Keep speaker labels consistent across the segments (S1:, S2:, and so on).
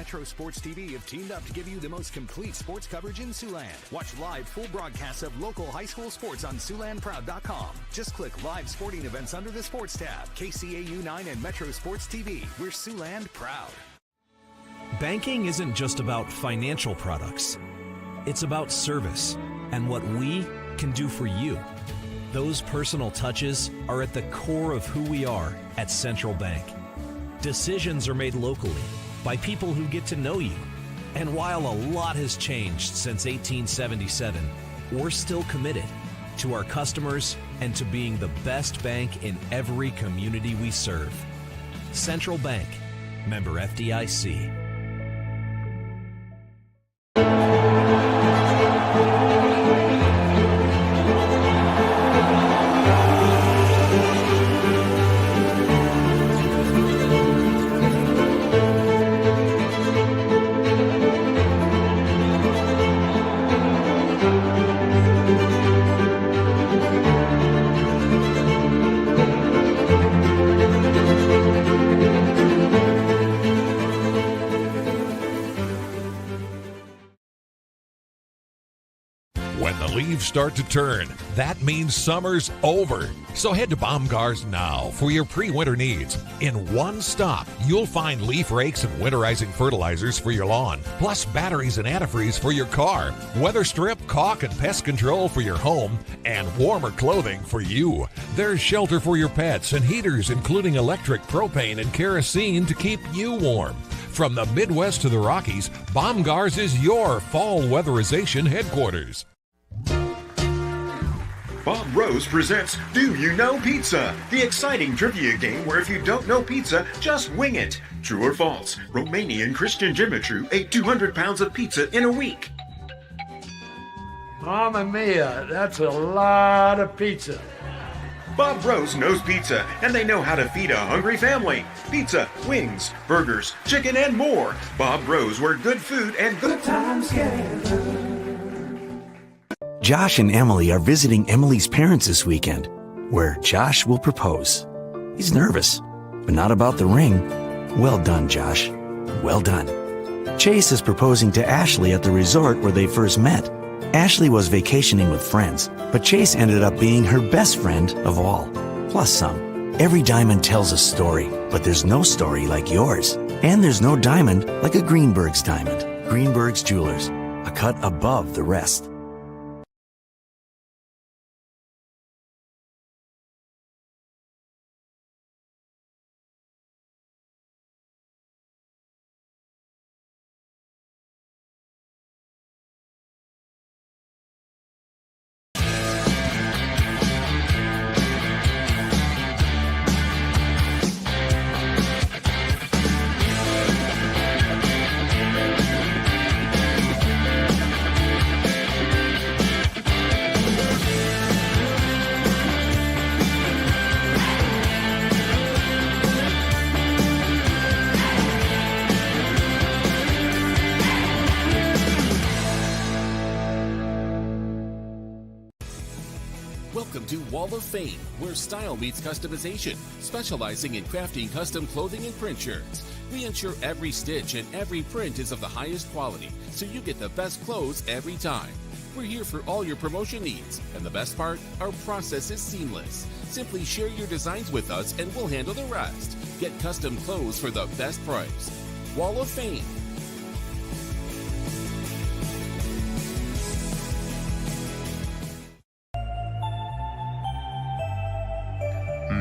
S1: Metro Sports TV have teamed up to give you the most complete sports coverage in Siouxland. Watch live full broadcasts of local high school sports on SiouxlandProud.com. Just click Live Sporting Events under the Sports tab. KCAU 9 and Metro Sports TV. We're Siouxland proud.
S2: Banking isn't just about financial products. It's about service and what we can do for you. Those personal touches are at the core of who we are at Central Bank. Decisions are made locally by people who get to know you. And while a lot has changed since 1877, we're still committed to our customers and to being the best bank in every community we serve. Central Bank, member FDIC.
S3: Start to turn. That means summer's over. So head to Baumgars now for your pre-winter needs. In one stop, you'll find leaf rakes and winterizing fertilizers for your lawn, plus batteries and antifreeze for your car, weather strip, caulk, and pest control for your home, and warmer clothing for you. There's shelter for your pets and heaters, including electric, propane, and kerosene to keep you warm. From the Midwest to the Rockies, Baumgars is your fall weatherization headquarters.
S4: Bob Rose presents Do You Know Pizza? The exciting trivia game where if you don't know pizza, just wing it. True or false? Romanian Christian Dimitru ate 200 pounds of pizza in a week.
S5: Mamma mia, that's a lot of pizza.
S4: Bob Rose knows pizza, and they know how to feed a hungry family. Pizza, wings, burgers, chicken, and more. Bob Rose, where good food and good times get.
S6: Josh and Emily are visiting Emily's parents this weekend, where Josh will propose. He's nervous, but not about the ring. Well done, Josh. Well done. Chase is proposing to Ashley at the resort where they first met. Ashley was vacationing with friends, but Chase ended up being her best friend of all, plus some. Every diamond tells a story, but there's no story like yours. And there's no diamond like a Greenberg's diamond. Greenberg's Jewelers, a cut above the rest.
S7: Welcome to Wall of Fame, where style meets customization, specializing in crafting custom clothing and print shirts. We ensure every stitch and every print is of the highest quality, so you get the best clothes every time. We're here for all your promotion needs, and the best part, our process is seamless. Simply share your designs with us and we'll handle the rest. Get custom clothes for the best price. Wall of Fame.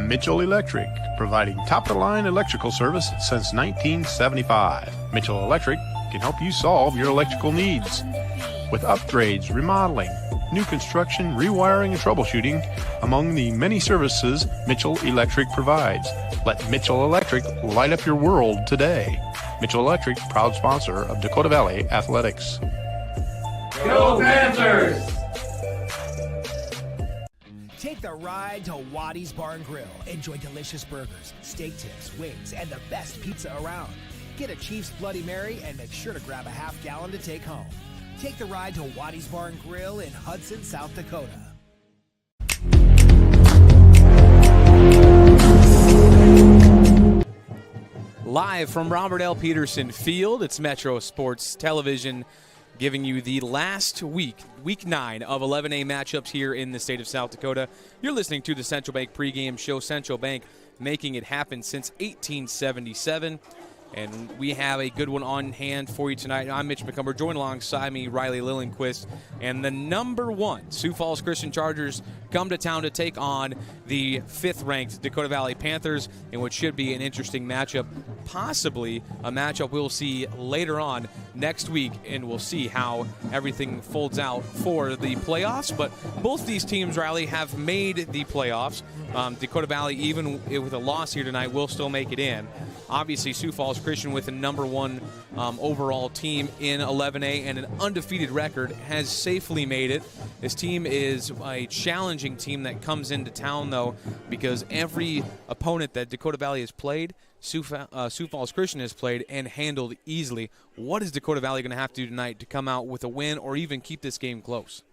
S8: Mitchell Electric, providing top-of-the-line electrical service since 1975. Mitchell Electric can help you solve your electrical needs with upgrades, remodeling, new construction, rewiring, and troubleshooting among the many services Mitchell Electric provides. Let Mitchell Electric light up your world today. Mitchell Electric, proud sponsor of Dakota Valley Athletics.
S5: Go Panthers!
S9: Take the ride to Wattie's Bar and Grill. Enjoy delicious burgers, steak tips, wings, and the best pizza around. Get a Chiefs Bloody Mary and make sure to grab a half gallon to take home. Take the ride to Wattie's Bar and Grill in Hudson, South Dakota.
S10: Live from Robert L. Peterson Field, it's Metro Sports Television giving you the last week 9 of 11A matchups here in the state of South Dakota. You're listening to the Central Bank pregame show. Central Bank making it happen since 1877. And we have a good one on hand for you tonight. I'm Mitch McCumber, joined alongside me, Riley Lillenquist. And the number 1 Sioux Falls Christian Chargers come to town to take on the 5th-ranked Dakota Valley Panthers in what should be an interesting matchup, possibly a matchup we'll see later on next week, and we'll see how everything folds out for the playoffs. But both these teams, Riley, have made the playoffs. Dakota Valley, even with a loss here tonight, will still make it in. Obviously, Sioux Falls Christian, with a number 1 overall team in 11A and an undefeated record, has safely made it. This team is a challenging team that comes into town, though, because every opponent that Dakota Valley has played, Sioux Falls Christian has played and handled easily. What is Dakota Valley going to have to do tonight to come out with a win or even keep this game close?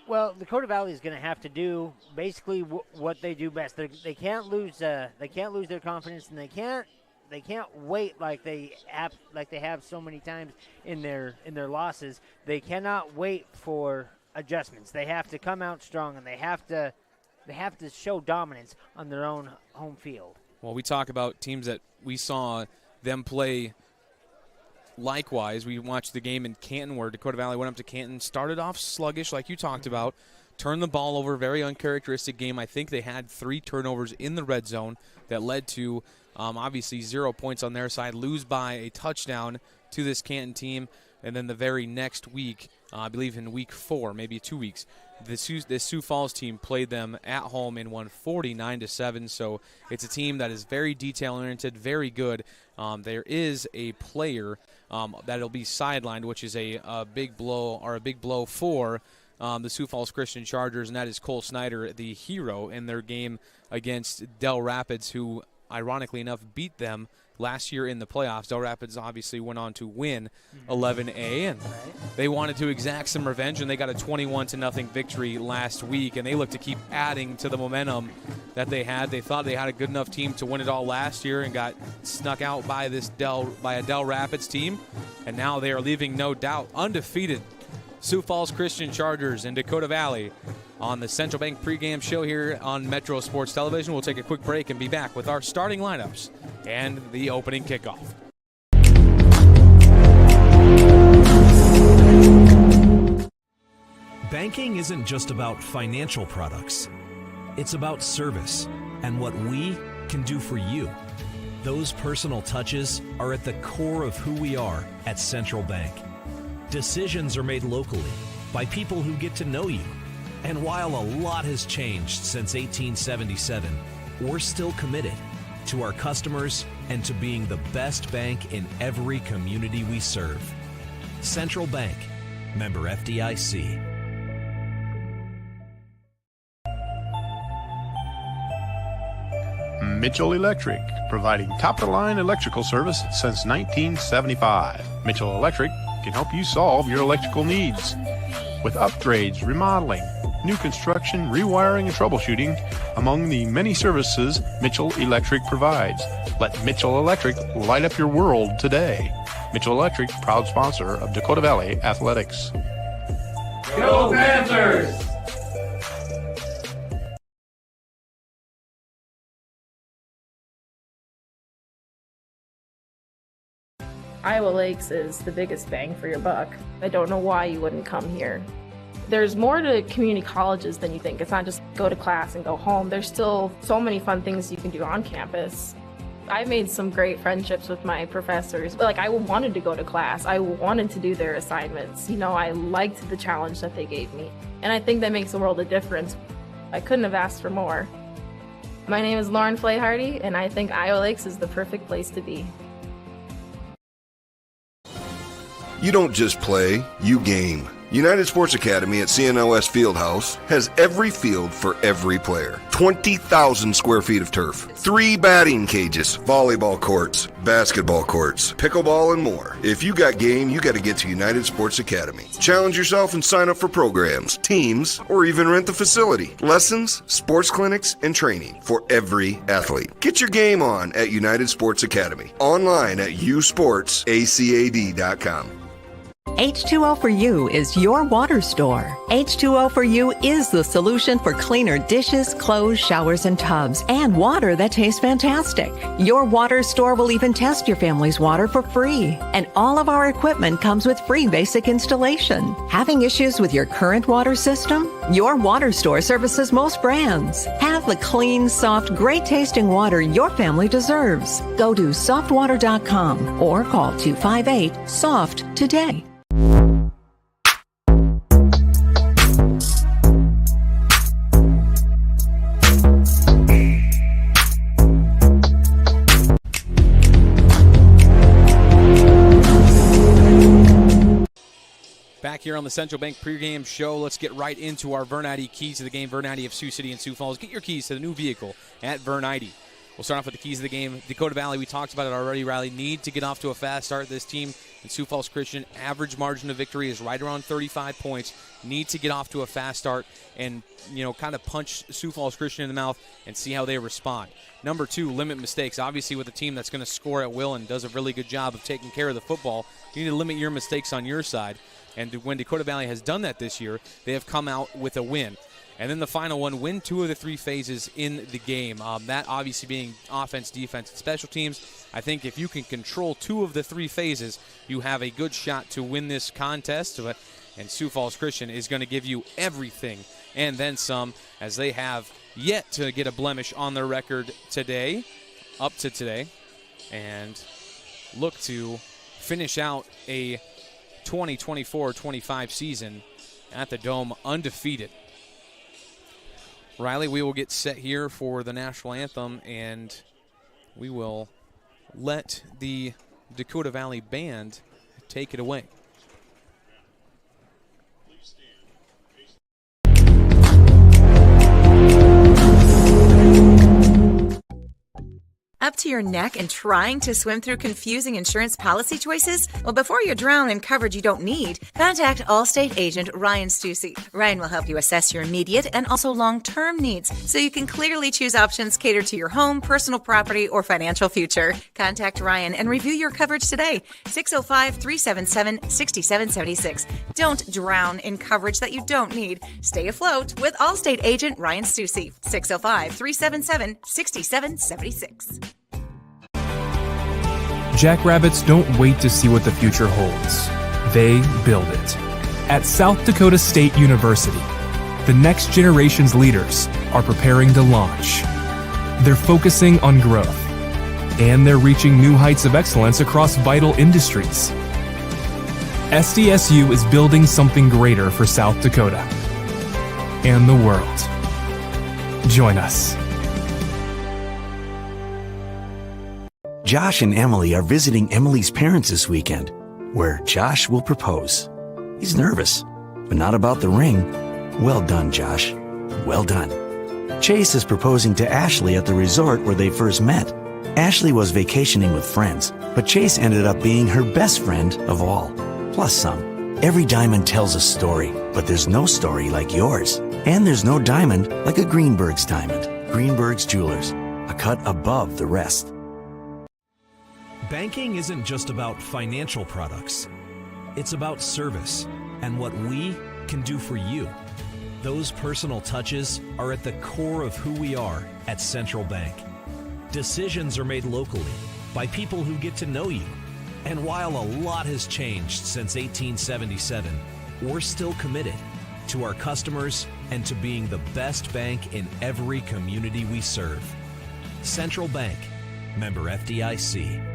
S11: Well, Dakota Valley is going to have to do basically what they do best. They can't lose. They can't lose their confidence, and they can't wait like they have so many times in their losses. They cannot wait for adjustments. They have to come out strong, and they have to show dominance on their own home field.
S10: Well, we talk about teams that we saw them play. Likewise, we watched the game in Canton where Dakota Valley went up to Canton, started off sluggish like you talked about, turned the ball over, very uncharacteristic game. I think they had 3 turnovers in the red zone that led to obviously 0 points on their side, lose by a touchdown to this Canton team. And then the very next week, I believe in week 4, maybe 2 weeks, this Sioux Falls team played them at home and won 49-7. So it's a team that is very detail-oriented, very good. There is a player that'll be sidelined, which is a big blow for the Sioux Falls Christian Chargers, and that is Cole Snyder, the hero in their game against Del Rapids, who ironically enough beat them last year in the playoffs. Del Rapids obviously went on to win 11A, and they wanted to exact some revenge, and they got a 21-0 victory last week, and they look to keep adding to the momentum that they had. They thought they had a good enough team to win it all last year and got snuck out by a Del Rapids team, and now they are leaving no doubt undefeated Sioux Falls Christian Chargers in Dakota Valley on the Central Bank pregame show here on Metro Sports Television. We'll take a quick break and be back with our starting lineups and the opening kickoff.
S2: Banking isn't just about financial products. It's about service and what we can do for you. Those personal touches are at the core of who we are at Central Bank. Decisions are made locally by people who get to know you. And while a lot has changed since 1877, we're still committed to our customers and to being the best bank in every community we serve. Central Bank, member FDIC.
S8: Mitchell Electric, providing top-of-the-line electrical service since 1975. Mitchell Electric can help you solve your electrical needs with upgrades, remodeling, new construction, rewiring, and troubleshooting, among the many services Mitchell Electric provides. Let Mitchell Electric light up your world today. Mitchell Electric, proud sponsor of Dakota Valley Athletics.
S5: Go Panthers!
S12: Iowa Lakes is the biggest bang for your buck. I don't know why you wouldn't come here. There's more to community colleges than you think. It's not just go to class and go home. There's still so many fun things you can do on campus. I made some great friendships with my professors. I wanted to go to class. I wanted to do their assignments. I liked the challenge that they gave me. And I think that makes a world of difference. I couldn't have asked for more. My name is Lauren Flayhardy, and I think Iowa Lakes is the perfect place to be.
S13: You don't just play, you game. United Sports Academy at CNOS Fieldhouse has every field for every player. 20,000 square feet of turf, 3 batting cages, volleyball courts, basketball courts, pickleball, and more. If you got game, you got to get to United Sports Academy. Challenge yourself and sign up for programs, teams, or even rent the facility. Lessons, sports clinics, and training for every athlete. Get your game on at United Sports Academy. Online at usportsacad.com.
S14: H2O for You is your water store. H2O for You is the solution for cleaner dishes, clothes, showers, and tubs, and water that tastes fantastic. Your water store will even test your family's water for free. And all of our equipment comes with free basic installation. Having issues with your current water system? Your water store services most brands. Have the clean, soft, great-tasting water your family deserves. Go to softwater.com or call 258-SOFT today.
S10: Back here on the Central Bank pregame show, let's get right into our Vern-Ide keys to the game. Vern-Ide of Sioux City and Sioux Falls. Get your keys to the new vehicle at Vern-Ide. We'll start off with the keys of the game. Dakota Valley, we talked about it already, Riley. Need to get off to a fast start. This team in Sioux Falls Christian, average margin of victory is right around 35 points. Need to get off to a fast start and, kind of punch Sioux Falls Christian in the mouth and see how they respond. Number 2, limit mistakes. Obviously, with a team that's going to score at will and does a really good job of taking care of the football, you need to limit your mistakes on your side. And when Dakota Valley has done that this year, they have come out with a win. And then the final one, win 2 of the 3 phases in the game. That obviously being offense, defense, and special teams. I think if you can control 2 of the 3 phases, you have a good shot to win this contest. And Sioux Falls Christian is going to give you everything and then some, as they have yet to get a blemish on their record up to today, and look to finish out a 2024-25 season at the Dome undefeated. Riley, we will get set here for the national anthem, and we will let the Dakota Valley Band take it away.
S15: Up to your neck and trying to swim through confusing insurance policy choices? Well, before you drown in coverage you don't need, contact Allstate agent Ryan Stussy. Ryan will help you assess your immediate and also long-term needs so you can clearly choose options catered to your home, personal property, or financial future. Contact Ryan and review your coverage today. 605-377-6776. Don't drown in coverage that you don't need. Stay afloat with Allstate agent Ryan Stussy. 605-377-6776.
S16: Jackrabbits don't wait to see what the future holds. They build it. At South Dakota State University, the next generation's leaders are preparing to launch. They're focusing on growth, and they're reaching new heights of excellence across vital industries. SDSU is building something greater for South Dakota and the world. Join us.
S6: Josh and Emily are visiting Emily's parents this weekend, where Josh will propose. He's nervous, but not about the ring. Well done, Josh. Well done. Chase is proposing to Ashley at the resort where they first met. Ashley was vacationing with friends, but Chase ended up being her best friend of all, plus some. Every diamond tells a story, but there's no story like yours. And there's no diamond like a Greenberg's diamond. Greenberg's Jewelers, a cut above the rest.
S2: Banking isn't just about financial products. It's about service and what we can do for you. Those personal touches are at the core of who we are at Central Bank. Decisions are made locally by people who get to know you. And while a lot has changed since 1877, we're still committed to our customers and to being the best bank in every community we serve. Central Bank, member FDIC.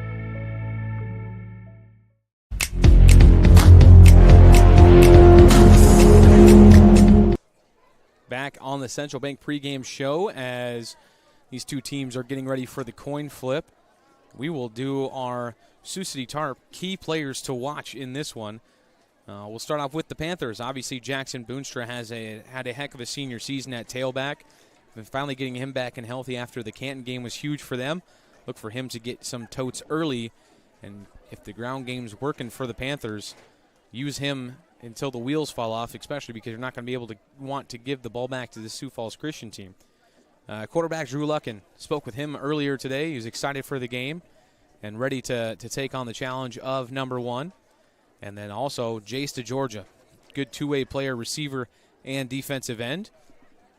S10: Back on the Central Bank pregame show as these two teams are getting ready for the coin flip. We will do our Sioux City Tarp key players to watch in this one. We'll start off with the Panthers. Obviously, Jackson Boonstra had a heck of a senior season at tailback. And finally getting him back and healthy after the Canton game was huge for them. Look for him to get some totes early. And if the ground game's working for the Panthers, use him until the wheels fall off, especially because you're not going to be able to want to give the ball back to the Sioux Falls Christian team. Quarterback Drew Luckin, spoke with him earlier today. He was excited for the game and ready to take on the challenge of number 1. And then also Jace DeGeorgia, good two-way player, receiver and defensive end.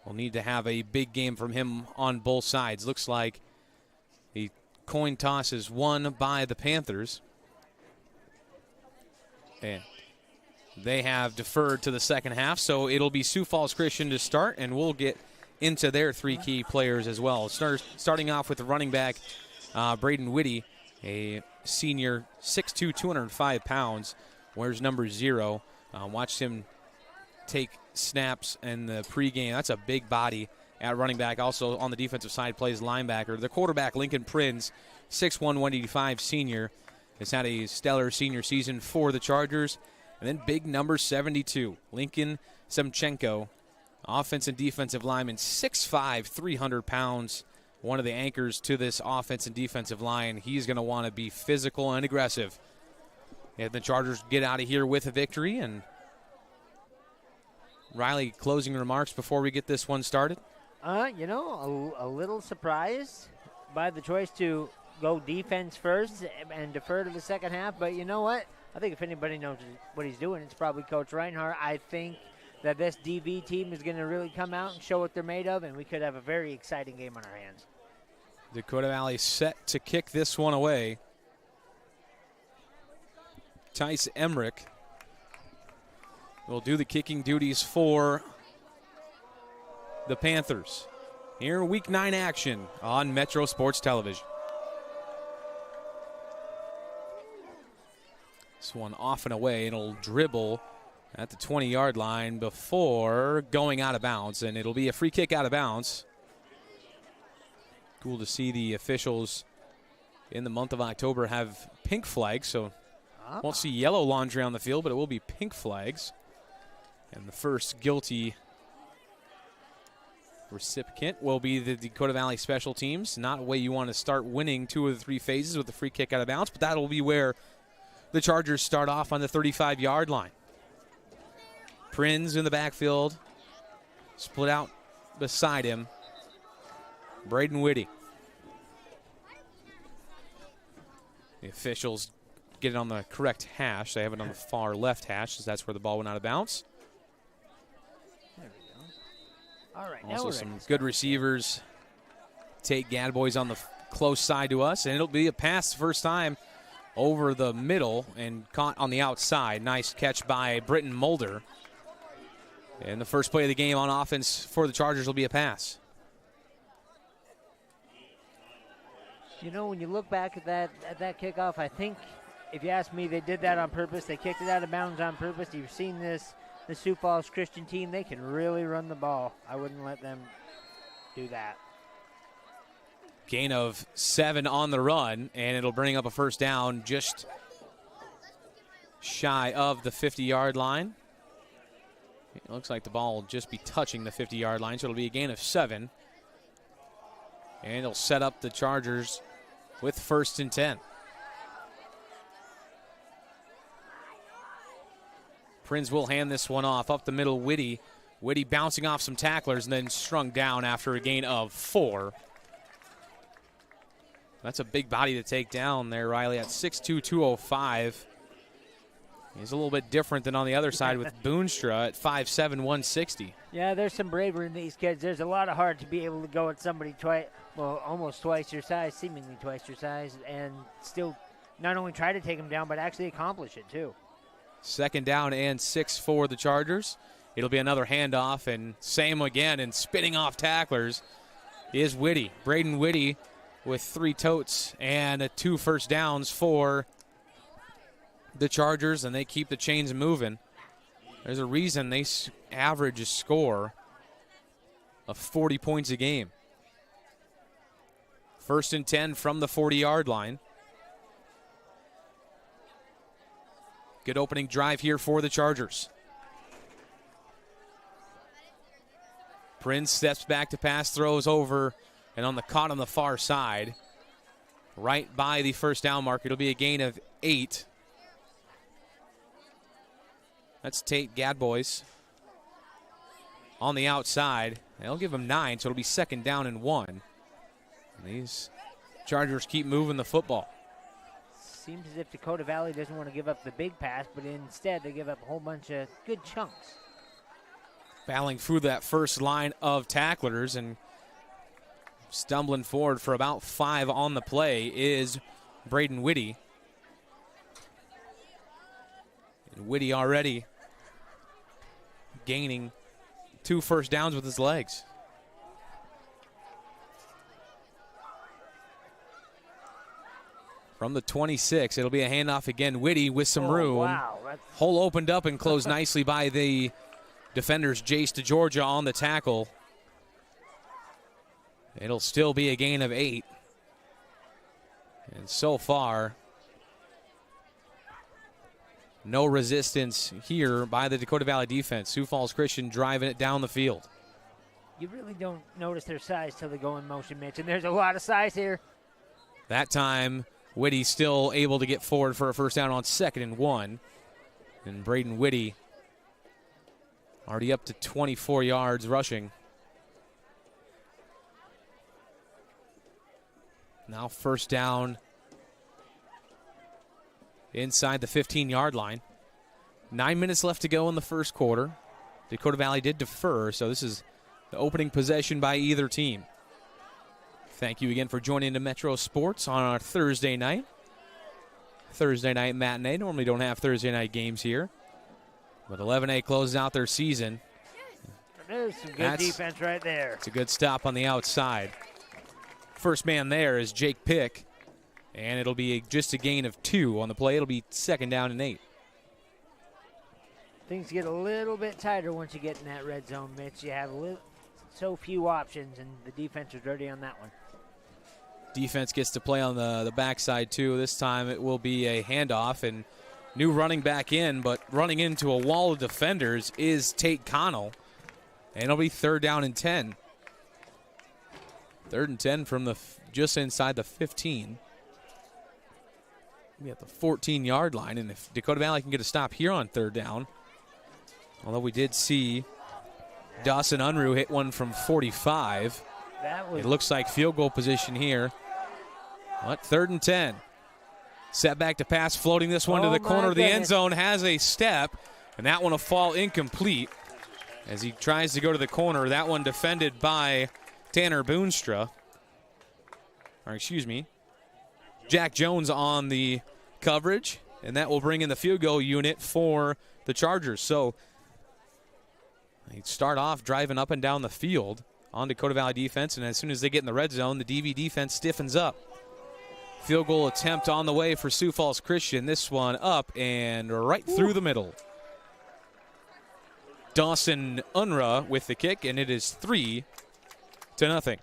S10: We'll need to have a big game from him on both sides. Looks like the coin toss is won by the Panthers. And they have deferred to the second half, so it'll be Sioux Falls Christian to start, and we'll get into their 3 key players as well. Starting off with the running back, Braden Whitty, a senior, 6'2", 205 pounds, wears number 0. Watched him take snaps in the pregame. That's a big body at running back. Also on the defensive side plays linebacker. The quarterback, Lincoln Prinz, 6'1", 185 senior, has had a stellar senior season for the Chargers. And then big number 72, Lincoln Semchenko, offense and defensive lineman, 6'5", 300 pounds. One of the anchors to this offense and defensive line. He's going to want to be physical and aggressive. And the Chargers get out of here with a victory. And Riley, closing remarks before we get this one started?
S11: A little surprised by the choice to go defense first and defer to the second half. But you know what? I think if anybody knows what he's doing, it's probably Coach Reinhardt. I think that this DV team is going to really come out and show what they're made of, and we could have a very exciting game on our hands.
S10: Dakota Valley set to kick this one away. Tice Emmerich will do the kicking duties for the Panthers. Here, Week 9 action on Metro Sports Television. This one off and away. It'll dribble at the 20-yard line before going out of bounds, and it'll be a free kick out of bounds. Cool to see the officials in the month of October have pink flags, so won't see yellow laundry on the field, but it will be pink flags. And the first guilty recipient will be the Dakota Valley Special Teams. Not a way you want to start winning 2 of the 3 phases with a free kick out of bounds, but that'll be where the Chargers start off on the 35-yard line. Prinz in the backfield, split out beside him, Braden Whitty. The officials get it on the correct hash. They have it on the far left hash, because that's where the ball went out of bounds.
S11: There we go. All right,
S10: also some good receivers. Tate Gadboy's on the close side to us, and it'll be a pass first time over the middle and caught on the outside. Nice catch by Britton Mulder. And the first play of the game on offense for the Chargers will be a pass.
S11: You know, when you look back at that kickoff, I think, if you ask me, they did that on purpose. They kicked it out of bounds on purpose. You've seen the Sioux Falls Christian team. They can really run the ball. I wouldn't let them do that.
S10: Gain of 7 on the run, and it'll bring up a first down just shy of the 50-yard line. It looks like the ball will just be touching the 50-yard line, so it'll be a gain of 7. And it'll set up the Chargers with 1st and 10. Prinz will hand this one off up the middle. Whitty bouncing off some tacklers and then strung down after a gain of 4. That's a big body to take down there, Riley, at 6'2", 205. He's a little bit different than on the other side with Boonstra at 5'7", 160.
S11: Yeah, there's some bravery in these kids. There's a lot of heart to be able to go at somebody almost twice your size, seemingly twice your size, and still not only try to take them down, but actually accomplish it too.
S10: 2nd down and 6 for the Chargers. It'll be another handoff, and same again, and spinning off tacklers is Whitty. Braden Whitty with 3 totes and 2 first downs for the Chargers, and they keep the chains moving. There's a reason they average a score of 40 points a game. 1st and 10 from the 40-yard line. Good opening drive here for the Chargers. Prince steps back to pass, throws over, and caught on the far side. Right by the first down mark. It'll be a gain of 8. That's Tate Gadbois on the outside. They'll give him 9, so it'll be 2nd down and 1. And these Chargers keep moving the football.
S11: Seems as if Dakota Valley doesn't want to give up the big pass, but instead they give up a whole bunch of good chunks.
S10: Battling through that first line of tacklers and stumbling forward for about 5 on the play is Braden Whitty. And Whitty already gaining 2 first downs with his legs. From the 26, it'll be a handoff again. Whitty with some room.
S11: Wow.
S10: Hole opened up and closed nicely by the defenders. Jace DeGeorgia on the tackle. It'll still be a gain of 8. And so far, no resistance here by the Dakota Valley defense. Sioux Falls Christian driving it down the field.
S11: You really don't notice their size till they go in motion, Mitch, and there's a lot of size here.
S10: That time, Whitty still able to get forward for a first down on 2nd and 1. And Braden Whitty already up to 24 yards rushing. Now first down inside the 15-yard line. 9 minutes left to go in the first quarter. Dakota Valley did defer, so this is the opening possession by either team. Thank you again for joining the Metro Sports on our Thursday night. Thursday night matinee. Normally don't have Thursday night games here. But 11A closes out their season.
S11: There's some good defense right there.
S10: It's a good stop on the outside. First man there is Jake Pick, and it'll be just a gain of 2 on the play. It'll be 2nd down and 8.
S11: Things get a little bit tighter once you get in that red zone, Mitch. You have so few options, and the defense is dirty on that one.
S10: Defense gets to play on the backside, too. This time it will be a handoff, and new running back in, but running into a wall of defenders is Tate Connell, and it'll be 3rd down and 10. 3rd and 10 from just inside the 15. We at the 14-yard line, and if Dakota Valley can get a stop here on 3rd down, although we did see Dawson Unruh hit one from 45. It looks like field goal position here. But 3rd and 10. Set back to pass, floating this one to the corner of the end zone, has a step, and that one will fall incomplete as he tries to go to the corner. That one defended by Tanner Boonstra. Or excuse me, Jack Jones on the coverage, and that will bring in the field goal unit for the Chargers. So they start off driving up and down the field on Dakota Valley defense, and as soon as they get in the red zone, the DV defense stiffens up. Field goal attempt on the way for Sioux Falls Christian. This one up and right through the middle. Dawson Unruh with the kick, and it is 3-0.
S11: That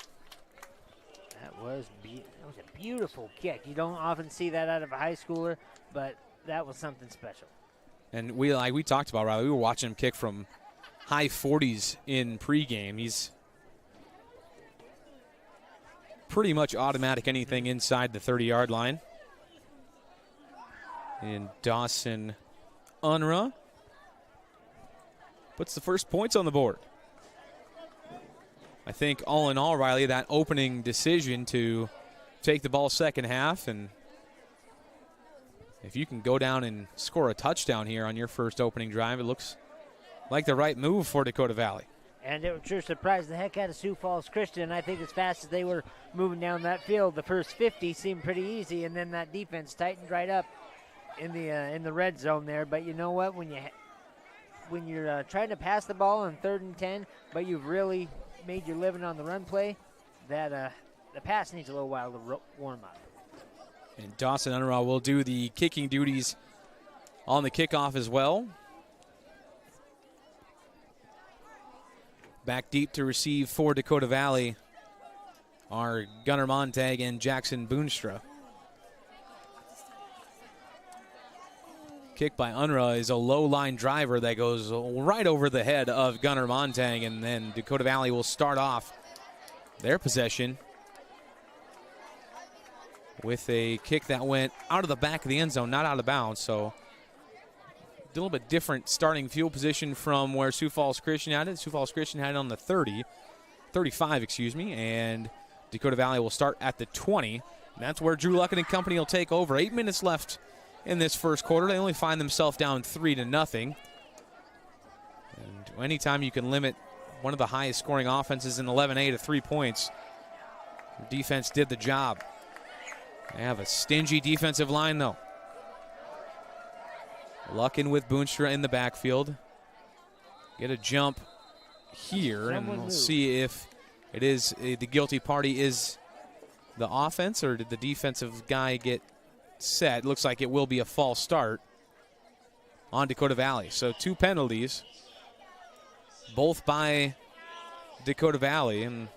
S11: was a beautiful kick. You don't often see that out of a high schooler, but that was something special.
S10: And we talked about, Riley, we were watching him kick from high 40s in pregame. He's pretty much automatic anything inside the 30-yard line. And Dawson Unruh puts the first points on the board. I think all in all, Riley, that opening decision to take the ball second half, and if you can go down and score a touchdown here on your first opening drive, it looks like the right move for Dakota Valley.
S11: And it sure surprised the heck out of Sioux Falls Christian. I think as fast as they were moving down that field, the first 50 seemed pretty easy, and then that defense tightened right up in the red zone there. But you know what? When you're trying to pass the ball on 3rd and 10, but you've really made your living on the run play, that the pass needs a little while to warm up.
S10: And Dawson Unruh will do the kicking duties on the kickoff as well. Back deep to receive for Dakota Valley are Gunnar Montag and Jackson Boonstra. Kick by Unruh is a low-line driver that goes right over the head of Gunnar Montang, and then Dakota Valley will start off their possession with a kick that went out of the back of the end zone, not out of bounds. So a little bit different starting field position from where Sioux Falls Christian had it. Sioux Falls Christian had it on the 35, and Dakota Valley will start at the 20. That's where Drew Luckin and company will take over. 8 minutes left in this first quarter. They only find themselves down 3-0. And anytime you can limit one of the highest scoring offenses in 11A to 3 points, the defense did the job. They have a stingy defensive line, though. Luckin with Boonstra in the backfield. Get a jump here, and we'll see if it is the guilty party is the offense, or did the defensive guy get set? Looks like it will be a false start on Dakota Valley. So 2 penalties, both by Dakota Valley. And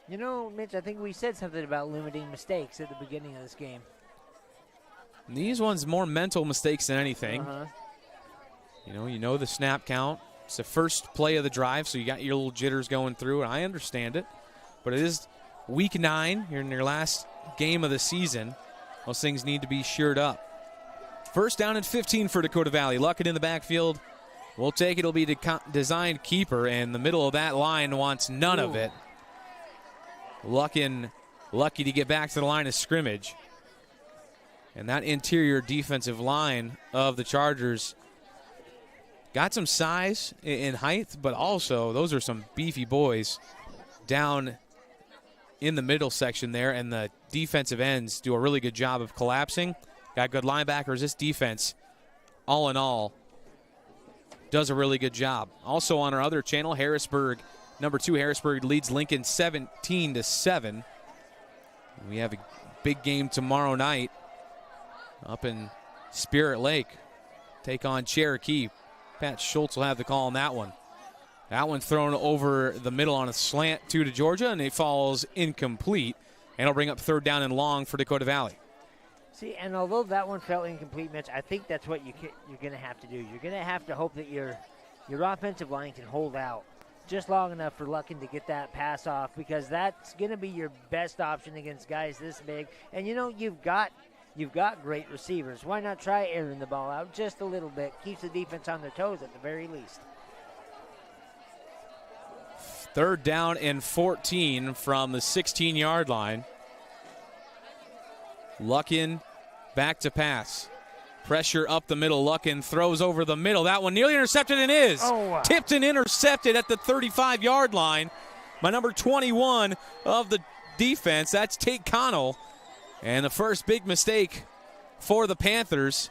S11: you know, Mitch, I think we said something about limiting mistakes at the beginning of this game.
S10: These ones more mental mistakes than anything. You know the snap count. It's the first play of the drive, so you got your little jitters going through, and I understand it. But it is week 9. You're in your last game of the season. Those things need to be shored up. First down and 15 for Dakota Valley. Luckin in the backfield. We'll take it. It'll be designed keeper, and the middle of that line wants none of it. Luckin lucky to get back to the line of scrimmage. And that interior defensive line of the Chargers got some size in height, but also those are some beefy boys down in the middle section there, and the defensive ends do a really good job of collapsing. Got good linebackers. This defense, all in all, does a really good job. Also on our other channel, Harrisburg, number 2 Harrisburg leads Lincoln 17-7. We have a big game tomorrow night up in Spirit Lake. Take on Cherokee. Pat Schultz will have the call on that one. That one thrown over the middle on a slant to Georgia, and it falls incomplete. And it'll bring up 3rd down and long for Dakota Valley.
S11: See, and although that one fell incomplete, Mitch, I think that's what you're going to have to do. You're going to have to hope that your offensive line can hold out just long enough for Luckin to get that pass off, because that's going to be your best option against guys this big. And, you know, you've got great receivers. Why not try airing the ball out just a little bit? Keeps the defense on their toes at the very least.
S10: 3rd down and 14 from the 16-yard line. Luckin back to pass. Pressure up the middle. Luckin throws over the middle. That one nearly intercepted and is. Tipped and intercepted at the 35-yard line by number 21 of the defense. That's Tate Connell. And the first big mistake for the Panthers.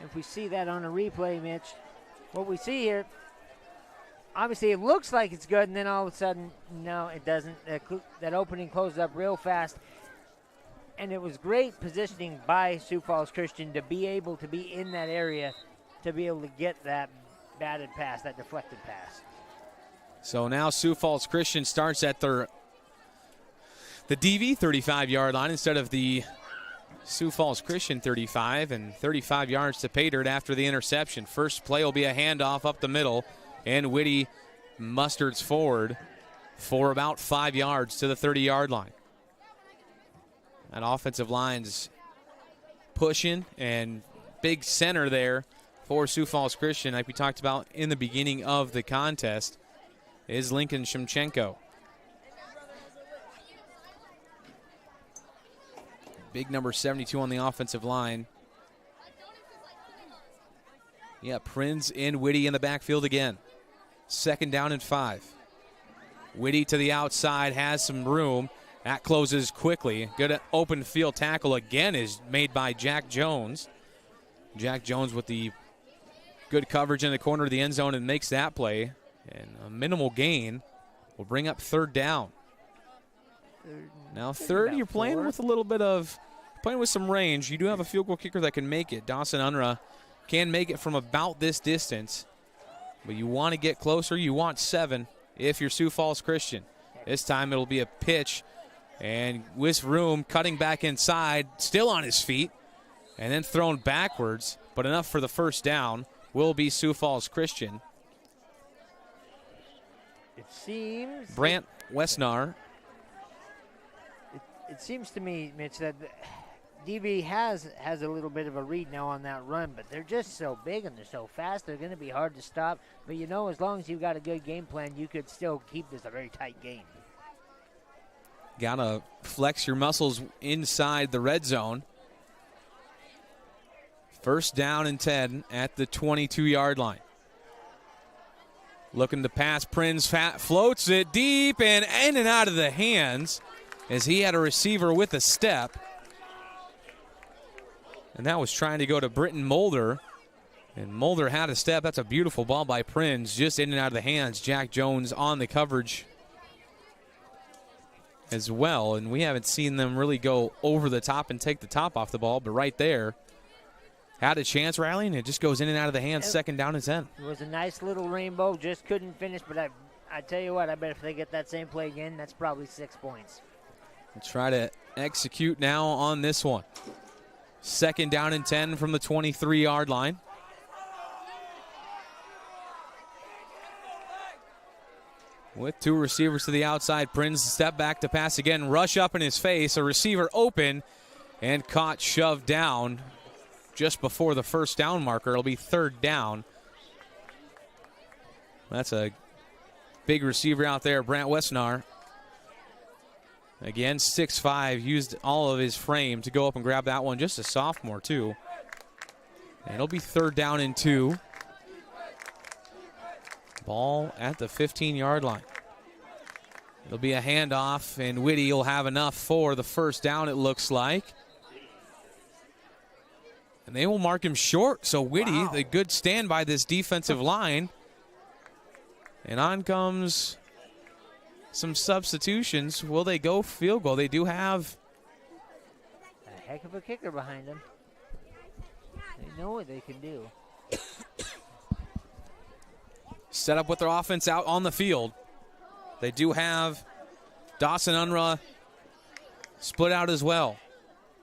S11: If we see that on a replay, Mitch, what we see here, obviously it looks like it's good, and then all of a sudden, no, it doesn't. That opening closed up real fast. And it was great positioning by Sioux Falls Christian to be able to be in that area to be able to get that batted pass, that deflected pass.
S10: So now Sioux Falls Christian starts at the DV 35-yard line instead of the Sioux Falls Christian 35, and 35 yards to pay dirt after the interception. First play will be a handoff up the middle, and Whitty musters forward for about 5 yards to the 30-yard line. That offensive line's pushing, and big center there for Sioux Falls Christian, like we talked about in the beginning of the contest, is Lincoln Shimchenko. Big number 72 on the offensive line. Yeah, Prinz and Whitty in the backfield again. 2nd down and 5. Whitty to the outside, has some room. That closes quickly. Good open field tackle again is made by Jack Jones. Jack Jones with the good coverage in the corner of the end zone and makes that play. And a minimal gain will bring up 3rd down. Now 3rd, you're playing with a little bit of, playing with some range. You do have a field goal kicker that can make it. Dawson Unruh can make it from about this distance. But you want to get closer. You want 7 if you're Sioux Falls Christian. This time it'll be a pitch. And with room, cutting back inside, still on his feet. and then thrown backwards, but enough for the first down. Will be Sioux Falls Christian.
S11: It seems
S10: Brant Westnar.
S11: It seems to me, Mitch, that DV has a little bit of a read now on that run, but they're just so big and they're so fast, they're going to be hard to stop. But, you know, as long as you've got a good game plan, you could still keep this a very tight game.
S10: Got to flex your muscles inside the red zone. First down and 10 at the 22-yard line. Looking to pass, Prinz floats it deep and in and out of the hands as he had a receiver with a step. And that was trying to go to Britton Mulder. And Mulder had a step. That's a beautiful ball by Prinz, just in and out of the hands. Jack Jones on the coverage as well. And we haven't seen them really go over the top and take the top off the ball, but right there, had a chance, Riley, and it just goes in and out of the hands. Second down and 10.
S11: It was a nice little rainbow, just couldn't finish, but I tell you what, I bet if they get that same play again, that's probably 6 points.
S10: We'll try to execute now on this one. Second down and 10 from the 23-yard line. With two receivers to the outside, Prinz step back to pass again, rush up in his face, a receiver open, and caught, shoved down just before the first down marker. It'll be third down. That's a big receiver out there, Brant Westnar. Again, 6'5", used all of his frame to go up and grab that one. Just a sophomore, too. And it'll be third down and 2. Ball at the 15-yard line. It'll be a handoff, and Whitty will have enough for the first down, it looks like. And they will mark him short. So Whitty, the good stand by this defensive line. And on comes some substitutions. Will they go field goal? They do have
S11: a heck of a kicker behind them. They know what they can do.
S10: Set up with their offense out on the field. They do have Dawson Unruh split out as well.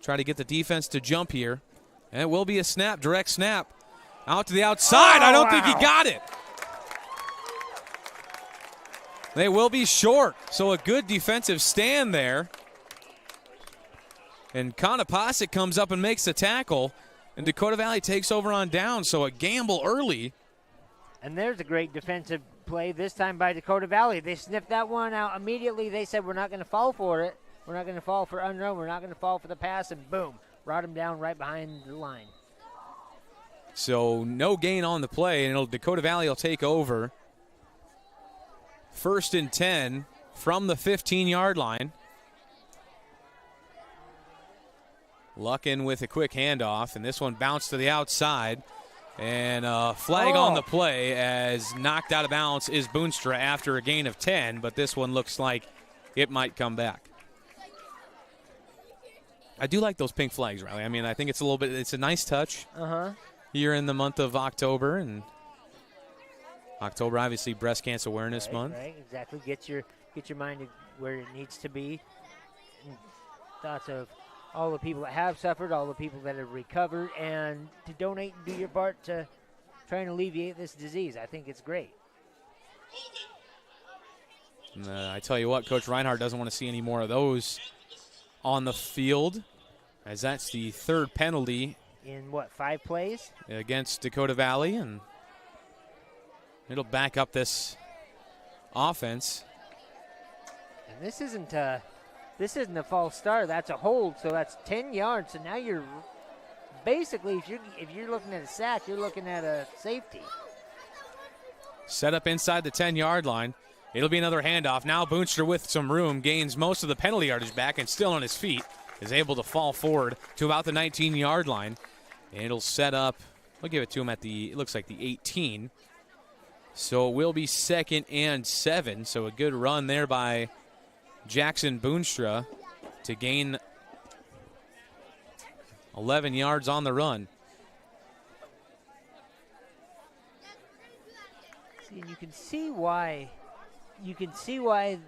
S10: Try to get the defense to jump here. And it will be a snap, direct snap. Out to the outside. I don't think he got it. They will be short. So a good defensive stand there. And Konopasek comes up and makes the tackle. And Dakota Valley takes over on down. So a gamble early.
S11: And there's a great defensive play this time by Dakota Valley. They sniffed that one out immediately. They said, we're not going to fall for it. We're not going to fall for Unruh. We're not going to fall for the pass. And boom. Brought him down right behind the line.
S10: So no gain on the play, and Dakota Valley will take over. First and 10 from the 15-yard line. Luckin with a quick handoff, and this one bounced to the outside. And flag on the play as knocked out of bounds is Boonstra after a gain of 10, but this one looks like it might come back. I do like those pink flags, Riley. I mean, I think it's a nice touch here in the month of October. And October, obviously, Breast Cancer Awareness Month.
S11: Right, exactly. Get your mind where it needs to be. And thoughts of all the people that have suffered, all the people that have recovered, and to donate and do your part to try and alleviate this disease. I think it's great.
S10: I tell you what, Coach Reinhardt doesn't want to see any more of those on the field, as that's the third penalty.
S11: In what, 5 plays?
S10: Against Dakota Valley, and it'll back up this offense.
S11: And this isn't a false start. That's a hold, so that's 10 yards. So now you're basically, if you're looking at a sack, you're looking at a safety.
S10: Set up inside the 10-yard line. It'll be another handoff. Now Boonstra with some room gains most of the penalty yardage back and still on his feet is able to fall forward to about the 19-yard line. And it'll set up, we'll give it to him at it looks like the 18. So it will be 2nd and 7. So a good run there by Jackson Boonstra to gain 11 yards on the run.
S11: See, and you can see why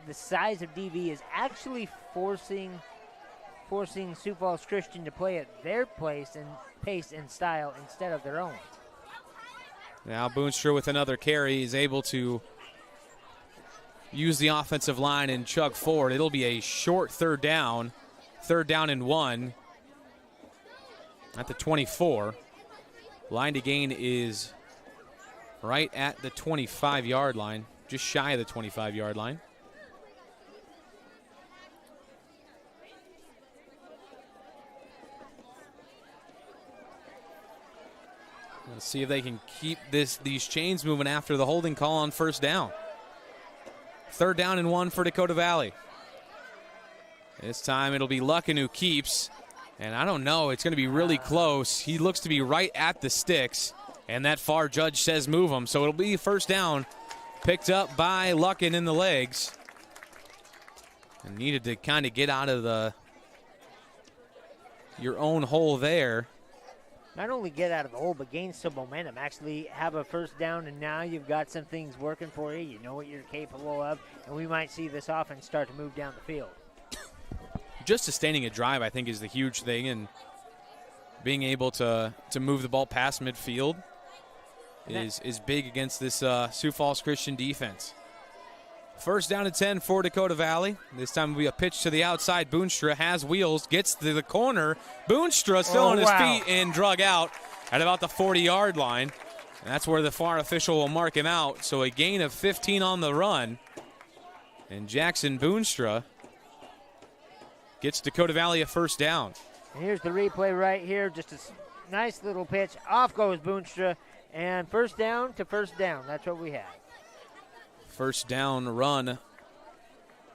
S11: the size of DV is actually forcing forcing Sioux Falls Christian to play at their pace and style instead of their own.
S10: Now Boonstra with another carry is able to use the offensive line and chug forward. It'll be a short third down and 1 at the 24. Line to gain is right at the 25-yard line, just shy of the 25-yard line. Let's see if they can keep these chains moving after the holding call on first down. Third down and 1 for Dakota Valley. This time it'll be Luckin who keeps. And I don't know, it's going to be really close. He looks to be right at the sticks. And that far judge says move him. So it'll be first down picked up by Luckin in the legs. And needed to kind of get out of your own hole there.
S11: Not only get out of the hole, but gain some momentum. Actually have a first down, and now you've got some things working for you. You know what you're capable of, and we might see this offense start to move down the field.
S10: Just sustaining a drive, I think, is the huge thing, and being able to move the ball past midfield is big against this Sioux Falls Christian defense. First down and 10 for Dakota Valley. This time will be a pitch to the outside. Boonstra has wheels, gets to the corner. Boonstra still on his feet and drug out at about the 40-yard line. And that's where the far official will mark him out. So a gain of 15 on the run. And Jackson Boonstra gets Dakota Valley a first down.
S11: And here's the replay right here. Just a nice little pitch. Off goes Boonstra. And first down to first down. That's what we have.
S10: First down run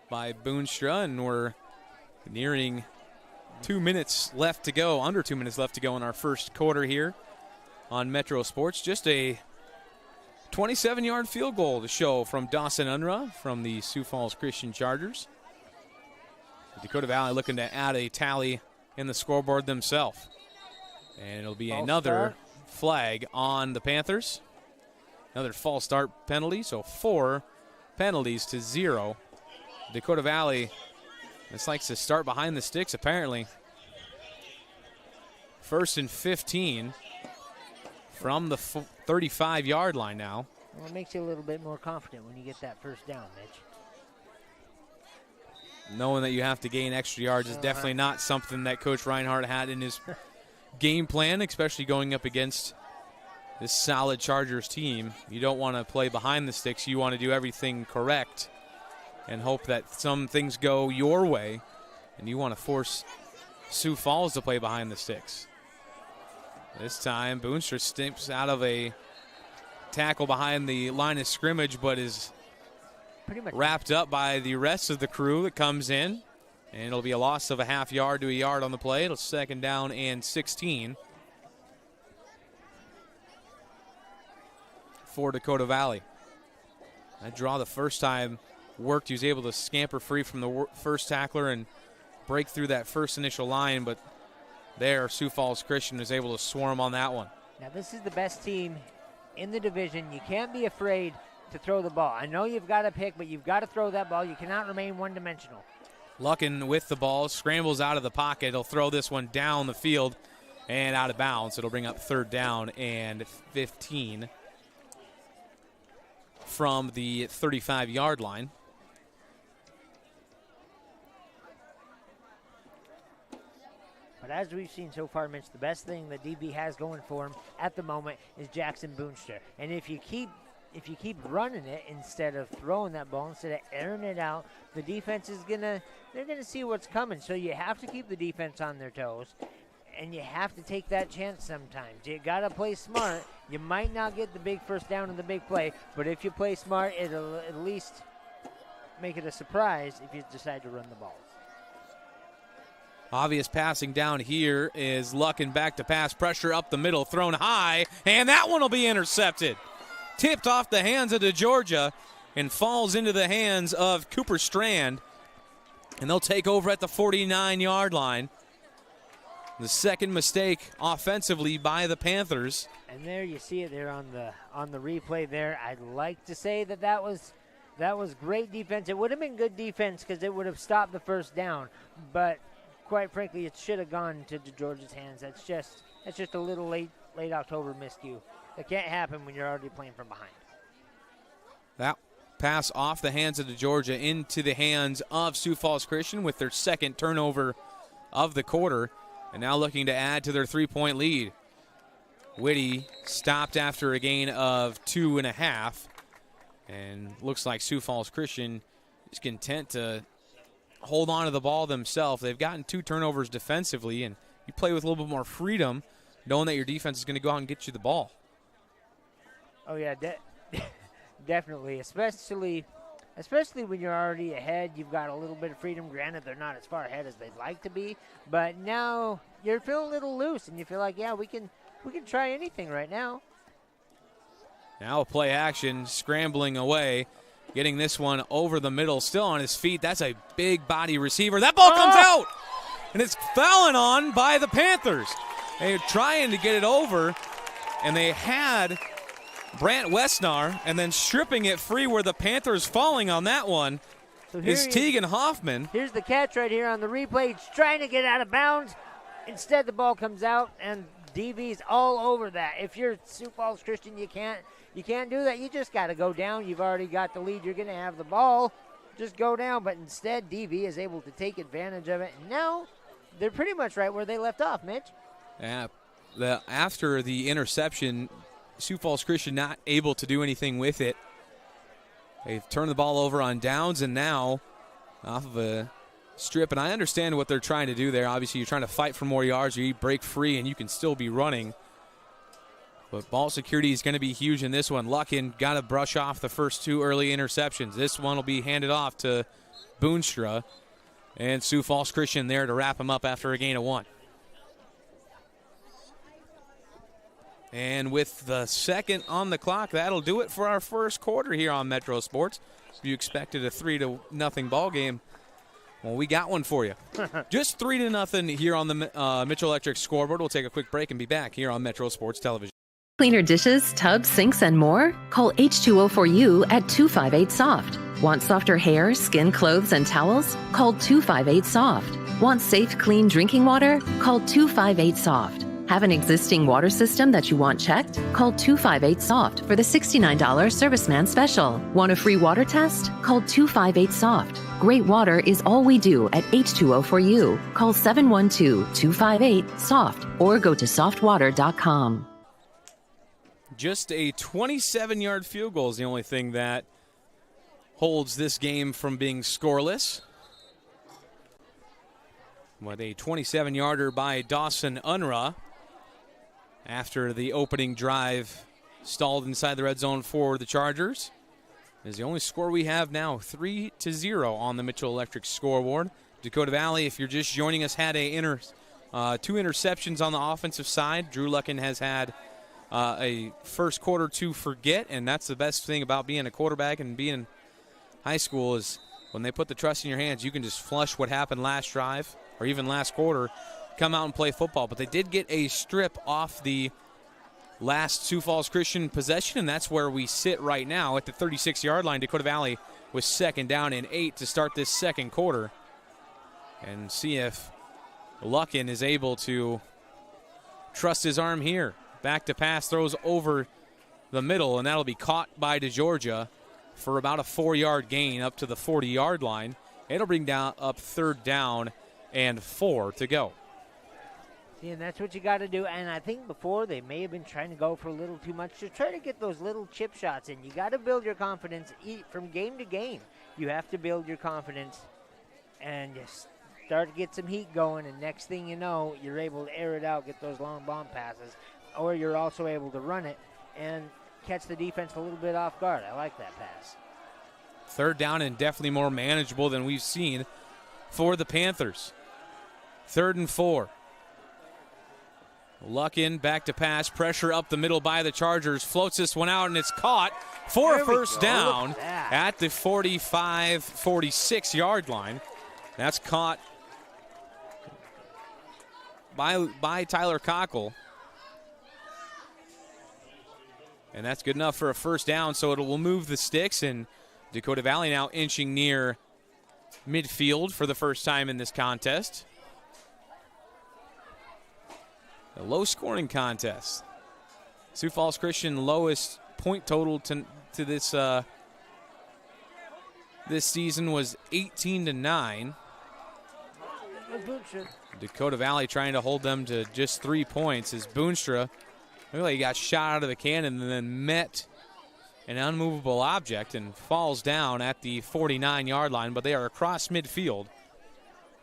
S10: by Boonstra, and we're nearing 2 minutes left to go, under 2 minutes left to go in our first quarter here on Metro Sports. Just a 27-yard field goal to show from Dawson Unruh from the Sioux Falls Christian Chargers. Dakota Valley looking to add a tally in the scoreboard themselves. And it'll be another flag on the Panthers. Another false start penalty, so 4 penalties to 0. Dakota Valley just likes to start behind the sticks, apparently. First and 15 from the 35-yard line now.
S11: Well, it makes you a little bit more confident when you get that first down, Mitch.
S10: Knowing that you have to gain extra yards is definitely not something that Coach Reinhardt had in his game plan, especially going up against this solid Chargers team. You don't want to play behind the sticks. You want to do everything correct and hope that some things go your way, and you want to force Sioux Falls to play behind the sticks. This time, Boonstra stimps out of a tackle behind the line of scrimmage, but is
S11: pretty much
S10: wrapped up by the rest of the crew that comes in, and it'll be a loss of a half yard to a yard on the play. It'll second down and 16. For Dakota Valley. That draw the first time worked. He was able to scamper free from the first tackler and break through that first initial line, but there Sioux Falls Christian was able to swarm on that one.
S11: Now this is the best team in the division. You can't be afraid to throw the ball. I know you've got to pick, but you've got to throw that ball. You cannot remain one-dimensional.
S10: Luckin with the ball, scrambles out of the pocket. He'll throw this one down the field and out of bounds. It'll bring up third down and 15. From the 35-yard line.
S11: But as we've seen so far, Mitch, the best thing that DB has going for him at the moment is Jackson Boonstra. And if you keep running it instead of throwing that ball, instead of airing it out, the defense is they're gonna see what's coming. So you have to keep the defense on their toes. And you have to take that chance sometimes. You got to play smart. You might not get the big first down and the big play, but if you play smart, it'll at least make it a surprise if you decide to run the ball.
S10: Obvious passing down here is Luckin back to pass. Pressure up the middle, thrown high, and that one will be intercepted. Tipped off the hands of DeGeorgia and falls into the hands of Cooper Strand, and they'll take over at the 49-yard line. The second mistake offensively by the Panthers.
S11: And there you see it there on the replay there. I'd like to say that was great defense. It would have been good defense because it would have stopped the first down. But quite frankly, it should have gone to Georgia's hands. That's just a little late October miscue. It can't happen when you're already playing from behind.
S10: That pass off the hands of Georgia into the hands of Sioux Falls Christian with their second turnover of the quarter, and now looking to add to their 3-point lead. Whitty stopped after a gain of 2.5, and looks like Sioux Falls Christian is content to hold on to the ball themselves. They've gotten 2 turnovers defensively, and you play with a little bit more freedom knowing that your defense is going to go out and get you the ball.
S11: Oh, yeah, definitely, especially when you're already ahead. You've got a little bit of freedom. Granted, they're not as far ahead as they'd like to be, but now you're feeling a little loose, and you feel like, yeah, we can try anything right now.
S10: Now a play action, scrambling away, getting this one over the middle, still on his feet. That's a big body receiver. That ball comes out, and it's fallen on by the Panthers. They're trying to get it over, and they had Brant Westnar, and then stripping it free where the Panthers falling on that one is Tegan Hoffman.
S11: Here's the catch right here on the replay. It's trying to get out of bounds. Instead, the ball comes out, and DV's all over that. If you're Sioux Falls Christian, you can't do that. You just got to go down. You've already got the lead. You're going to have the ball. Just go down. But instead, DV is able to take advantage of it. And now they're pretty much right where they left off, Mitch.
S10: Yeah. After the interception, Sioux Falls Christian not able to do anything with it. They've turned the ball over on downs, and now off of a strip. And I understand what they're trying to do there. Obviously, you're trying to fight for more yards, or you break free, and you can still be running. But ball security is going to be huge in this one. Luckin got to brush off the first 2 early interceptions. This one will be handed off to Boonstra, and Sioux Falls Christian there to wrap him up after a gain of 1. And with the second on the clock, that'll do it for our first quarter here on Metro Sports. If you expected a 3-0 ball game, well, we got one for you. Just 3-0 here on the Mitchell Electric scoreboard. We'll take a quick break and be back here on Metro Sports Television.
S14: Cleaner dishes, tubs, sinks, and more? Call H2O4U at 258-SOFT. Want softer hair, skin, clothes, and towels? Call 258-SOFT. Want safe, clean drinking water? Call 258-SOFT. Have an existing water system that you want checked? Call 258-SOFT for the $69 Serviceman Special. Want a free water test? Call 258-SOFT. Great water is all we do at H2O4U. Call 712-258-SOFT or go to softwater.com.
S10: Just a 27-yard field goal is the only thing that holds this game from being scoreless. With a 27-yarder by Dawson Unruh after the opening drive stalled inside the red zone for the Chargers. Is the only score we have now, 3-0 on the Mitchell Electric scoreboard. Dakota Valley, if you're just joining us, had 2 interceptions on the offensive side. Drew Luckin has had a first quarter to forget, and that's the best thing about being a quarterback and being in high school is when they put the trust in your hands, you can just flush what happened last drive or even last quarter, come out and play football. But they did get a strip off the last Sioux Falls Christian possession, and that's where we sit right now at the 36-yard line. Dakota Valley was 2nd down and 8 to start this second quarter. And see if Luckin is able to trust his arm here. Back to pass, throws over the middle, and that'll be caught by DeGeorgia for about a 4-yard gain up to the 40-yard line. It'll bring down up 3rd down and 4 to go.
S11: See, and that's what you got to do. And I think before they may have been trying to go for a little too much. Just try to get those little chip shots in. You got to build your confidence from game to game. You have to build your confidence and just start to get some heat going. And next thing you know, you're able to air it out, get those long bomb passes, or you're also able to run it and catch the defense a little bit off guard. I like that pass.
S10: 3rd down and definitely more manageable than we've seen for the Panthers. 3rd and 4. Luckin back to pass, pressure up the middle by the Chargers, floats this one out, and it's caught for a first down at the 46 yard line. That's caught by Tyler Cockle. And that's good enough for a first down, so will move the sticks, and Dakota Valley now inching near midfield for the first time in this contest. A low-scoring contest. Sioux Falls Christian lowest point total to this this season was 18-9. Dakota Valley trying to hold them to just 3 points as Boonstra really got shot out of the cannon and then met an unmovable object and falls down at the 49-yard line, but they are across midfield.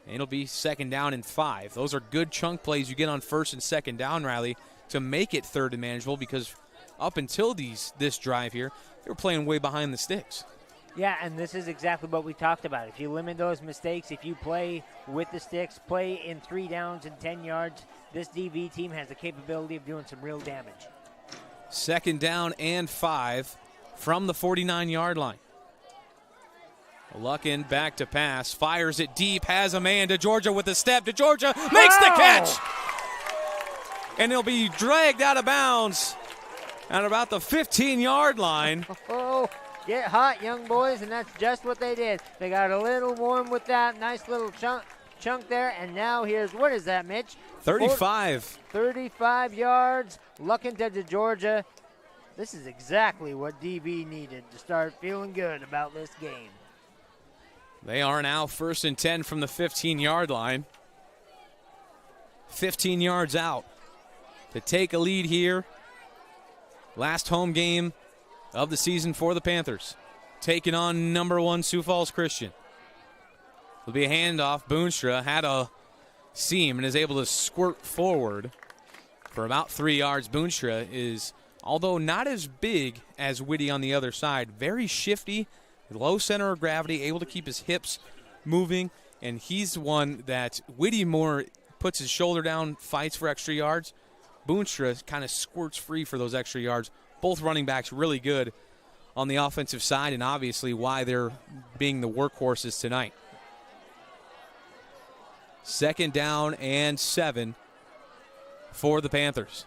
S10: And it'll be 2nd down and 5. Those are good chunk plays you get on 1st and 2nd down, Riley, to make it 3rd and manageable, because up until this drive here, they were playing way behind the sticks.
S11: Yeah, and this is exactly what we talked about. If you limit those mistakes, if you play with the sticks, play in 3 downs and 10 yards, this DV team has the capability of doing some real damage.
S10: 2nd down and 5 from the 49-yard line. Luckin back to pass, fires it deep, has a man. DeGeorgia with a step. DeGeorgia makes the catch! And he'll be dragged out of bounds at about the 15-yard line.
S11: Oh, get hot, young boys, and that's just what they did. They got a little warm with that nice little chunk there, and now here's, what is that, Mitch?
S10: 35.
S11: 35 yards, Luckin to DeGeorgia. This is exactly what DV needed to start feeling good about this game.
S10: They are now 1st and 10 from the 15-yard line. 15 yards out to take a lead here. Last home game of the season for the Panthers, taking on number 1 Sioux Falls Christian. It'll be a handoff. Boonstra had a seam and is able to squirt forward for about 3 yards. Boonstra is, although not as big as Whitty on the other side, very shifty, low center of gravity, able to keep his hips moving, and he's one that Whitty more puts his shoulder down, fights for extra yards. Boonstra kind of squirts free for those extra yards. Both running backs really good on the offensive side, and obviously why they're being the workhorses tonight. 2nd down and 7 for the Panthers.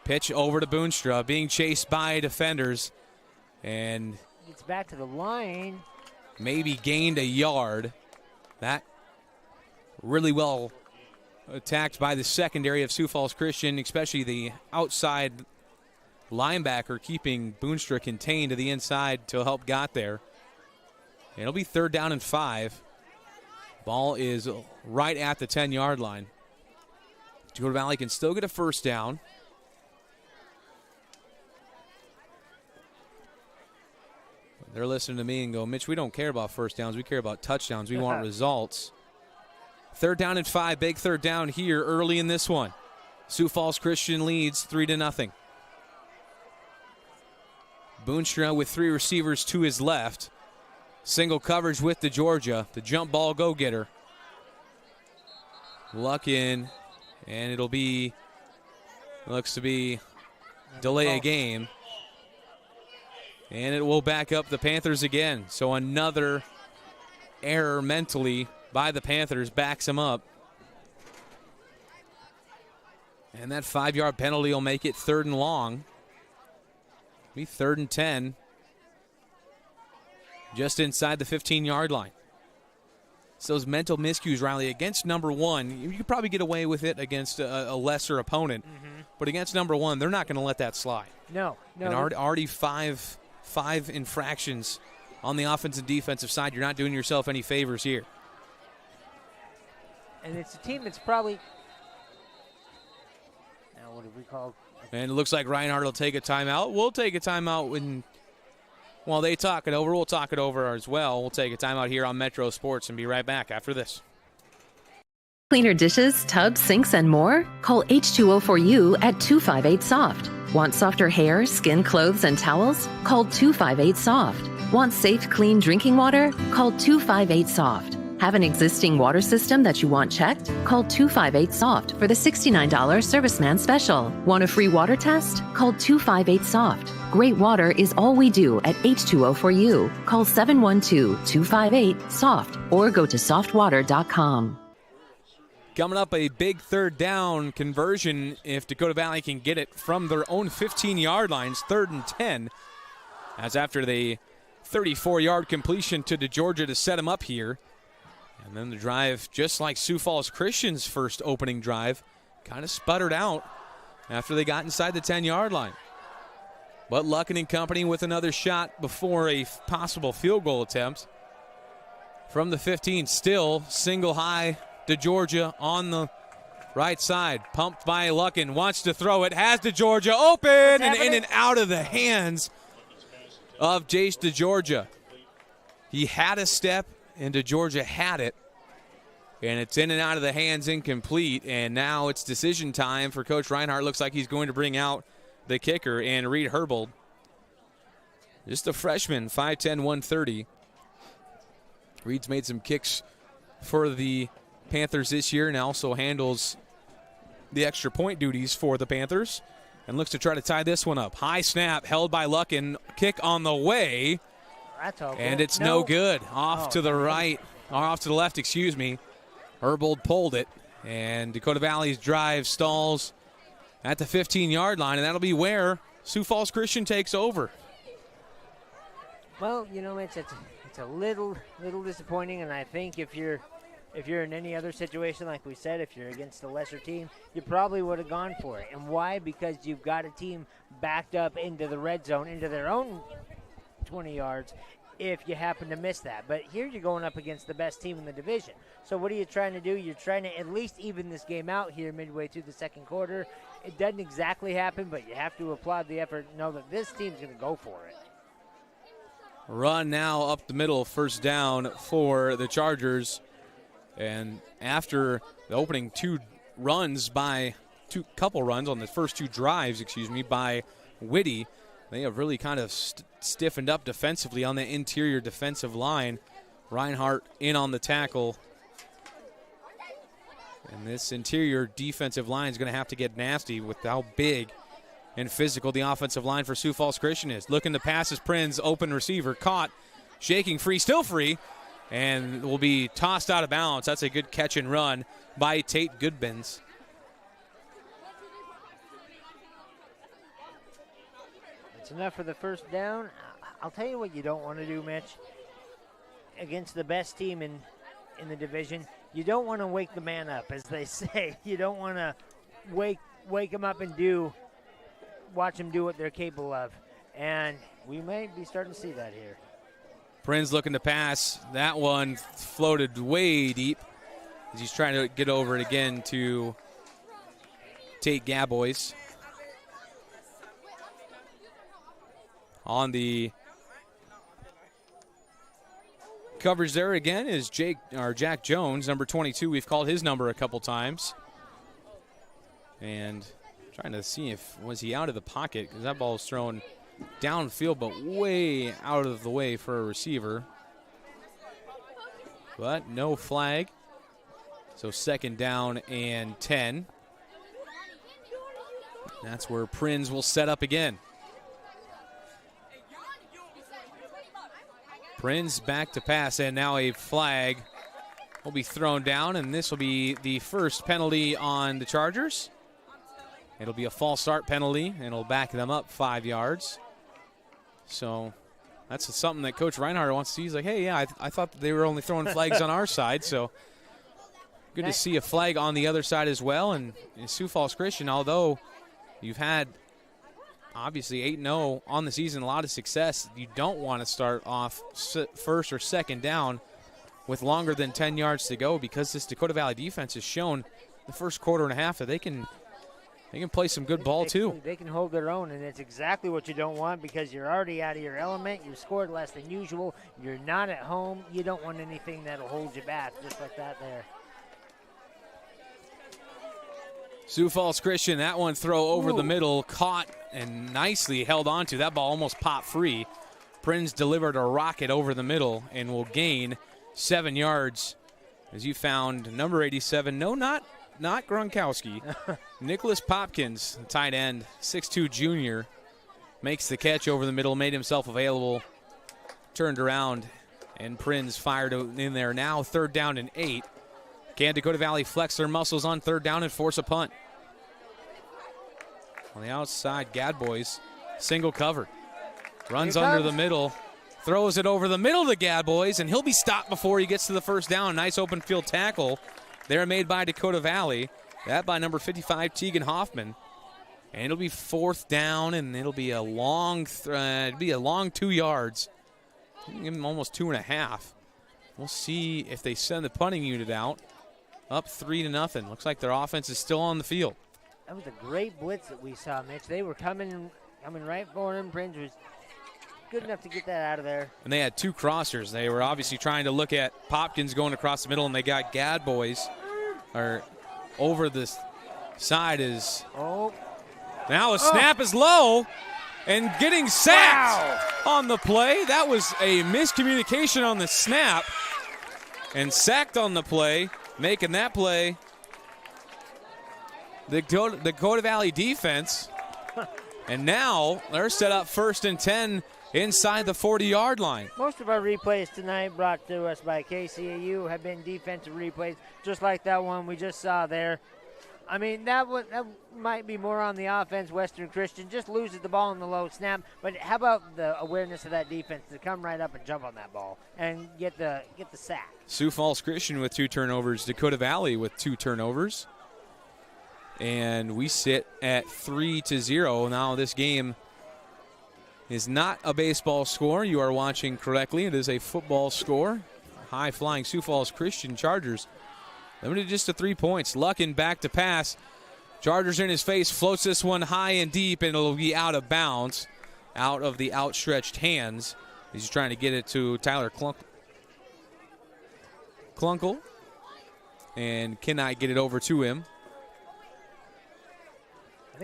S10: Pitch over to Boonstra, being chased by defenders, and
S11: gets back to the line.
S10: Maybe gained a yard. That really well attacked by the secondary of Sioux Falls Christian, especially the outside linebacker keeping Boonstra contained to the inside to help got there. It'll be 3rd down and 5. Ball is right at the 10-yard line. Dakota Valley can still get a 1st down. They're listening to me and go, Mitch, we don't care about 1st downs. We care about touchdowns. We want results. 3rd down and 5. Big 3rd down here early in this one. Sioux Falls Christian leads 3-0. Boonstra with 3 receivers to his left. Single coverage with DeGeorgia, the jump ball go-getter. Luckin, and it'll be, looks to be delay a game. And it will back up the Panthers again. So another error mentally by the Panthers backs them up. And that 5-yard penalty will make it 3rd and long. Be 3rd and 10. Just inside the 15-yard line. It's those mental miscues, Riley. Against number 1, you could probably get away with it against a lesser opponent. Mm-hmm. But against number 1, they're not going to let that slide.
S11: No.
S10: And already five infractions on the offensive and defensive side. You're not doing yourself any favors here.
S11: And it's a team that's probably, now what have we called?
S10: And it looks like Reinhardt will take a timeout. We'll take a timeout while they talk it over. We'll talk it over as well. We'll take a timeout here on Metro Sports and be right back after this.
S14: Cleaner dishes, tubs, sinks, and more? Call H2O4U at 258-SOFT. Want softer hair, skin, clothes, and towels? Call 258-SOFT. Want safe, clean drinking water? Call 258-SOFT. Have an existing water system that you want checked? Call 258-SOFT for the $69 Serviceman Special. Want a free water test? Call 258-SOFT. Great water is all we do at H2O4U. Call 712-258-SOFT or go to softwater.com.
S10: Coming up, a big 3rd down conversion if Dakota Valley can get it from their own 15-yard lines, 3rd and 10. As after the 34-yard completion to DeGeorgia to set him up here. And then the drive, just like Sioux Falls Christian's first opening drive, kind of sputtered out after they got inside the 10-yard line. But Luckin and company with another shot before a possible field goal attempt. From the 15, still single high to Georgia on the right side. Pumped by Luckin, wants to throw it, has DeGeorgia open and in and out of the hands of Jace DeGeorgia. He had a step and DeGeorgia had it. And it's in and out of the hands, incomplete. And now it's decision time for Coach Reinhardt. Looks like he's going to bring out the kicker and Reed Herbold. Just a freshman, 5'10", 130. Reed's made some kicks for the Panthers this year and also handles the extra point duties for the Panthers and looks to try to tie this one up. High snap held by Luckin. Kick on the way.
S11: That's all
S10: and
S11: good.
S10: it's no good. Off to the right, or off to the left, excuse me. Herbold pulled it, and Dakota Valley's drive stalls at the 15-yard line, and that'll be where Sioux Falls Christian takes over.
S11: Well, you know, Mitch, it's a little disappointing, and I think if you're in any other situation, like we said, if you're against a lesser team, you probably would have gone for it. And why? Because you've got a team backed up into the red zone, into their own 20 yards, if you happen to miss that. But here you're going up against the best team in the division. So what are you trying to do? You're trying to at least even this game out here midway through the second quarter. It doesn't exactly happen, but you have to applaud the effort and know that this team's going to go for it.
S10: Run now up the middle, first down for the Chargers. And after the opening couple runs on the first two drives, by Whitty, they have really kind of stiffened up defensively on the interior defensive line. Reinhardt in on the tackle. And this interior defensive line is going to have to get nasty with how big and physical the offensive line for Sioux Falls Christian is. Looking to pass as Prinz, open receiver, caught, shaking free, still free, and will be tossed out of bounds. That's a good catch and run by Tate Goodbins.
S11: It's enough for the first down. I'll tell you what you don't want to do, Mitch. Against the best team in the division, you don't want to wake the man up, as they say. You don't want to wake him up and watch him do what they're capable of. And we may be starting to see that here.
S10: Prinz looking to pass. That one floated way deep as he's trying to get over it again to Tate Gabois. On the coverage there again is Jack Jones, number 22. We've called his number a couple times. And trying to see was he out of the pocket, because that ball was thrown downfield but way out of the way for a receiver. But no flag. So second down and 10. That's where Prinz will set up again. Prinz back to pass, and now a flag will be thrown down, and this will be the first penalty on the Chargers. It'll be a false start penalty, and it'll back them up 5 yards. So that's something that Coach Reinhardt wants to see. He's like, hey, yeah, I thought they were only throwing flags on our side, so good to see a flag on the other side as well. And in Sioux Falls Christian, although you've had obviously 8-0 on the season, a lot of success, you don't want to start off first or second down with longer than 10 yards to go, because this Dakota Valley defense has shown the first quarter and a half that they can play some good ball too.
S11: They can hold their own, and it's exactly what you don't want, because you're already out of your element. You scored less than usual. You're not at home. You don't want anything that'll hold you back, just like that there.
S10: Sioux Falls Christian, that one throw over the middle, caught and nicely held on to. That ball almost popped free. Prinz delivered a rocket over the middle and will gain 7 yards, as you found number 87. No, not Gronkowski. Nicholas Popkins, tight end, 6'2 junior, makes the catch over the middle, made himself available, turned around, and Prinz fired in there. Now third down and 8. Can Dakota Valley flex their muscles on third down and force a punt? On the outside, Gadbois, single cover. Runs under the middle, throws it over the middle to Gadbois, and he'll be stopped before he gets to the first down. Nice open field tackle there made by Dakota Valley. That by number 55, Tegan Hoffman. And it'll be 4th down, and it'll be a long 2 yards. Give them almost 2.5. We'll see if they send the punting unit out. Up 3-0. Looks like their offense is still on the field.
S11: That was a great blitz that we saw, Mitch. They were coming right for him. Prince was good enough to get that out of there.
S10: And they had 2 crossers. They were obviously trying to look at Popkins going across the middle, and they got Gadbois over the side is.
S11: Oh.
S10: Now a snap is low and getting sacked on the play. That was a miscommunication on the snap and sacked on the play, making that play the Dakota Valley defense. And now they're set up 1st and 10 inside the 40-yard line.
S11: Most of our replays tonight brought to us by KCAU have been defensive replays, just like that one we just saw there. I mean, that might be more on the offense. Western Christian just loses the ball in the low snap. But how about the awareness of that defense to come right up and jump on that ball and get the sack?
S10: Sioux Falls Christian with 2 turnovers. Dakota Valley with 2 turnovers. And we sit at 3-0. Now this game is not a baseball score. You are watching correctly. It is a football score. High-flying Sioux Falls Christian Chargers limited just to 3 points. Luckin back to pass. Chargers in his face, floats this one high and deep, and it'll be out of bounds, out of the outstretched hands. He's trying to get it to Tyler Klunkel, and cannot get it over to him.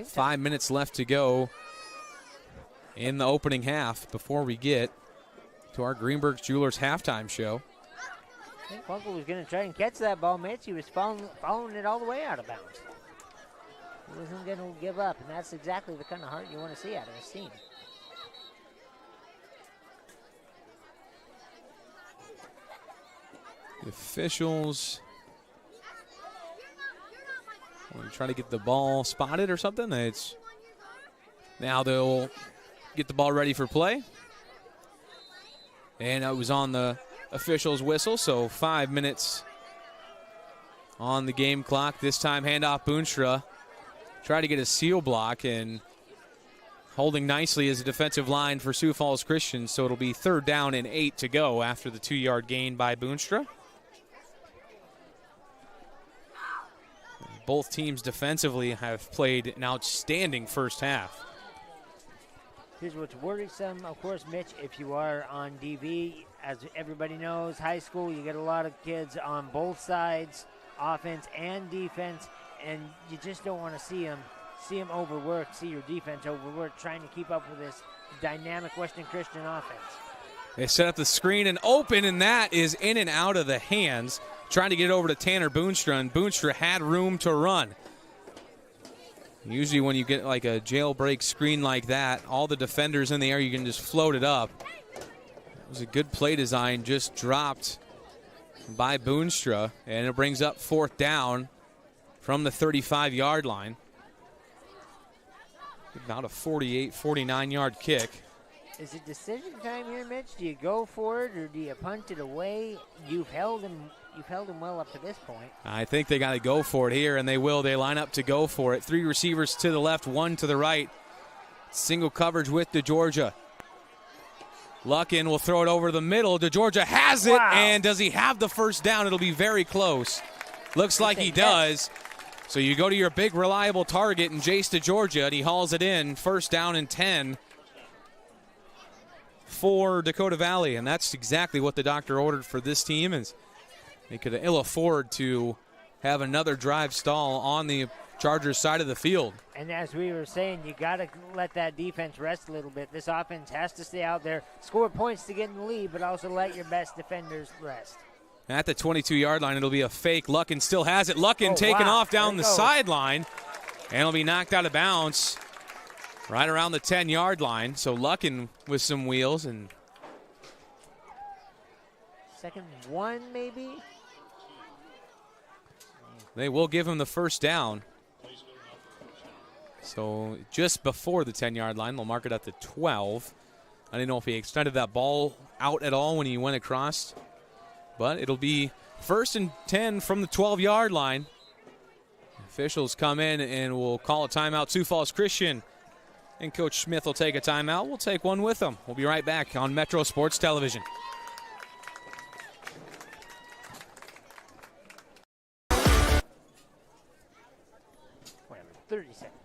S10: 5 minutes left to go in the opening half before we get to our Greenberg Jewelers halftime show.
S11: I think Klunkel was going to try and catch that ball, Mitch. He was following it all the way out of bounds. He wasn't going to give up, and that's exactly the kind of heart you want to see out of this team.
S10: The officials want to try to get the ball spotted or something. Now they'll get the ball ready for play. And it was on the official's whistle, so 5 minutes on the game clock. This time handoff Boonstra. Try to get a seal block, and holding nicely is a defensive line for Sioux Falls Christian, so it'll be 3rd down and 8 to go after the 2-yard gain by Boonstra. Both teams defensively have played an outstanding first half.
S11: Here's what's worrisome, of course, Mitch, if you are on DV, as everybody knows, high school, you get a lot of kids on both sides, offense and defense, and you just don't want to see them overworked, see your defense overworked, trying to keep up with this dynamic Western Christian offense.
S10: They set up the screen and open, and that is in and out of the hands. Trying to get it over to Tanner Boonstra, and Boonstra had room to run. Usually when you get like a jailbreak screen like that, all the defenders in the air, you can just float it up. It was a good play design, just dropped by Boonstra, and it brings up 4th down from the 35-yard line. About a 48, 49-yard kick.
S11: Is it decision time here, Mitch? Do you go for it or do you punt it away? You've held him well up to this point.
S10: I think they got to go for it here, and they will. They line up to go for it. 3 receivers to the left, 1 to the right. Single coverage with DeGeorgia. Luckin will throw it over the middle. DeGeorgia has it, and does he have the first down? It'll be very close. Looks like he does. So you go to your big, reliable target, and Jace DeGeorgia, and he hauls it in. 1st down and 10 for Dakota Valley, and that's exactly what the doctor ordered for this team. Is they could ill afford to have another drive stall on the Chargers side of the field.
S11: And as we were saying, you got to let that defense rest a little bit. This offense has to stay out there, score points to get in the lead, but also let your best defenders rest.
S10: At the 22-yard line, it'll be a fake. Luckin still has it. Luckin taken off down the sideline, and it'll be knocked out of bounds right around the 10-yard line. So Luckin with some wheels. And
S11: 2nd 1, maybe?
S10: They will give him the first down. So just before the 10-yard line, they'll mark it at the 12. I didn't know if he extended that ball out at all when he went across. But it'll be 1st and 10 from the 12-yard line. Officials come in and will call a timeout. Sioux Falls Christian and Coach Smith will take a timeout. We'll take one with them. We'll be right back on Metro Sports Television.
S11: 30 seconds.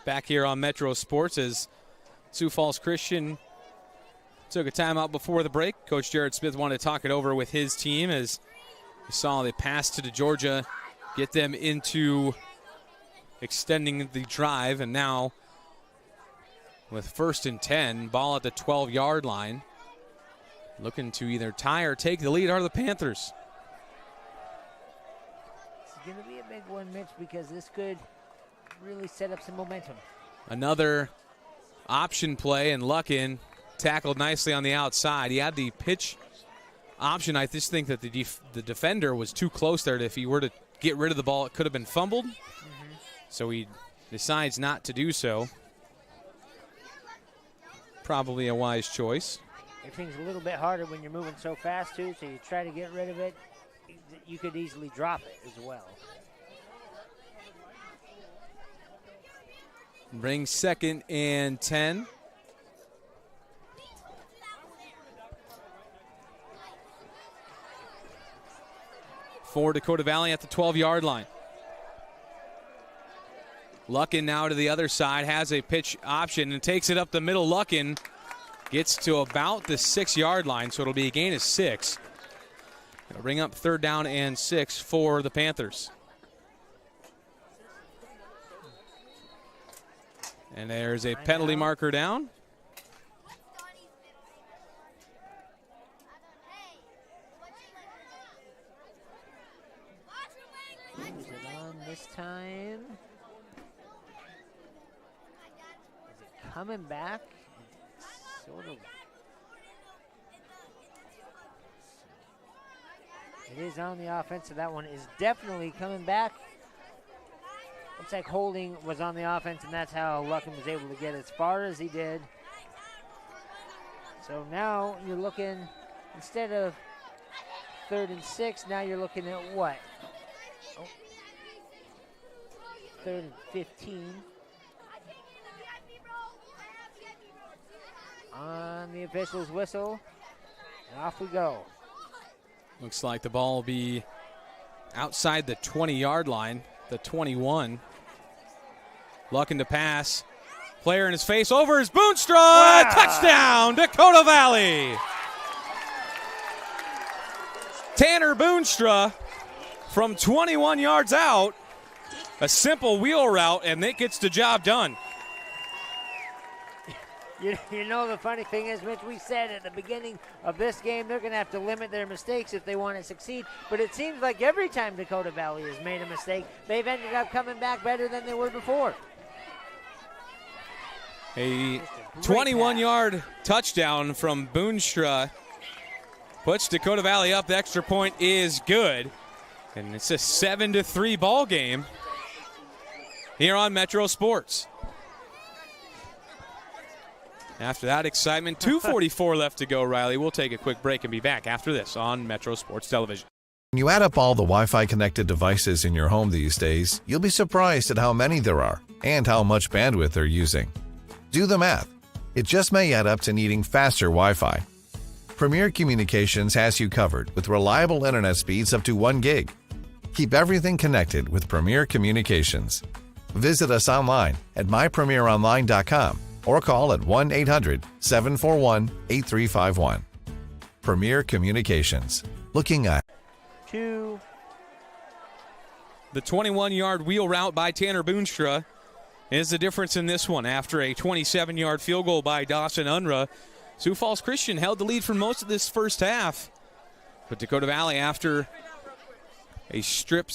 S10: Back here on Metro Sports as Sioux Falls Christian took a timeout before the break. Coach Jared Smith wanted to talk it over with his team as we saw the pass to Georgia get them into extending the drive. And now with 1st and 10, ball at the 12-yard line, looking to either tie or take the lead are the Panthers.
S11: It's going to be a big one, Mitch, because this could really set up some momentum.
S10: Another option play, and Luckin tackled nicely on the outside. He had the pitch option. I just think that the defender was too close there. If he were to get rid of the ball, it could have been fumbled. So he decides not to do so. Probably a wise choice.
S11: Everything's a little bit harder when you're moving so fast, too, so you try to get rid of it. You could easily drop it as well.
S10: Bring 2nd and 10. For Dakota Valley at the 12-yard line. Luckin now to the other side, has a pitch option and takes it up the middle. Luckin gets to about the 6-yard line, so it'll be a gain of 6. It'll bring up 3rd down and 6 for the Panthers. And there's a penalty marker down.
S11: Is it on this time? Is it coming back? Sort of. It is on the offense, so that one is definitely coming back. Looks like holding was on the offense, and that's how Luckin was able to get as far as he did. So now you're looking, instead of 3rd and 6, now you're looking at what? 3rd and 15. On the official's whistle, and off we go.
S10: Looks like the ball will be outside the 20-yard line, the 21. Luckin to pass. Player in his face, over his Boonstra. Wow. Touchdown, Dakota Valley. Tanner Boonstra from 21 yards out. A simple wheel route, and it gets the job done.
S11: You know, the funny thing is, Mitch, we said at the beginning of this game they're going to have to limit their mistakes if they want to succeed. But it seems like every time Dakota Valley has made a mistake, they've ended up coming back better than they were before.
S10: A 21-yard touchdown from Boonstra puts Dakota Valley up. The extra point is good. And it's a 7-3 ball game here on Metro Sports. After that excitement, 2:44 left to go, Riley. We'll take a quick break and be back after this on Metro Sports Television.
S17: When you add up all the Wi-Fi connected devices in your home these days, you'll be surprised at how many there are and how much bandwidth they're using. Do the math. It just may add up to needing faster Wi-Fi. Premier Communications has you covered with reliable internet speeds up to 1 gig. Keep everything connected with Premier Communications. Visit us online at mypremieronline.com or call at 1-800-741-8351. Premier Communications. Looking at
S11: the
S10: 21-yard wheel route by Tanner Boonstra is the difference in this one. After a 27-yard field goal by Dawson Unruh, Sioux Falls Christian held the lead for most of this first half. But Dakota Valley, after a strip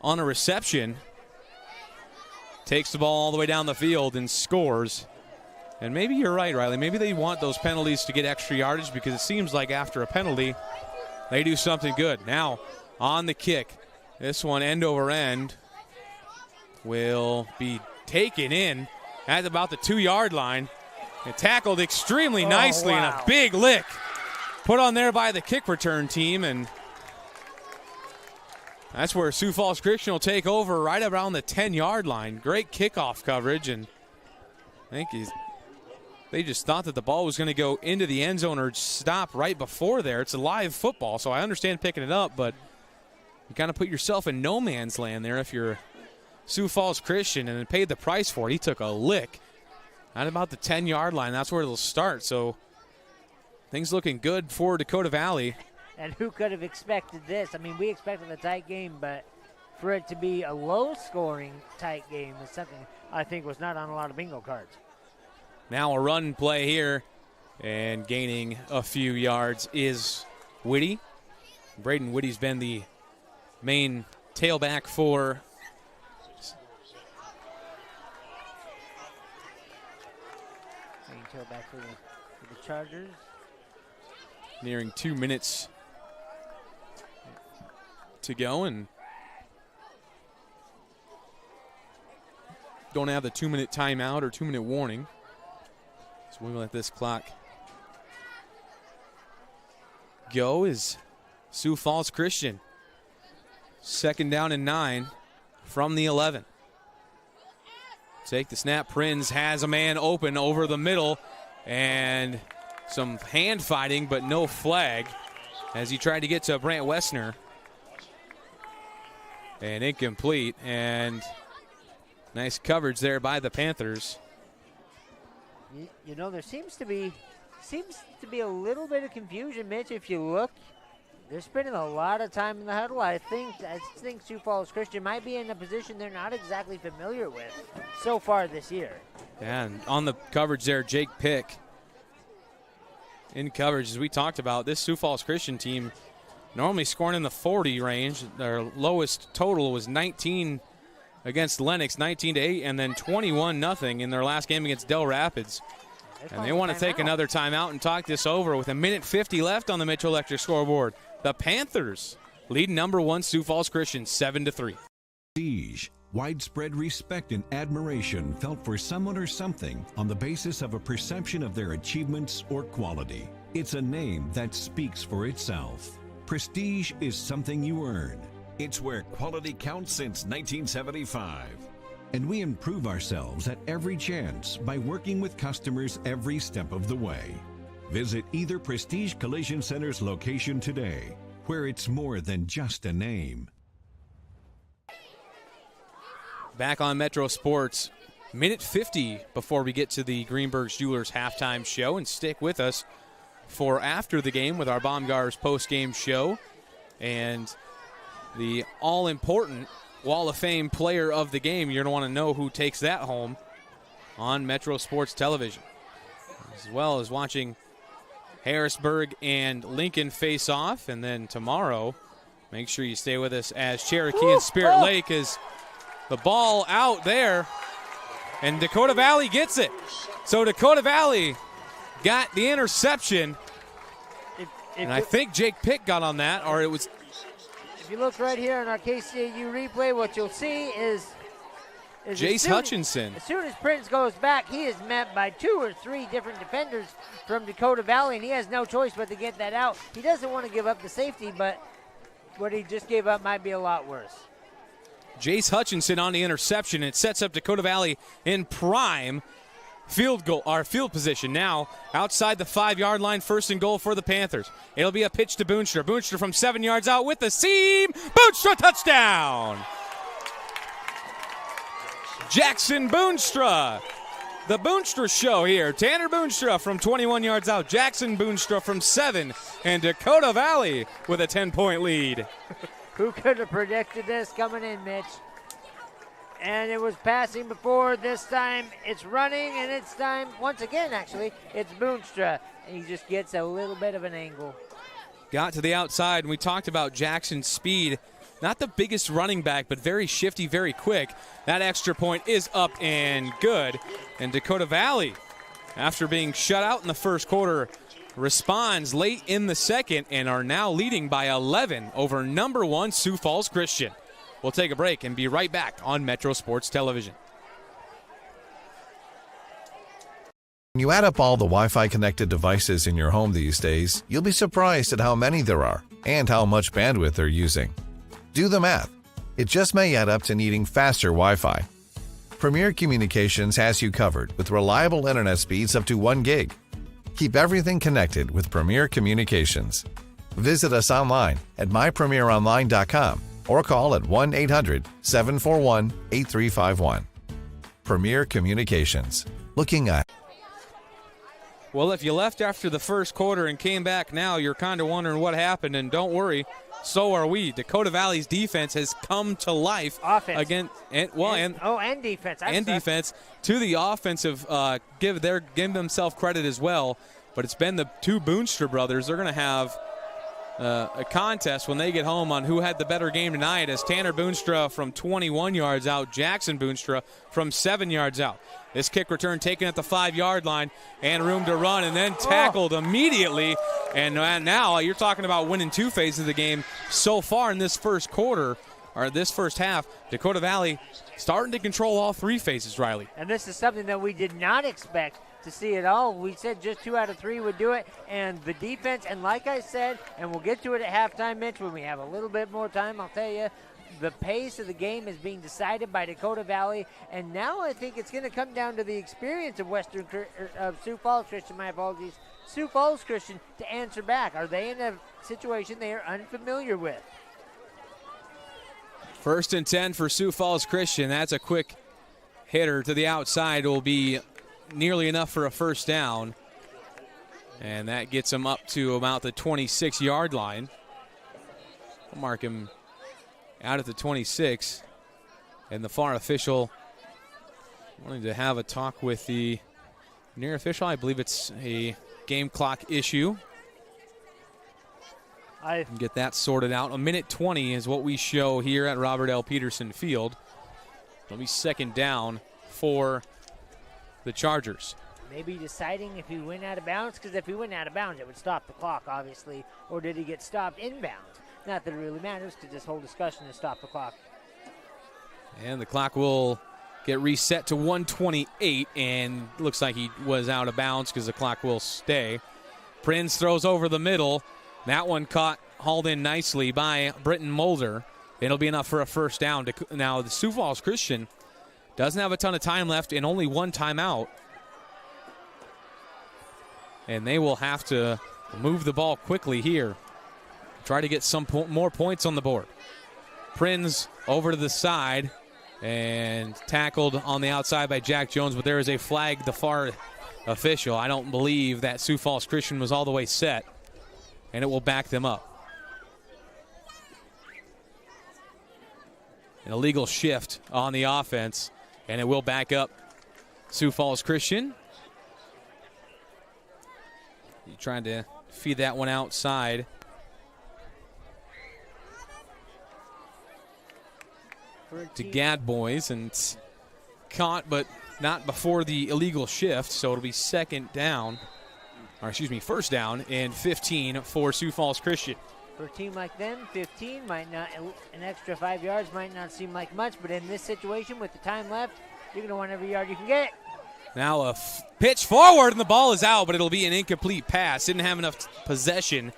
S10: on a reception, takes the ball all the way down the field and scores. And maybe you're right, Riley. Maybe they want those penalties to get extra yardage, because it seems like after a penalty, they do something good. Now, on the kick, this one end over end will be taken in at about the 2-yard line and tackled extremely nicely, and a big lick put on there by the kick return team. And that's where Sioux Falls Christian will take over right around the 10-yard line. Great kickoff coverage, and I think they just thought that the ball was going to go into the end zone or stop right before there. It's a live football, so I understand picking it up, but you kind of put yourself in no man's land there if you're Sioux Falls Christian, and then paid the price for it. He took a lick at about the 10-yard line. That's where it'll start, so things looking good for Dakota Valley.
S11: And who could have expected this? I mean, we expected a tight game, but for it to be a low-scoring tight game is something I think was not on a lot of bingo cards.
S10: Now a run play here, and gaining a few yards is Whitty. Braden Whitty's been the main tailback for
S11: the Chargers.
S10: Nearing 2 minutes to go, and don't have the 2-minute timeout or 2-minute warning. So we'll let this clock go as Sioux Falls Christian. 2nd down and 9 from the 11. Take the snap. Prinz has a man open over the middle, and some hand fighting, but no flag as he tried to get to Brant Wessner. And incomplete, and nice coverage there by the Panthers.
S11: You know, there seems to be a little bit of confusion, Mitch. If you look, they're spending a lot of time in the huddle. I think Sioux Falls Christian might be in a position they're not exactly familiar with so far this year.
S10: Yeah, and on the coverage there, Jake Pick in coverage, as we talked about. This Sioux Falls Christian team normally scoring in the 40 range. Their lowest total was 19 against Lennox, 19-8, and then 21-0 in their last game against Del Rapids. And they want to take another timeout and talk this over with 1:50 left on the Mitchell Electric scoreboard. The Panthers lead number 1 Sioux Falls Christian 7-3.
S18: Prestige, widespread respect and admiration felt for someone or something on the basis of a perception of their achievements or quality. It's a name that speaks for itself. Prestige is something you earn. It's where quality counts since 1975. And we improve ourselves at every chance by working with customers every step of the way. Visit either Prestige Collision Center's location today, where it's more than just a name.
S10: Back on Metro Sports, 1:50 before we get to the Greenberg's Jewelers halftime show, and stick with us for after the game with our Baumgars post-game show and the all-important Wall of Fame player of the game. You're going to want to know who takes that home on Metro Sports Television, as well as watching Harrisburg and Lincoln face off. And then tomorrow, make sure you stay with us as Cherokee and Spirit Lake is the ball out there, and Dakota Valley gets it. So Dakota Valley got the interception, and I think Jake Pick got on that, or it was.
S11: If you look right here in our KCAU replay, what you'll see is
S10: Jace Hutchinson.
S11: As soon as Prince goes back, he is met by 2 or 3 different defenders from Dakota Valley, and he has no choice but to get that out. He doesn't want to give up the safety, but what he just gave up might be a lot worse.
S10: Jace Hutchinson on the interception. It sets up Dakota Valley in prime field position now outside the 5-yard line. 1st and goal for the Panthers. It'll be a pitch to Boonstra. Boonstra from 7 yards out with the seam. Boonstra touchdown. Jackson Boonstra. The Boonstra show here. Tanner Boonstra from 21 yards out. Jackson Boonstra from 7. And Dakota Valley with a 10-point lead.
S11: Who could have predicted this coming in, Mitch? And it was passing before. This time it's running, and it's time, once again, actually, it's Boonstra. And he just gets a little bit of an angle.
S10: Got to the outside, and we talked about Jackson's speed. Not the biggest running back, but very shifty, very quick. That extra point is up and good. And Dakota Valley, after being shut out in the first quarter, responds late in the second and are now leading by 11 over number 1 Sioux Falls Christian. We'll take a break and be right back on Metro Sports Television.
S17: When you add up all the Wi-Fi connected devices in your home these days, you'll be surprised at how many there are and how much bandwidth they're using. Do the math. It just may add up to needing faster Wi-Fi. Premier Communications has you covered with reliable internet speeds up to 1 gig. Keep everything connected with Premier Communications. Visit us online at mypremieronline.com or call at 1-800-741-8351. Premier Communications. Looking at.
S10: Well, if you left after the first quarter and came back now, you're kind of wondering what happened, and don't worry, so are we. Dakota Valley's defense has come to life.
S11: Offense.
S10: Again, and
S11: defense.
S10: Defense to the offensive. Give themselves credit as well, but it's been the two Boonstra brothers. They're going to have a contest when they get home on who had the better game tonight, as Tanner Boonstra from 21 yards out, Jackson Boonstra from 7 yards out. This kick return taken at the 5-yard line and room to run, and then tackled immediately. And now you're talking about winning 2 phases of the game so far in this first quarter, or this first half. Dakota Valley starting to control all 3 phases, Riley.
S11: And this is something that we did not expect to see at all. We said just 2 out of 3 would do it, and the defense, and like I said, and we'll get to it at halftime, Mitch, when we have a little bit more time, I'll tell you, the pace of the game is being decided by Dakota Valley, and now I think it's going to come down to the experience of Sioux Falls Christian, Sioux Falls Christian, to answer back. Are they in a situation they are unfamiliar with?
S10: 1st and 10 for Sioux Falls Christian. That's a quick hitter to the outside. It will be nearly enough for a first down, and that gets him up to about the 26-yard line. I'll mark him out at the 26, and the far official wanting to have a talk with the near official. I believe it's a game clock issue. Get that sorted out. 1:20 is what we show here at Robert L. Peterson Field. It'll be 2nd down for the Chargers.
S11: Maybe deciding if he went out of bounds, because if he went out of bounds, it would stop the clock, obviously. Or did he get stopped inbounds? Not that it really matters, because this whole discussion is stop the clock.
S10: And the clock will get reset to 1:28, and looks like he was out of bounds because the clock will stay. Prinz throws over the middle. That one hauled in nicely by Britton Mulder. It'll be enough for a first down. Now, the Sioux Falls Christian doesn't have a ton of time left and only 1 timeout. And they will have to move the ball quickly here. Try to get some more points on the board. Prinz over to the side and tackled on the outside by Jack Jones, but there is a flag, the far official. I don't believe that Sioux Falls Christian was all the way set, and it will back them up. An illegal shift on the offense, and it will back up Sioux Falls Christian. You're trying to feed that one outside. To Gad Boys, and caught, but not before the illegal shift, so it'll be first down and 15 for Sioux Falls Christian.
S11: For a team like them, 15 might not, an extra 5 yards might not seem like much, but in this situation with the time left, you're going to want every yard you can get.
S10: Now a pitch forward, and the ball is out, but it'll be an incomplete pass. Didn't have enough possession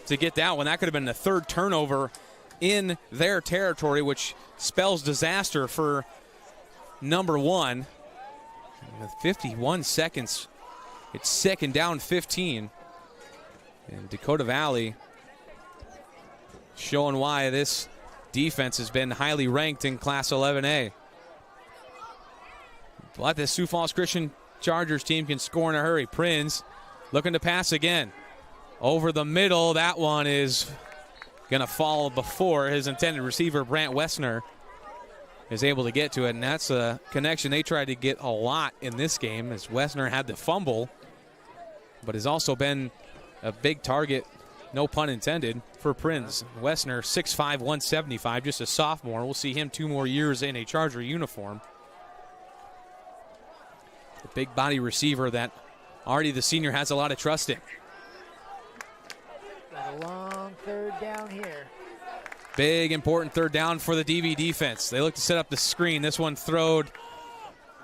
S10: to get that one. That could have been the 3rd turnover in their territory, which spells disaster for number 1. 51 seconds. It's 2nd down, 15. And Dakota Valley showing why this defense has been highly ranked in Class 11A. But this Sioux Falls Christian Chargers team can score in a hurry. Prinz looking to pass again. Over the middle, that one is going to fall before his intended receiver, Brant Wessner. is able to get to it, and that's a connection they tried to get a lot in this game as Wessner had the fumble, but has also been a big target, no pun intended, for Prinz. Wessner, 6'5", 175, just a sophomore. We'll see him 2 more years in a Charger uniform. The big body receiver that already the senior has a lot of trust in.
S11: Got a long third down here.
S10: Big, important third down for the DV defense. They look to set up the screen. This one throwed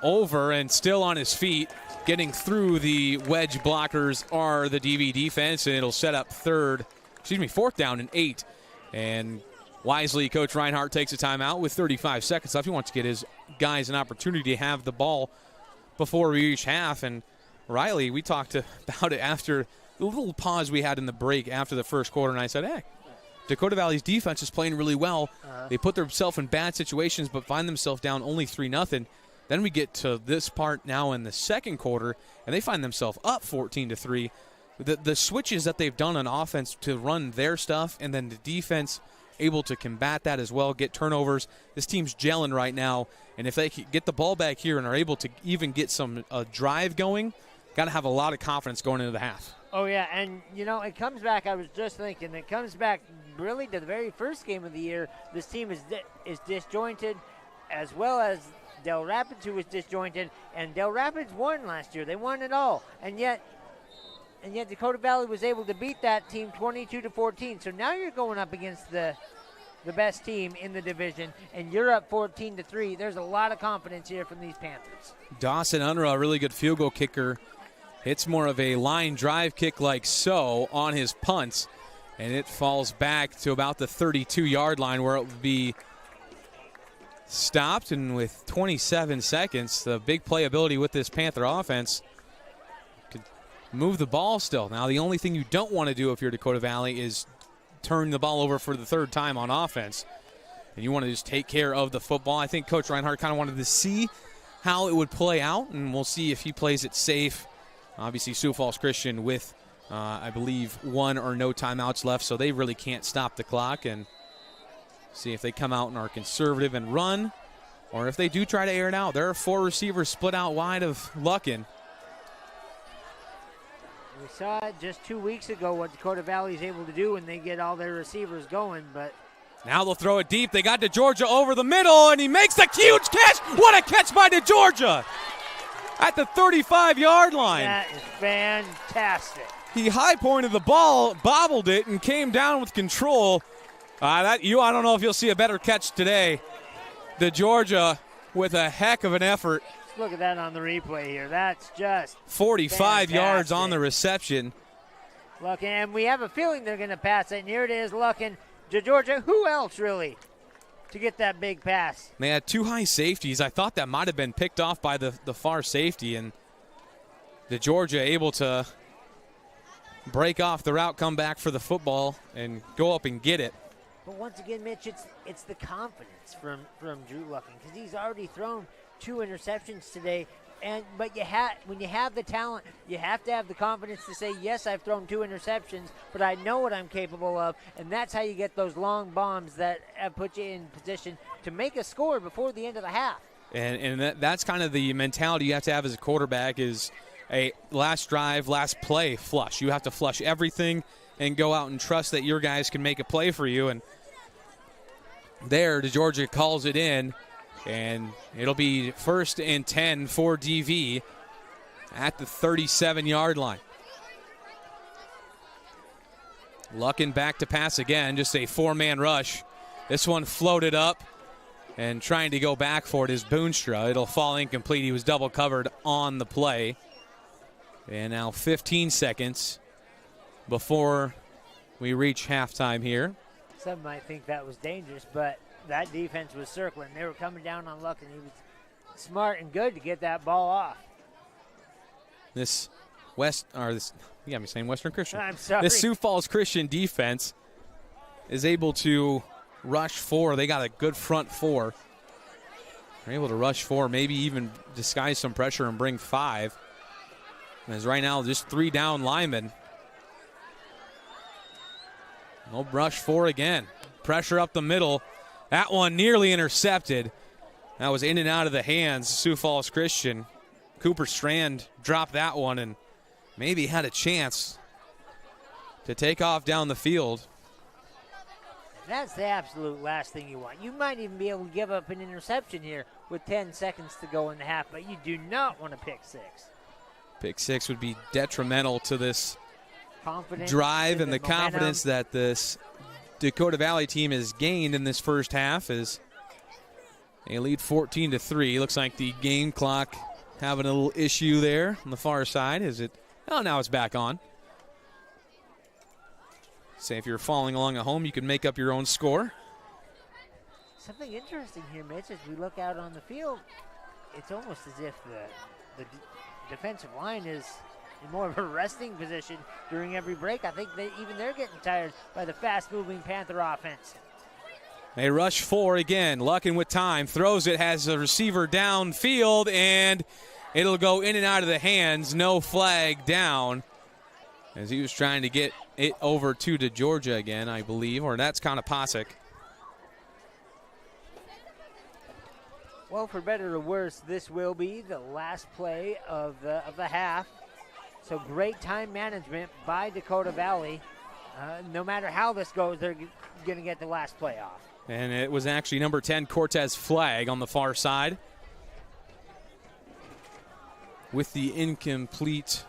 S10: over and still on his feet. Getting through the wedge blockers are the DV defense, and it'll set up fourth down and 8. And wisely, Coach Reinhardt takes a timeout with 35 seconds left. He wants to get his guys an opportunity to have the ball before we reach half. And Riley, we talked about it after the little pause we had in the break after the first quarter, and I said, hey, Dakota Valley's defense is playing really well. They put themselves in bad situations but find themselves down only 3-0. Then we get to this part now in the second quarter, and they find themselves up 14-3. The switches that they've done on offense to run their stuff, and then the defense able to combat that as well, get turnovers. This team's gelling right now, and if they get the ball back here and are able to even get some drive going, got to have a lot of confidence going into the half.
S11: Oh, yeah, and, it comes back, I was just thinking, it comes back really to the very first game of the year. This team is disjointed, as well as Del Rapids, who was disjointed, and Del Rapids won last year. They won it all, and yet Dakota Valley was able to beat that team 22-14. So now you're going up against the best team in the division, and you're up 14-3. There's a lot of confidence here from these Panthers.
S10: Dawson Unruh, a really good field goal kicker, hits more of a line drive kick like so on his punts, and it falls back to about the 32-yard line where it will be stopped. And with 27 seconds, the big playability with this Panther offense could move the ball still. Now, the only thing you don't want to do if you're Dakota Valley is turn the ball over for the third time on offense. And you want to just take care of the football. I think Coach Reinhardt kind of wanted to see how it would play out, and we'll see if he plays it safe. Obviously, Sioux Falls Christian with, I believe, 1 or no timeouts left, so they really can't stop the clock. And see if they come out and are conservative and run, or if they do try to air it out. There are 4 receivers split out wide of Luckin.
S11: We saw it just 2 weeks ago what Dakota Valley is able to do when they get all their receivers going, but
S10: now they'll throw it deep. They got DeGeorgia over the middle, and he makes the huge catch. What a catch by DeGeorgia at the 35-yard line.
S11: That is fantastic.
S10: He high-pointed the ball, bobbled it, and came down with control. I don't know if you'll see a better catch today. DeGeorgia with a heck of an effort.
S11: Let's look at that on the replay here. That's just
S10: 45
S11: fantastic.
S10: Yards on the reception.
S11: Luckin, and we have a feeling they're going to pass it. And here it is, Luckin. DeGeorgia, who else really to get that big pass?
S10: They had 2 high safeties. I thought that might have been picked off by the far safety, and DeGeorgia able to break off the route, come back for the football, and go up and get it.
S11: But once again, Mitch, it's the confidence from Drew Luckin, because he's already thrown 2 interceptions today. But when you have the talent, you have to have the confidence to say, yes, I've thrown 2 interceptions, but I know what I'm capable of, and that's how you get those long bombs that put you in position to make a score before the end of the half.
S10: And that's kind of the mentality you have to have as a quarterback is a last drive, last play flush. You have to flush everything and go out and trust that your guys can make a play for you. And there, DeGeorgia calls it in, and it'll be 1st and 10 for DV at the 37-yard line. Luckin back to pass again, just a 4-man rush. This one floated up, and trying to go back for it is Boonstra. It'll fall incomplete. He was double covered on the play. And now 15 seconds before we reach halftime here.
S11: Some might think that was dangerous, but that defense was circling. They were coming down on Luckin. He was smart and good to get that ball off.
S10: You got me saying Western Christian.
S11: I'm sorry.
S10: This Sioux Falls Christian defense is able to rush 4. They got a good front 4. They're able to rush 4, maybe even disguise some pressure and bring 5. As right now, just 3 down linemen. They'll rush 4 again. Pressure up the middle. That one nearly intercepted. That was in and out of the hands. Sioux Falls Christian. Cooper Strand dropped that one and maybe had a chance to take off down the field.
S11: That's the absolute last thing you want. You might even be able to give up an interception here with 10 seconds to go in the half, but you do not want to pick six.
S10: Pick six would be detrimental to this
S11: confidence
S10: drive and the
S11: momentum.
S10: confidence that this Dakota Valley team has gained in this first half as they lead 14-3. Looks like the game clock having a little issue there on the far side. Now it's back on. Say if you're following along at home, you can make up your own score.
S11: Something interesting here, Mitch, as we look out on the field, it's almost as if the defensive line is in more of a resting position during every break. I think they're getting tired by the fast-moving Panther offense.
S10: They rush four again. Luckin with time. Throws it, has a receiver downfield, and it'll go in and out of the hands. No flag down as he was trying to get it over to Georgia again, I believe, or that's kind of Posick.
S11: Well, for better or worse, this will be the last play of the half. So great time management by Dakota Valley. No matter how this goes, they're going to get the last play off.
S10: And it was actually number 10, Cortez Flagg, on the far side with the incomplete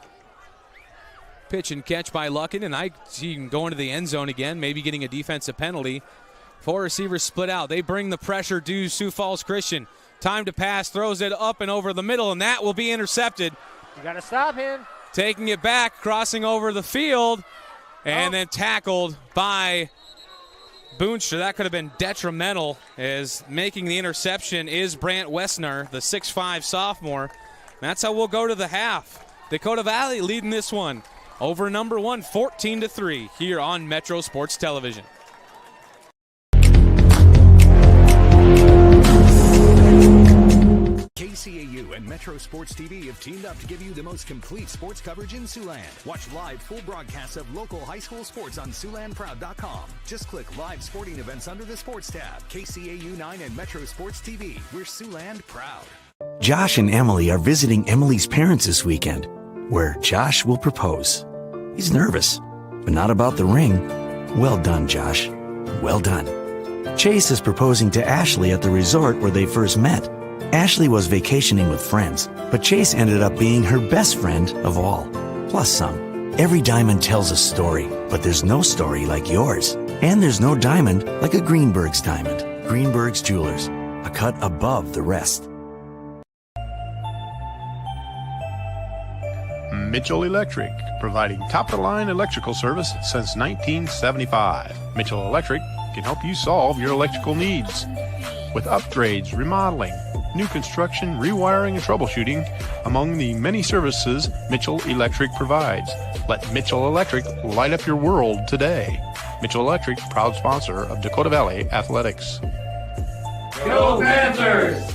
S10: pitch and catch by Luckin, and I see him going to the end zone again, maybe getting a defensive penalty. Four receivers split out. They bring the pressure to Sioux Falls Christian. Time to pass, throws it up and over the middle, and that will be intercepted.
S11: You got to stop him.
S10: Taking it back, crossing over the field, and then tackled by Boonstra. That could have been detrimental, as making the interception is Brant Wessner, the 6'5 sophomore. That's how we'll go to the half. Dakota Valley leading this one over number 1, 14-3, here on Metro Sports Television.
S1: KCAU and Metro Sports TV have teamed up to give you the most complete sports coverage in Siouxland. Watch live full broadcasts of local high school sports on SiouxlandProud.com. Just click Live Sporting Events under the Sports tab. KCAU 9 and Metro Sports TV. We're Siouxland proud.
S6: Josh and Emily are visiting Emily's parents this weekend, where Josh will propose. He's nervous, but not about the ring. Well done, Josh. Well done. Chase is proposing to Ashley at the resort where they first met. Ashley was vacationing with friends, but Chase ended up being her best friend of all, plus some. Every diamond tells a story, but there's no story like yours. And there's no diamond like a Greenberg's diamond. Greenberg's Jewelers, a cut above the rest.
S8: Mitchell Electric, providing top-of-the-line electrical service since 1975. Mitchell Electric can help you solve your electrical needs with upgrades, remodeling, new construction, rewiring, and troubleshooting, among the many services Mitchell Electric provides. Let Mitchell Electric light up your world today. Mitchell Electric, proud sponsor of Dakota Valley Athletics.
S5: Go Panthers!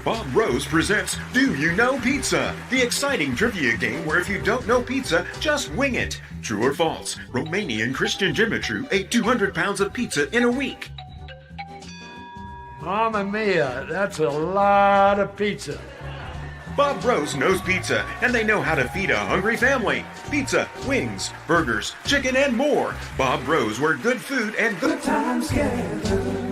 S4: Bob Rose presents Do You Know Pizza? The exciting trivia game where if you don't know pizza, just wing it. True or false? Romanian Christian Jimitru ate 200 pounds of pizza in a week.
S5: Mamma mia, that's a lot of pizza.
S4: Bob Rose knows pizza, and they know how to feed a hungry family. Pizza, wings, burgers, chicken, and more. Bob Rose, where good food and good times gather.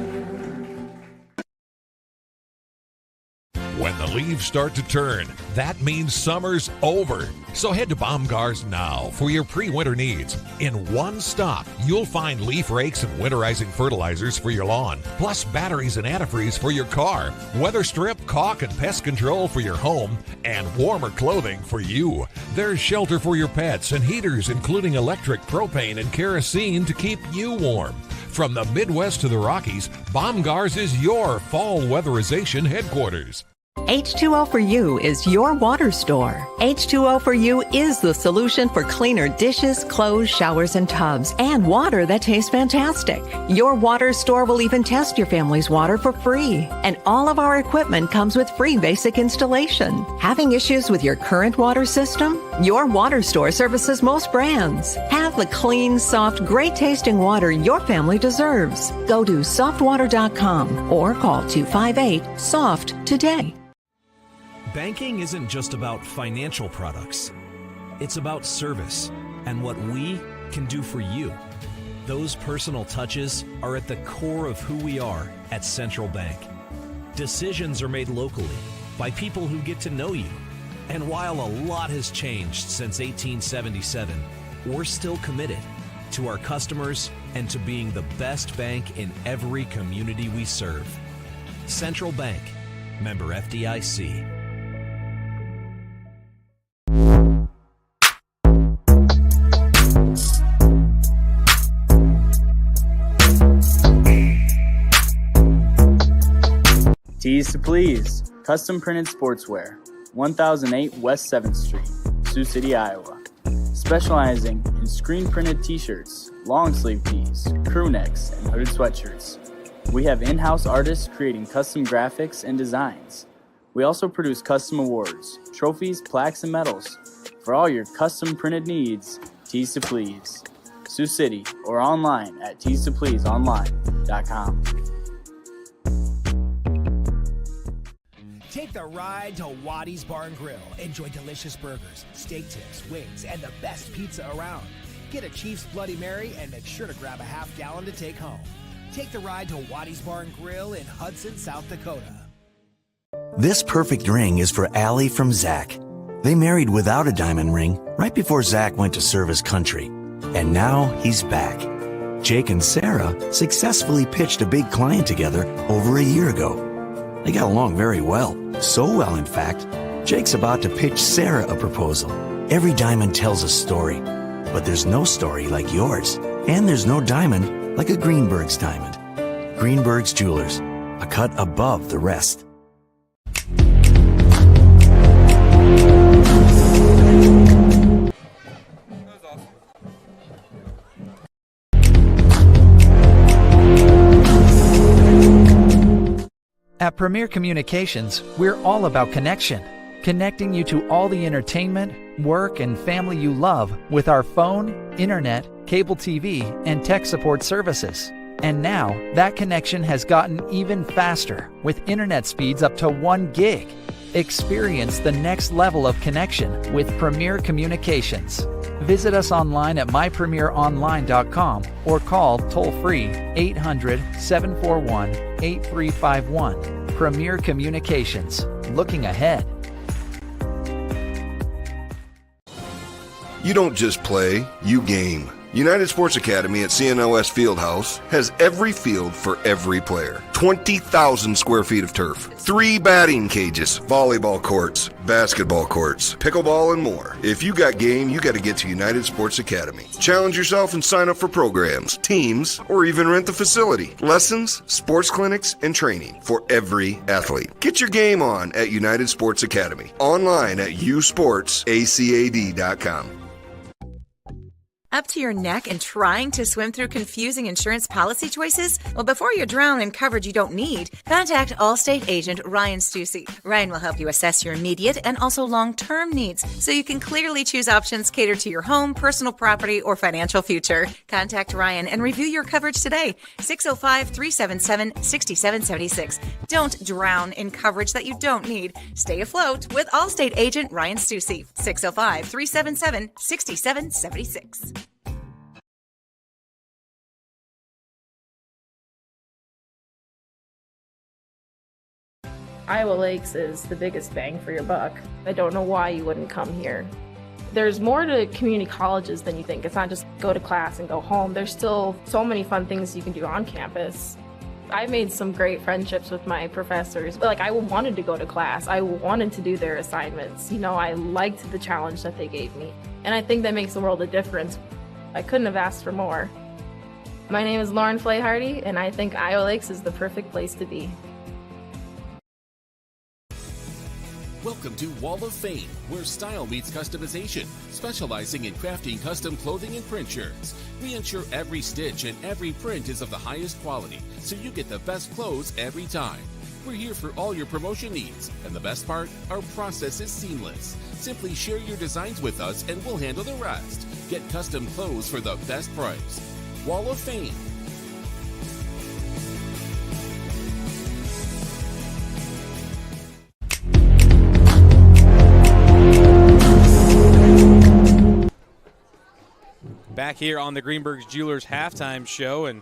S3: When the leaves start to turn, that means summer's over. So head to Baumgars now for your pre-winter needs. In one stop, you'll find leaf rakes and winterizing fertilizers for your lawn, plus batteries and antifreeze for your car, weather strip, caulk, and pest control for your home, and warmer clothing for you. There's shelter for your pets and heaters, including electric, propane, and kerosene to keep you warm. From the Midwest to the Rockies, Baumgars is your fall weatherization headquarters.
S14: H2O for You is your water store. H2O for You is the solution for cleaner dishes, clothes, showers, and tubs, and water that tastes fantastic. Your water store will even test your family's water for free. And all of our equipment comes with free basic installation. Having issues with your current water system? Your water store services most brands. Have the clean, soft, great-tasting water your family deserves. Go to softwater.com or call 258-SOFT today.
S2: Banking isn't just about financial products. It's about service and what we can do for you. Those personal touches are at the core of who we are at Central Bank. Decisions are made locally by people who get to know you. And while a lot has changed since 1877, we're still committed to our customers and to being the best bank in every community we serve. Central Bank, member FDIC.
S19: Tees to Please, custom printed sportswear, 1008 West 7th Street, Sioux City, Iowa. Specializing in screen printed t-shirts, long sleeve tees, crew necks, and hooded sweatshirts. We have in-house artists creating custom graphics and designs. We also produce custom awards, trophies, plaques, and medals. For all your custom printed needs, Tees to Please, Sioux City, or online at teestopleaseonline.com.
S9: Take the ride to Waddy's Bar and Grill. Enjoy delicious burgers, steak tips, wings, and the best pizza around. Get a Chiefs Bloody Mary and make sure to grab a half gallon to take home. Take the ride to Waddy's Bar and Grill in Hudson, South Dakota.
S6: This perfect ring is for Allie from Zach. They married without a diamond ring right before Zach went to serve his country. And now he's back. Jake and Sarah successfully pitched a big client together over a year ago. They got along very well. So well, in fact, Jake's about to pitch Sarah a proposal. Every diamond tells a story, but there's no story like yours. And there's no diamond like a Greenberg's diamond. Greenberg's Jewelers, a cut above the rest.
S20: At Premier Communications, we're all about connection, connecting you to all the entertainment, work, and family you love with our phone, internet, cable TV, and tech support services. And now, that connection has gotten even faster with internet speeds up to 1 gig. Experience the next level of connection with Premier Communications. Visit us online at mypremieronline.com or call toll-free 800-741-8351. Premier Communications. Looking ahead.
S13: You don't just play, you game. United Sports Academy at CNOS Fieldhouse has every field for every player. 20,000 square feet of turf, 3 batting cages, volleyball courts, basketball courts, pickleball, and more. If you got game, you got to get to United Sports Academy. Challenge yourself and sign up for programs, teams, or even rent the facility. Lessons, sports clinics, and training for every athlete. Get your game on at United Sports Academy. Online at usportsacad.com.
S15: Up to your neck and trying to swim through confusing insurance policy choices? Well, before you drown in coverage you don't need, contact Allstate agent Ryan Stussy. Ryan will help you assess your immediate and also long-term needs so you can clearly choose options catered to your home, personal property, or financial future. Contact Ryan and review your coverage today. 605-377-6776. Don't drown in coverage that you don't need. Stay afloat with Allstate agent Ryan Stussy. 605-377-6776.
S12: Iowa Lakes is the biggest bang for your buck. I don't know why you wouldn't come here. There's more to community colleges than you think. It's not just go to class and go home. There's still so many fun things you can do on campus. I made some great friendships with my professors. Like, I wanted to go to class. I wanted to do their assignments. You know, I liked the challenge that they gave me. And I think that makes the world a difference. I couldn't have asked for more. My name is Lauren Flayhardy, and I think Iowa Lakes is the perfect place to be.
S7: Welcome to Wall of Fame, where style meets customization, specializing in crafting custom clothing and print shirts. We ensure every stitch and every print is of the highest quality, so you get the best clothes every time. We're here for all your promotion needs, and the best part, our process is seamless. Simply share your designs with us and we'll handle the rest. Get custom clothes for the best price. Wall of Fame.
S10: Back here on the Greenberg's Jewelers halftime show, and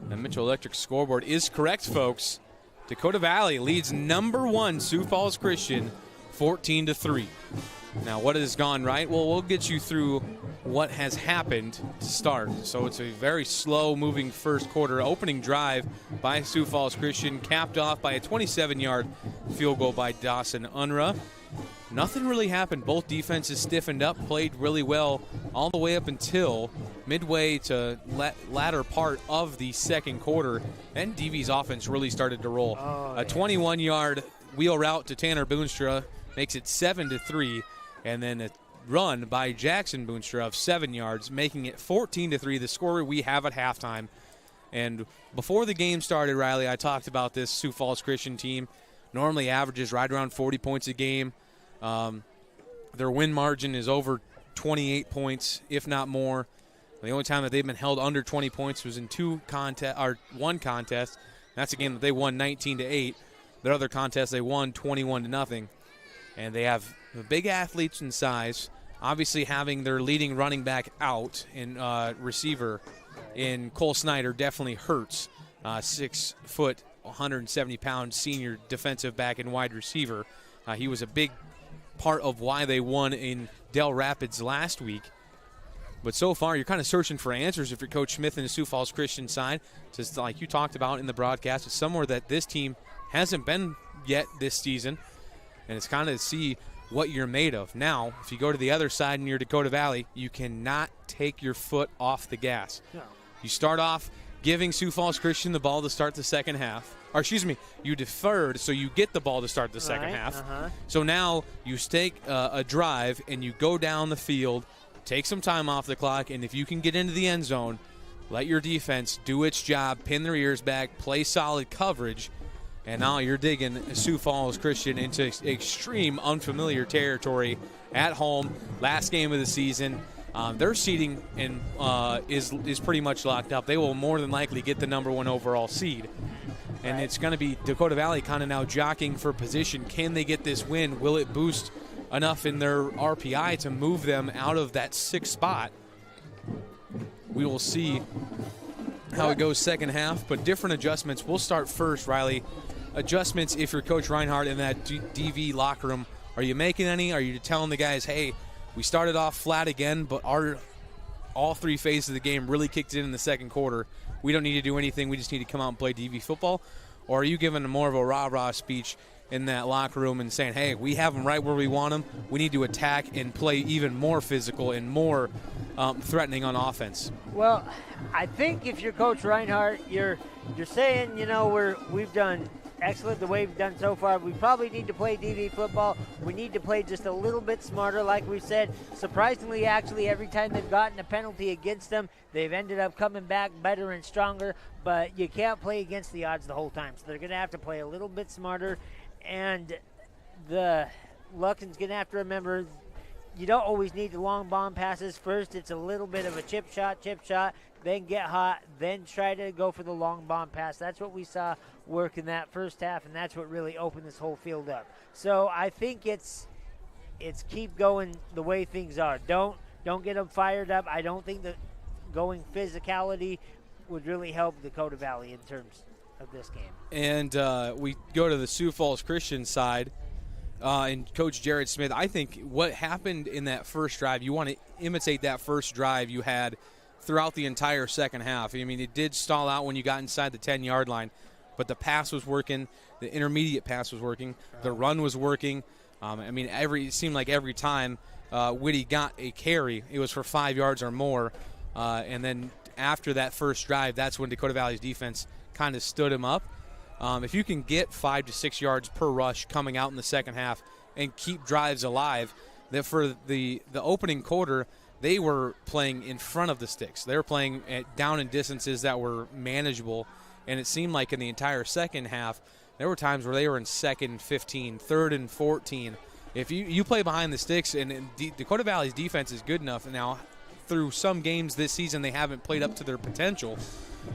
S10: the Mitchell Electric scoreboard is correct, folks. Dakota Valley leads number 1 Sioux Falls Christian 14-3. Now, what has gone right? Well, we'll get you through what has happened to start. So it's a very slow-moving first quarter. Opening drive by Sioux Falls Christian, capped off by a 27-yard field goal by Dawson Unruh. Nothing really happened. Both defenses stiffened up, played really well all the way up until midway to latter part of the second quarter. Then DV's offense really started to roll. A 21-yard wheel route to Tanner Boonstra makes it 7-3, and then a run by Jackson Boonstra of 7 yards, making it 14-3, the score we have at halftime. And before the game started, Riley, I talked about this Sioux Falls Christian team. Normally averages right around 40 points a game. Their win margin is over 28 points, if not more. The only time that they've been held under 20 points was in one contest. That's a game that they won 19-8. Their other contest they won 21-0. And they have big athletes in size. Obviously, having their leading running back out in receiver in Cole Snyder definitely hurts. 6 foot, 170-pound senior defensive back and wide receiver. He was a big part of why they won in Del Rapids last week. But so far, you're kind of searching for answers if you're Coach Smith in the Sioux Falls Christian side. Just like you talked about in the broadcast, it's somewhere that this team hasn't been yet this season. And it's kind of to see what you're made of. Now, if you go to the other side near Dakota Valley, you cannot take your foot off the gas. No. You start off giving Sioux Falls Christian the ball to start the second half. Or, excuse me, you deferred so you get the ball to start the second half. So now you take a drive and you go down the field, take some time off the clock, and if you can get into the end zone, let your defense do its job, pin their ears back, play solid coverage, and now you're digging Sioux Falls Christian into extreme unfamiliar territory at home. Last game of the season. Their seeding is pretty much locked up. They will more than likely get the number 1 overall seed. And it's going to be Dakota Valley kind of now jockeying for position. Can they get this win? Will it boost enough in their RPI to move them out of that 6th spot? We will see how it goes second half, but different adjustments. We'll start first, Riley. Adjustments if you're Coach Reinhardt in that DV locker room. Are you making any? Are you telling the guys, hey, we started off flat again, but all 3 phases of the game really kicked in the second quarter. We don't need to do anything. We just need to come out and play DV football? Or are you giving them more of a rah-rah speech in that locker room and saying, hey, we have them right where we want them. We need to attack and play even more physical and more threatening on offense?
S11: Well, I think if you're Coach Reinhardt, you're saying, we've done excellent the way we've done so far. We probably need to play DV football. We need to play just a little bit smarter, like we said. Surprisingly, actually, every time they've gotten a penalty against them, they've ended up coming back better and stronger, but you can't play against the odds the whole time. So they're going to have to play a little bit smarter, and the Luckens going to have to remember you don't always need the long bomb passes. First, it's a little bit of a chip shot, then get hot, then try to go for the long bomb pass. That's what we saw work in that first half, and that's what really opened this whole field up. So I think it's keep going the way things are. Don't get them fired up. I don't think that going physicality would really help Dakota Valley in terms of this game.
S10: And we go to the Sioux Falls Christian side. And Coach Jared Smith, I think what happened in that first drive, you want to imitate that first drive you had throughout the entire second half. I mean, it did stall out when you got inside the 10-yard line, but the pass was working, the intermediate pass was working, the run was working. It seemed like every time Whitty got a carry, it was for 5 yards or more. And then after that first drive, that's when Dakota Valley's defense kind of stood him up. If you can get 5 to 6 yards per rush coming out in the second half and keep drives alive, that for the opening quarter, they were playing in front of the sticks. They were playing down in distances that were manageable, and it seemed like in the entire second half, There were times where they were in 2nd and 15, 3rd and 14. If you play behind the sticks, and Dakota Valley's defense is good enough now, through some games this season they haven't played up to their potential,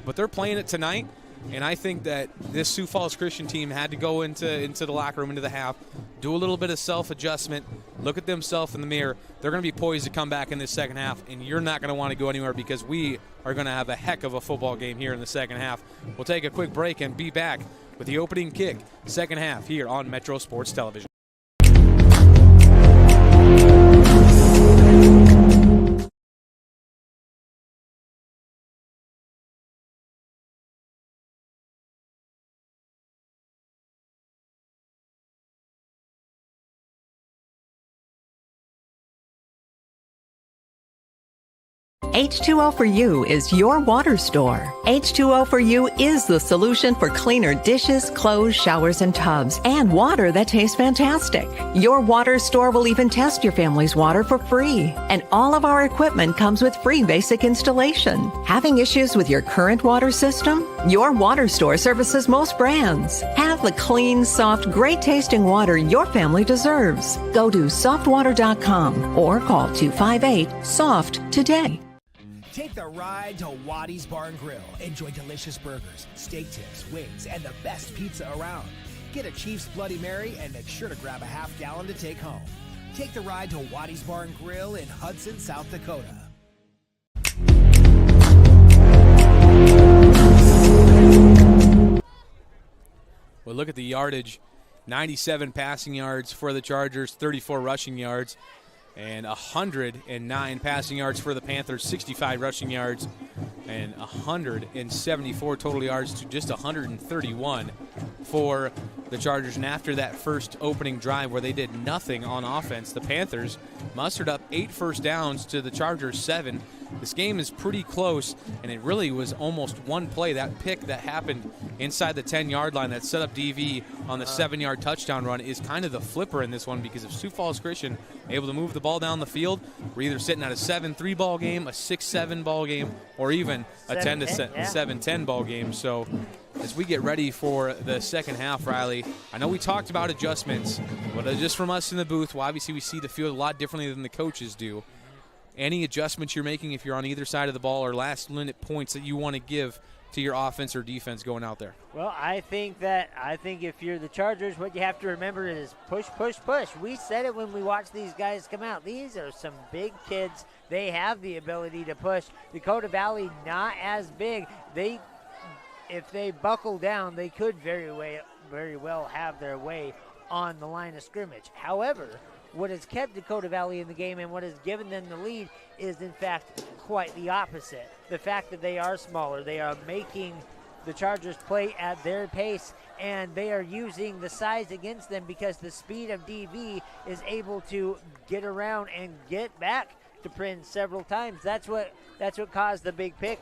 S10: but they're playing it tonight. And I think that this Sioux Falls Christian team had to go into the locker room, into the half, do a little bit of self-adjustment, look at themselves in the mirror. They're going to be poised to come back in this second half, and you're not going to want to go anywhere because we are going to have a heck of a football game here in the second half. We'll take a quick break and be back with the opening kick, second half, here on Metro Sports Television.
S14: H2O for You is your water store. H2O for You is the solution for cleaner dishes, clothes, showers, and tubs, and water that tastes fantastic. Your water store will even test your family's water for free. And all of our equipment comes with free basic installation. Having issues with your current water system? Your water store services most brands. Have the clean, soft, great-tasting water your family deserves. Go to softwater.com or call 258-SOFT today.
S9: Take the ride to Waddy's Bar and Grill. Enjoy delicious burgers, steak tips, wings, and the best pizza around. Get a Chiefs Bloody Mary and make sure to grab a half-gallon to take home. Take the ride to Waddy's Bar and Grill in Hudson, South Dakota.
S10: Well, look at the yardage. 97 passing yards for the Chargers, 34 rushing yards, and 109 passing yards for the Panthers, 65 rushing yards, and 174 total yards to just 131 for the Chargers. And after that first opening drive where they did nothing on offense, the Panthers mustered up 8 first downs to the Chargers 7. This game is pretty close, and it really was almost one play. That pick that happened inside the 10-yard line that set up DV on the 7-yard touchdown run is kind of the flipper in this one, because if Sioux Falls Christian able to move the ball down the field, we're either sitting at a 7-3 ball game, a 6-7 ball game, or even a 7-10 ball game. So as we get ready for the second half, Riley, I know we talked about adjustments, but just from us in the booth, well, obviously we see the field a lot differently than the coaches do. Any adjustments you're making if you're on either side of the ball, or last-minute points that you want to give to your offense or defense going out there?
S11: Well, I think if you're the Chargers, what you have to remember is push, push, push. We said it when we watched these guys come out. These are some big kids. They have the ability to push. Dakota Valley, not as big. If they buckle down, they could very well have their way on the line of scrimmage. However, what has kept Dakota Valley in the game and what has given them the lead is, in fact, quite the opposite. The fact that they are smaller, they are making the Chargers play at their pace, and they are using the size against them because the speed of DV is able to get around and get back to Prince several times. That's what caused the big pick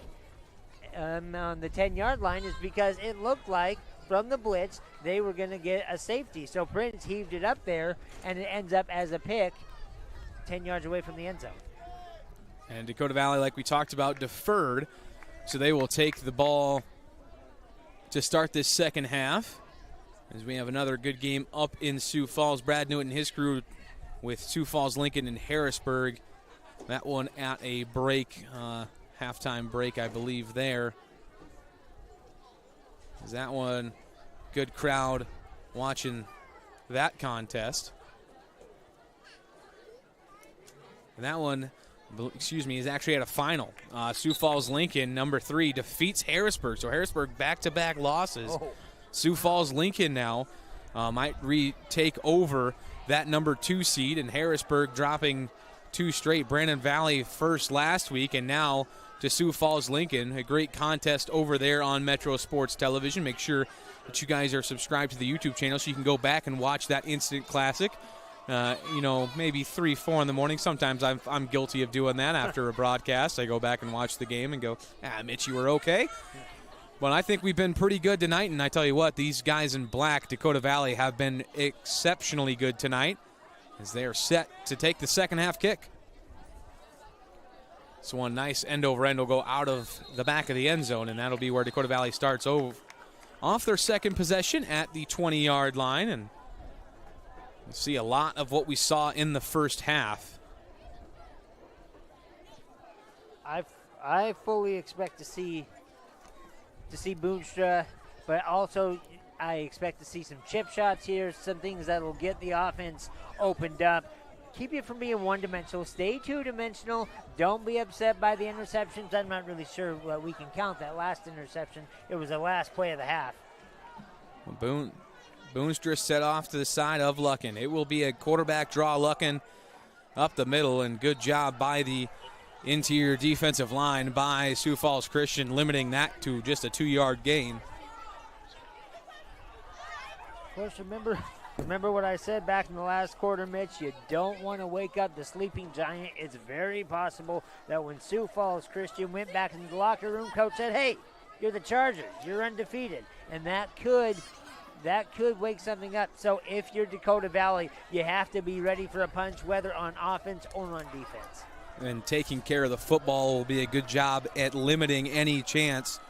S11: on the 10-yard line, is because it looked like from the blitz they were going to get a safety. So Prince heaved it up there, and it ends up as a pick 10 yards away from the end zone.
S10: And Dakota Valley, like we talked about, deferred, so they will take the ball to start this second half, as we have another good game up in Sioux Falls. Brad Newton and his crew with Sioux Falls, Lincoln, and Harrisburg. That one at a break, halftime break, I believe, there. Is that one, good crowd watching that contest. And that one, is actually at a final. Sioux Falls Lincoln, number 3, defeats Harrisburg. So Harrisburg back-to-back losses. Oh. Sioux Falls Lincoln now might retake over that number 2 seed, and Harrisburg dropping 2 straight. Brandon Valley first last week, and now to Sioux Falls Lincoln. A great contest over there on Metro Sports Television. Make sure that you guys are subscribed to the YouTube channel so you can go back and watch that instant classic. Maybe 3, 4 in the morning. Sometimes I'm guilty of doing that after a broadcast. I go back and watch the game and go, Mitch, you were okay. Well, I think we've been pretty good tonight, and I tell you what, these guys in black, Dakota Valley, have been exceptionally good tonight as they are set to take the second half kick. So one nice end-over-end will go out of the back of the end zone, and that'll be where Dakota Valley starts over off their second possession at the 20-yard line, and we'll see a lot of what we saw in the first half.
S11: I fully expect to see Boonstra, but also I expect to see some chip shots here, some things that will get the offense opened up. Keep you from being one-dimensional. Stay two-dimensional. Don't be upset by the interceptions. I'm not really sure what we can count that last interception. It was the last play of the half.
S10: Boonstra set off to the side of Luckin. It will be a quarterback draw. Luckin up the middle, and good job by the interior defensive line by Sioux Falls Christian, limiting that to just a 2-yard gain.
S11: Of course, remember what I said back in the last quarter, Mitch. You don't want to wake up the sleeping giant. It's very possible that when Sioux Falls Christian went back into the locker room, coach said, hey, you're the Chargers. You're undefeated. And that could wake something up. So if you're Dakota Valley, you have to be ready for a punch, whether on offense or on defense.
S10: And taking care of the football will be a good job at limiting any chance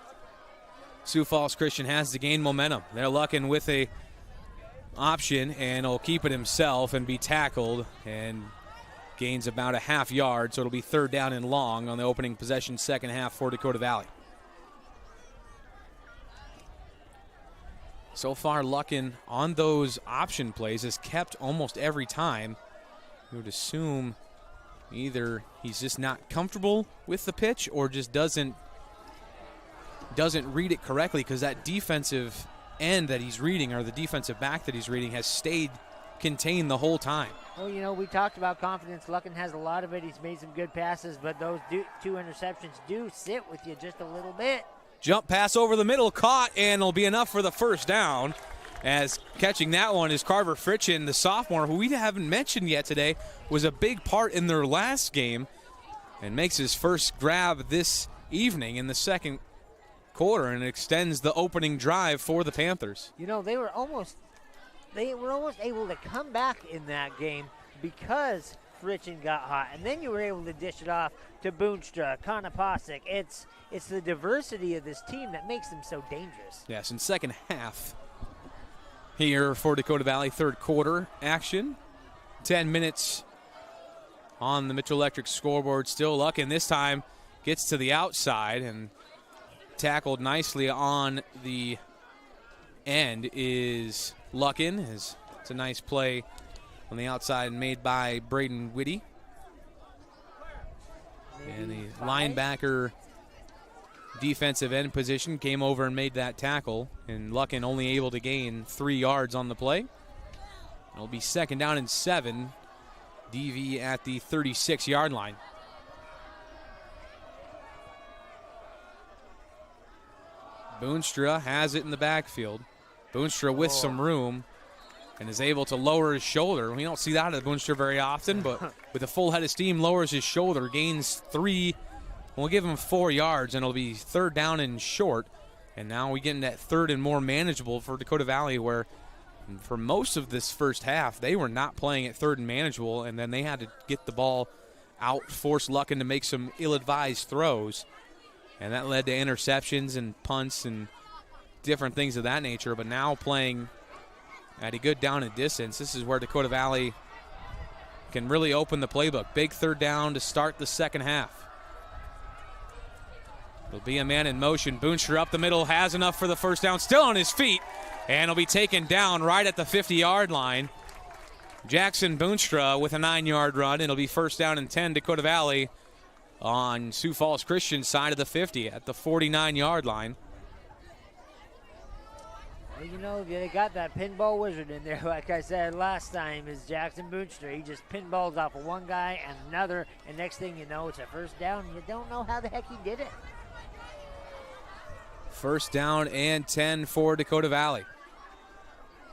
S10: Sioux Falls Christian has to gain momentum. They're Luckin with a option, and he'll keep it himself and be tackled and gains about a half yard, so it'll be 3rd down and long on the opening possession second half for Dakota Valley. So far, Luckin on those option plays has kept almost every time. You would assume either he's just not comfortable with the pitch or just doesn't read it correctly, because that defensive end that he's reading, or the defensive back that he's reading, has stayed contained the whole time.
S11: Well, we talked about confidence. Luckin has a lot of it. He's made some good passes, but those 2 interceptions do sit with you just a little bit.
S10: Jump pass over the middle, caught, and it'll be enough for the first down. As catching that one is Carver Fritchen, the sophomore, who we haven't mentioned yet today, was a big part in their last game and makes his first grab this evening in the second quarter, and extends the opening drive for the Panthers.
S11: They were almost able to come back in that game because Fritchen got hot, and then you were able to dish it off to Boonstra, Konopasek. It's the diversity of this team that makes them so dangerous.
S10: Yes, in second half here for Dakota Valley, third quarter action. 10 minutes on the Mitchell Electric scoreboard. Still Luckin this time gets to the outside, and tackled nicely on the end is Luckin. It's a nice play on the outside made by Braden Whitty. And the linebacker defensive end position came over and made that tackle, and Luckin only able to gain 3 yards on the play. It'll be 2nd down and 7. DV at the 36-yard line. Boonstra has it in the backfield. Boonstra with some room and is able to lower his shoulder. We don't see that at Boonstra very often, but with a full head of steam, lowers his shoulder, gains 3. We'll give him 4 yards, and it'll be 3rd down and short. And now we get in that 3rd and more manageable for Dakota Valley, where for most of this first half, they were not playing at 3rd and manageable, and then they had to get the ball out, force Luckin to make some ill-advised throws. And that led to interceptions and punts and different things of that nature. But now playing at a good down and distance, this is where Dakota Valley can really open the playbook. Big 3rd down to start the second half. There'll be a man in motion. Boonstra up the middle, has enough for the first down. Still on his feet, and will be taken down right at the 50-yard line. Jackson Boonstra with a 9-yard run. It'll be 1st down and 10, Dakota Valley on Sioux Falls Christian side of the 50 at the 49-yard line.
S11: Well, they got that pinball wizard in there, like I said last time, is Jackson Boonstra. He just pinballs off of one guy and another, and next thing you know, it's a 1st down, and you don't know how the heck he did it.
S10: 1st down and 10 for Dakota Valley.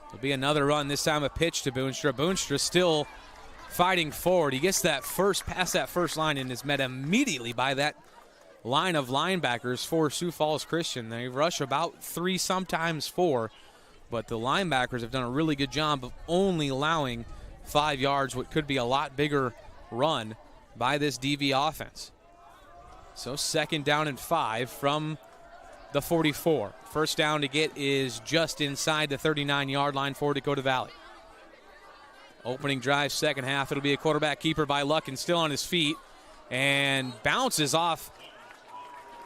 S10: There'll be another run, this time a pitch to Boonstra. Boonstra still fighting forward. He gets that past that first line and is met immediately by that line of linebackers for Sioux Falls Christian. They rush about 3, sometimes 4, but the linebackers have done a really good job of only allowing 5 yards, what could be a lot bigger run by this DV offense. So 2nd down and 5 from the 44. First down to get is just inside the 39-yard line for Dakota Valley. Opening drive, second half. It'll be a quarterback keeper by Luckin, still on his feet, and bounces off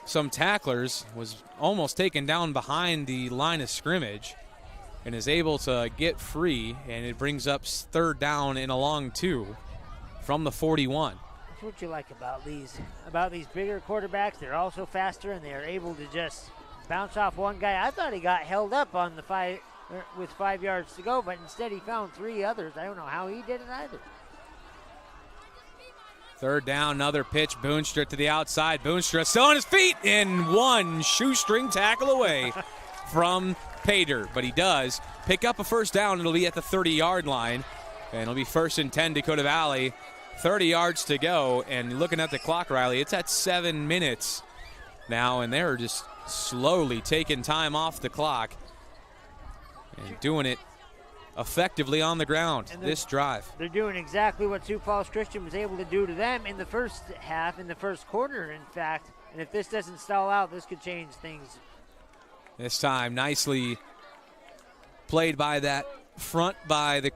S10: some tacklers, was almost taken down behind the line of scrimmage, and is able to get free, and it brings up third down and a long 2 from the 41.
S11: That's what you like about these bigger quarterbacks. They're also faster, and they're able to just bounce off one guy. I thought he got held up on the 5 with 5 yards to go, but instead he found 3 others. I don't know how he did it either.
S10: Third down, another pitch. Boonstra to the outside. Boonstra still on his feet, and one shoestring tackle away from Pater. But he does pick up a first down. It'll be at the 30-yard line, and it'll be 1st and 10 Dakota Valley. 30 yards to go, and looking at the clock, Riley, it's at 7 minutes now, and they're just slowly taking time off the clock and doing it effectively on the ground this drive.
S11: They're doing exactly what Sioux Falls Christian was able to do to them in the first half, in the first quarter, in fact. And if this doesn't stall out, this could change things.
S10: This time, nicely played by that front by the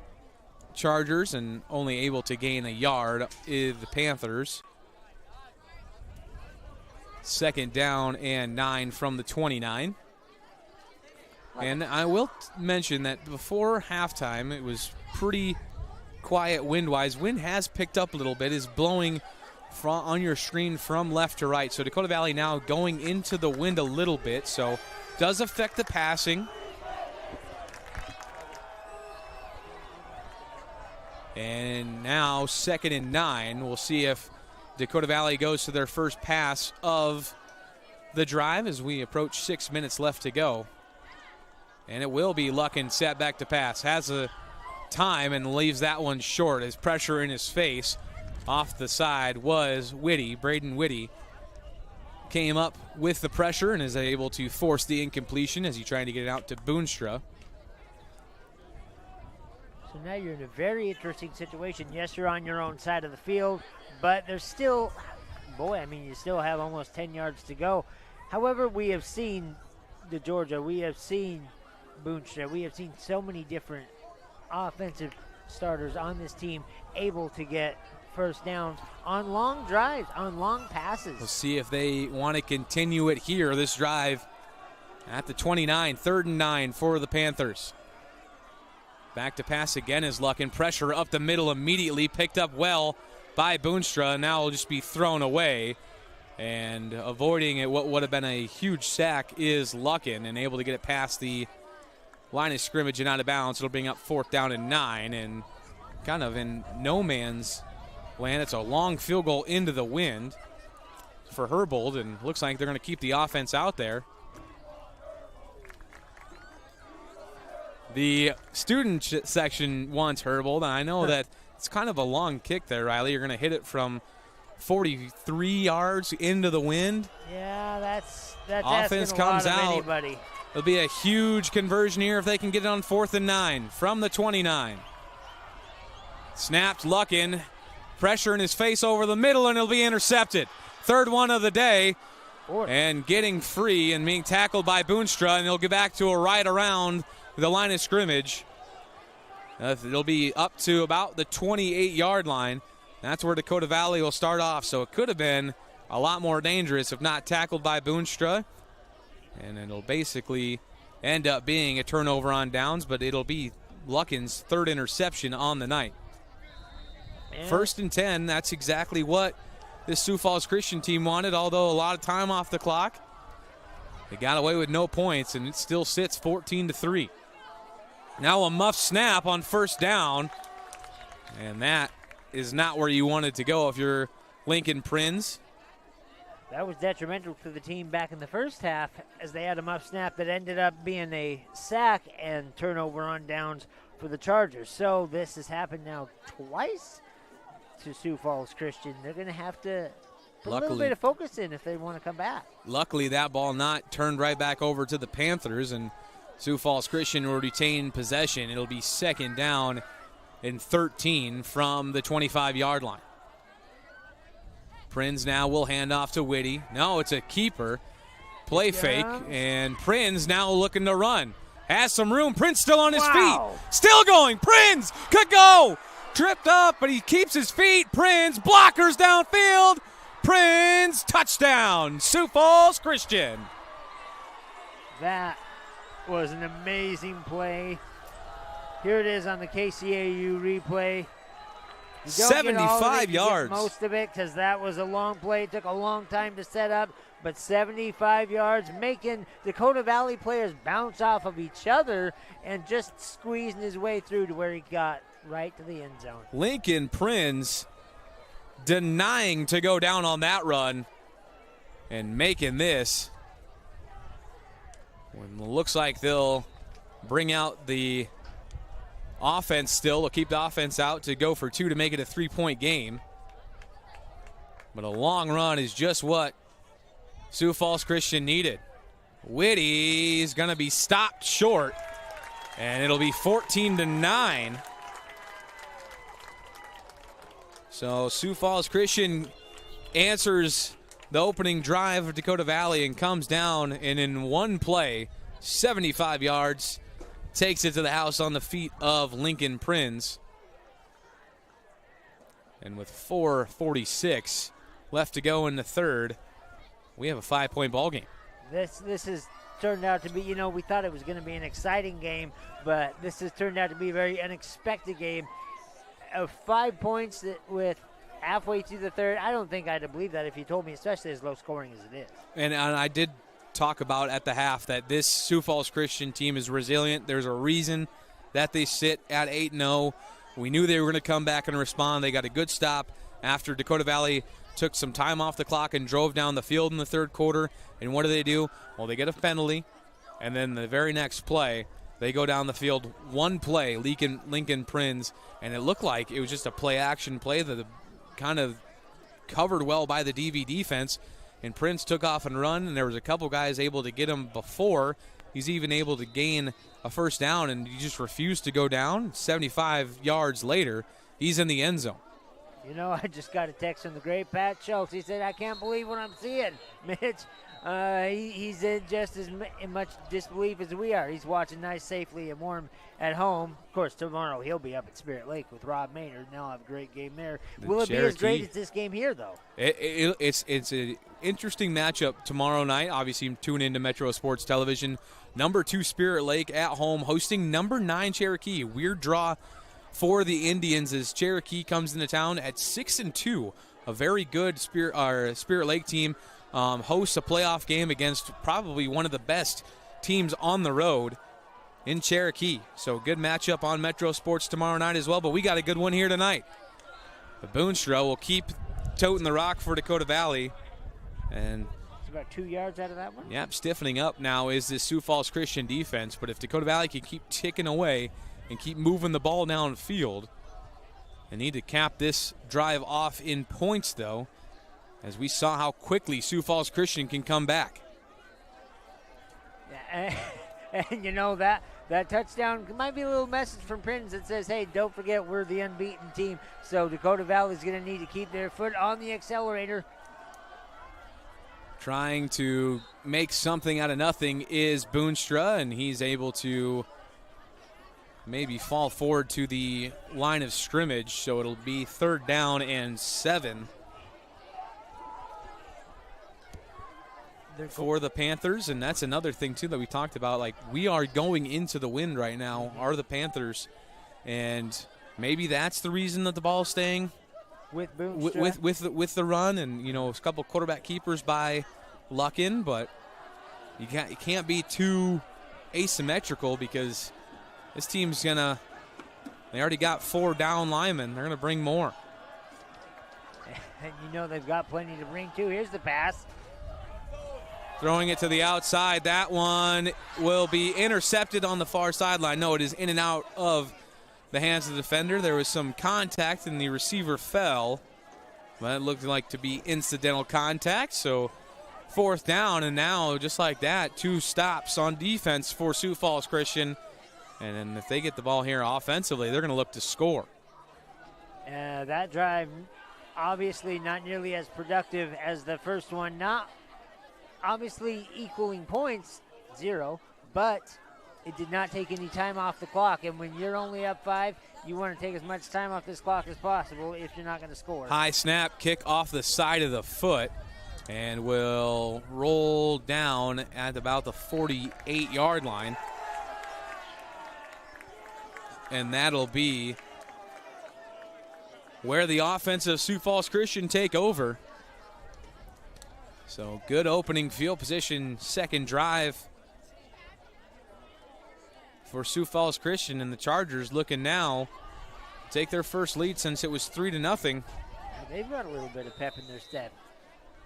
S10: Chargers, and only able to gain a yard is the Panthers. Second down and 9 from the 29. And I will mention that before halftime, it was pretty quiet wind-wise. Wind has picked up a little bit, is blowing on your screen from left to right. So Dakota Valley now going into the wind a little bit, so does affect the passing. And now 2nd and 9. We'll see if Dakota Valley goes to their first pass of the drive as we approach 6 minutes left to go. And it will be Luckin set back to pass. Has a time and leaves that one short as pressure in his face. Off the side was Whitty. Braden Whitty came up with the pressure and is able to force the incompletion as he tried to get it out to Boonstra.
S11: So now you're in a very interesting situation. Yes, you're on your own side of the field, but there's still, you still have almost 10 yards to go. However, we have seen Georgia, we have seen Boonstra, we have seen so many different offensive starters on this team able to get first downs on long drives, on long passes.
S10: We'll see if they want to continue it here, this drive at the 29, 3rd and 9 for the Panthers. Back to pass again is Luckin. Pressure up the middle immediately, picked up well by Boonstra. Now will just be thrown away. And avoiding it, what would have been a huge sack is Luckin, and able to get it past the line of scrimmage and out of bounds. It'll bring up 4th down and 9, and kind of in no man's land. It's a long field goal into the wind for Herbold, and looks like they're going to keep the offense out there. The student section wants Herbold, and I know that it's kind of a long kick there, Riley. You're going to hit it from 43 yards into the wind.
S11: Yeah, that's
S10: offense
S11: asking a
S10: comes
S11: lot of
S10: out.
S11: anybody.
S10: It'll be a huge conversion here if they can get it on 4th and 9 from the 29. Snapped Luckin. Pressure in his face over the middle, and it'll be intercepted. 3rd one of the day. And getting free and being tackled by Boonstra, and he'll get back to a right around the line of scrimmage. It'll be up to about the 28-yard line. That's where Dakota Valley will start off. So it could have been a lot more dangerous if not tackled by Boonstra. And it'll basically end up being a turnover on downs, but it'll be Luckin's 3rd interception on the night.
S11: And
S10: 1st and 10, that's exactly what this Sioux Falls Christian team wanted, although a lot of time off the clock. They got away with no points, and it still sits 14-3. Now a muff snap on 1st down, and that is not where you wanted to go if you're Lincoln Prinz.
S11: That was detrimental to the team back in the first half as they had a muff snap that ended up being a sack and turnover on downs for the Chargers. So this has happened now twice to Sioux Falls Christian. They're going to have to put a little bit of focus in if they want to come back.
S10: Luckily, that ball not turned right back over to the Panthers, and Sioux Falls Christian will retain possession. It'll be 2nd down and 13 from the 25-yard line. Prinz now will hand off to Whitty. No, it's a keeper. Play fake, and Prinz now looking to run. Has some room. Prinz still on his feet. Still going. Prinz could go. Tripped up, but he keeps his feet. Prinz blockers downfield. Prinz touchdown. Sioux Falls Christian.
S11: That was an amazing play. Here it is on the KCAU replay.
S10: 75 yards.
S11: Most of it because that was a long play. It took a long time to set up, but 75 yards, making Dakota Valley players bounce off of each other and just squeezing his way through to where he got right to the end zone.
S10: Lincoln Prinz denying to go down on that run and making this. When it looks like they'll bring out the offense still. They'll keep the offense out to go for 2 to make it a 3-point game. But a long run is just what Sioux Falls Christian needed. Whitty's going to be stopped short, and it'll be 14-9. So Sioux Falls Christian answers the opening drive of Dakota Valley and comes down, and in one play, 75 yards, takes it to the house on the feet of Lincoln Prinz. And with 4:46 left to go in the third, we have a 5-point ball game.
S11: This has turned out to be, we thought it was going to be an exciting game, but this has turned out to be a very unexpected game. Of 5 points with halfway through the third, I don't think I'd have believed that if you told me, especially as low scoring as it is.
S10: And I did talk about at the half that this Sioux Falls Christian team is resilient. There's a reason that they sit at 8-0. We knew they were going to come back and respond. They got a good stop after Dakota Valley took some time off the clock and drove down the field in the third quarter. And what do? Well, they get a penalty, and then the very next play, they go down the field. One play, Lincoln Prinz, and it looked like it was just a play-action play that kind of covered well by the DV defense. And Prinz took off and run, and there was a couple guys able to get him before he's even able to gain a first down, and he just refused to go down. 75 yards later, he's in the end zone.
S11: I just got a text from the great Pat Schultz. He said, I can't believe what I'm seeing, Mitch. He's in just as much disbelief as we are. He's watching nice, safely, and warm at home. Of course, tomorrow he'll be up at Spirit Lake with Rob Maynard, and they'll have a great game there. Will it be as great as this game here, though?
S10: It's an interesting matchup tomorrow night. Obviously, tune into Metro Sports Television. Number 2 Spirit Lake at home hosting number 9 Cherokee. Weird draw for the Indians as Cherokee comes into town at 6-2. A very good Spirit Lake team. Hosts a playoff game against probably one of the best teams on the road in Cherokee. So good matchup on Metro Sports tomorrow night as well, but we got a good one here tonight. The Boonstra will keep toting the rock for Dakota Valley. And
S11: it's about 2 yards out of that one.
S10: Yep, stiffening up now is this Sioux Falls Christian defense, but if Dakota Valley can keep ticking away and keep moving the ball downfield, they need to cap this drive off in points, though, as we saw how quickly Sioux Falls Christian can come back.
S11: And that touchdown might be a little message from Prinz that says, hey, don't forget we're the unbeaten team. So Dakota Valley is going to need to keep their foot on the accelerator.
S10: Trying to make something out of nothing is Boonstra, and he's able to maybe fall forward to the line of scrimmage, so it'll be 3rd down and 7 for the Panthers. And that's another thing, too, that we talked about. Like, we are going into the wind right now, are the Panthers, and maybe that's the reason that the ball's staying
S11: with Boonstra.
S10: with the run, and, a couple quarterback keepers by Luckin, but you can't be too asymmetrical because this team's they already got 4 down linemen. They're going to bring more.
S11: And they've got plenty to bring, too. Here's the pass.
S10: Throwing it to the outside. That one will be intercepted on the far sideline. No, it is in and out of the hands of the defender. There was some contact, and the receiver fell. But it looked like to be incidental contact, so 4th down, and now, just like that, 2 stops on defense for Sioux Falls Christian. And then if they get the ball here offensively, they're going to look to score.
S11: That drive, obviously not nearly as productive as the first one. Not obviously equaling points, 0, but it did not take any time off the clock. And when you're only up 5, you want to take as much time off this clock as possible if you're not going to score.
S10: High snap, kick off the side of the foot, and will roll down at about the 48-yard line. And that'll be where the offense of Sioux Falls Christian take over. So good opening field position, second drive for Sioux Falls Christian, and the Chargers looking now to take their first lead since it was 3-0.
S11: They've got a little bit of pep in their step.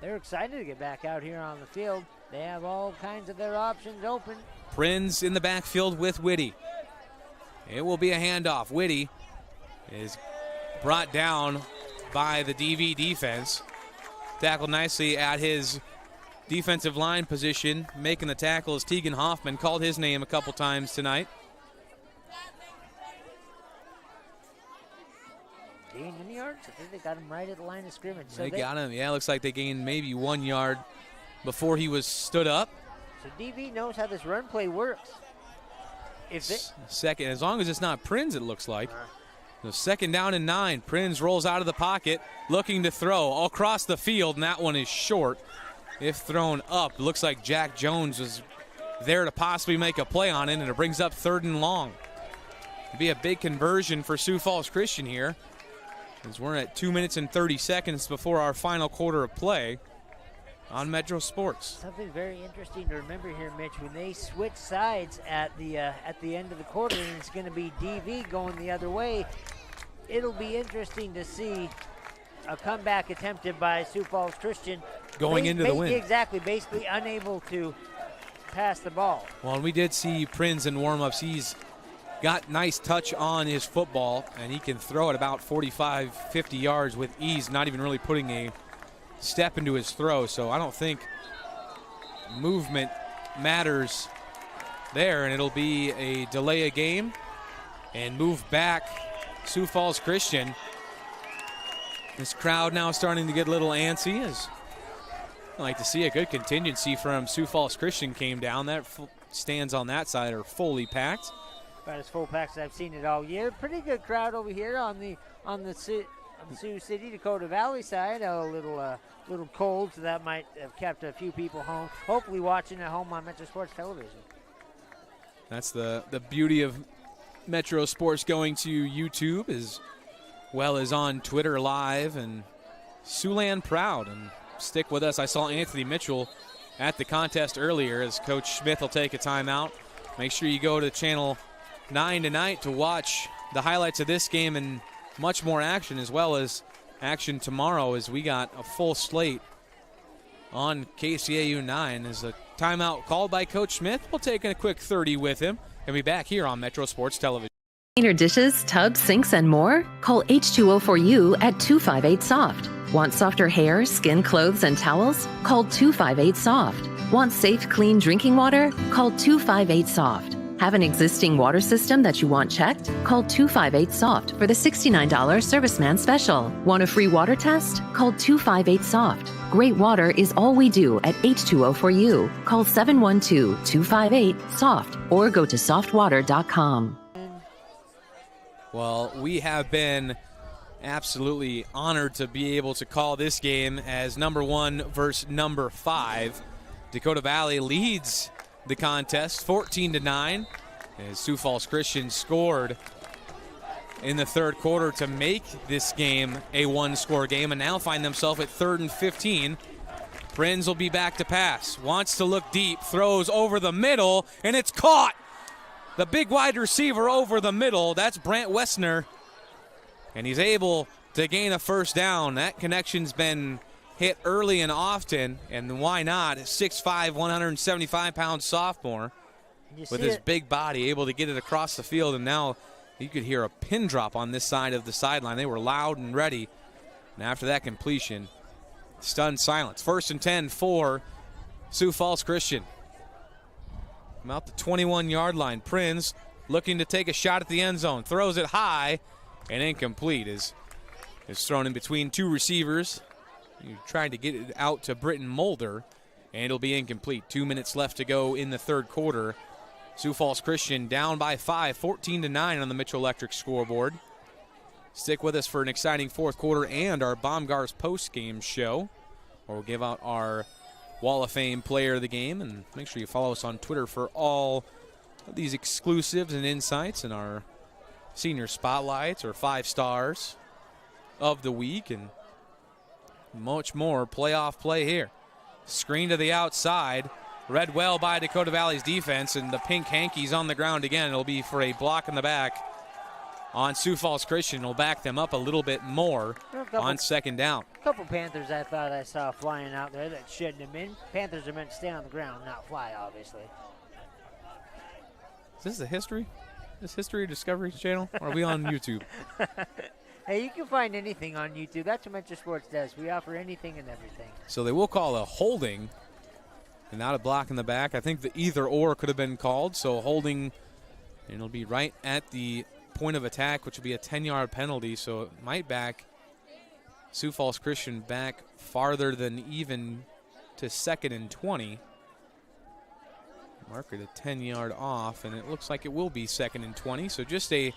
S11: They're excited to get back out here on the field. They have all kinds of their options open.
S10: Prinz in the backfield with Whitty. It will be a handoff. Whitty is brought down by the DV defense. Tackled nicely at his defensive line position. Making the tackle is Tegan Hoffman. Called his name a couple times tonight.
S11: Gained any yards? I think they got him right at the line of scrimmage. So
S10: they got him. Yeah, looks like they gained maybe 1 yard before he was stood up.
S11: So DV knows how this run play works.
S10: Second, as long as it's not Prinz, it looks like. So second down and 9. Prinz rolls out of the pocket, looking to throw all across the field, and that one is short. If thrown up, looks like Jack Jones was there to possibly make a play on it, and it brings up 3rd and long. It'll be a big conversion for Sioux Falls Christian here, as we're at 2 minutes and 30 seconds before our final quarter of play on Metro Sports.
S11: Something very interesting to remember here, Mitch, when they switch sides at the end of the quarter, and it's going to be DV going the other way, it'll be interesting to see a comeback attempted by Sioux Falls Christian.
S10: Going into the win.
S11: Exactly, basically unable to pass the ball.
S10: Well, we did see Prinz in warm-ups. He's got nice touch on his football, and he can throw it about 45, 50 yards with ease, not even really putting a step into his throw. So I don't think movement matters there, and it'll be a delay of game and move back Sioux Falls Christian. This crowd now starting to get a little antsy, as I like to see a good contingency from Sioux Falls Christian came down. That stands on that side are fully packed.
S11: About as full packed as I've seen it all year. Pretty good crowd over here on the Sioux City, Dakota Valley side. A little cold, so that might have kept a few people home. Hopefully watching at home on Metro Sports Television.
S10: That's the beauty of Metro Sports going to YouTube as well as on Twitter Live, and Siouxland proud. And stick with us. I saw Anthony Mitchell at the contest earlier as Coach Smith will take a timeout. Make sure you go to Channel 9 tonight to watch the highlights of this game and much more action, as well as action tomorrow, as we got a full slate on KCAU 9. As a timeout called by Coach Smith, we'll take a quick 30 with him and be back here on Metro Sports Television.
S14: Cleaner dishes, tubs, sinks, and more? Call H2O4U at 258-SOFT. Want softer hair, skin, clothes, and towels? Call 258-SOFT. Want safe, clean drinking water? Call 258-SOFT. Have an existing water system that you want checked? Call 258-SOFT for the $69 Serviceman Special. Want a free water test? Call 258-SOFT. Great water is all we do at H2O4U. Call 712-258-SOFT or go to softwater.com.
S10: Well, we have been absolutely honored to be able to call this game as number 1 versus number 5. Dakota Valley leads the contest 14-9 as Sioux Falls Christian scored in the third quarter to make this game a one-score game, and now find themselves at 3rd and 15. Prinz will be back to pass, wants to look deep, throws over the middle, and it's caught. The big wide receiver over the middle, that's Brant Wessner, and he's able to gain a first down. That connection's been hit early and often, and why not? 6'5", 175-pound sophomore with his big body able to get it across the field, and now you could hear a pin drop on this side of the sideline. They were loud and ready, and after that completion, stunned silence. 1st and 10 for Sioux Falls Christian. From out the 21-yard line, Prinz looking to take a shot at the end zone, throws it high and incomplete. Is thrown in between two receivers. He tried to get it out to Britton Mulder, And it'll be incomplete. 2 minutes left to go in the third quarter. Sioux Falls Christian down by 5, 14-9 on the Mitchell Electric scoreboard. Stick with us for an exciting fourth quarter and our Baumgars post-game show, where we'll give out our Wall of Fame player of the game. And make sure you follow us on Twitter for all of these exclusives and insights and our senior spotlights or 5 stars of the week and much more playoff play here. Screen to the outside. Read well by Dakota Valley's defense, and the pink hankies on the ground again. It'll be for a block in the back on Sioux Falls Christian. It'll back them up a little bit more on second down.
S11: A couple Panthers I thought I saw flying out there that shouldn't have been. Panthers are meant to stay on the ground, not fly, obviously.
S10: Is this the history? This History Discovery Channel? Or are we on YouTube?
S11: Hey, you can find anything on YouTube. That's what Metro Sports does. We offer anything and everything.
S10: So they will call a holding and not a block in the back. I think the either or could have been called. So holding, and it'll be right at the point of attack, which will be a 10-yard penalty. So it might back Sioux Falls Christian back farther than even to 2nd and 20. Mark it a 10-yard off, and it looks like it will be 2nd and 20. So just a...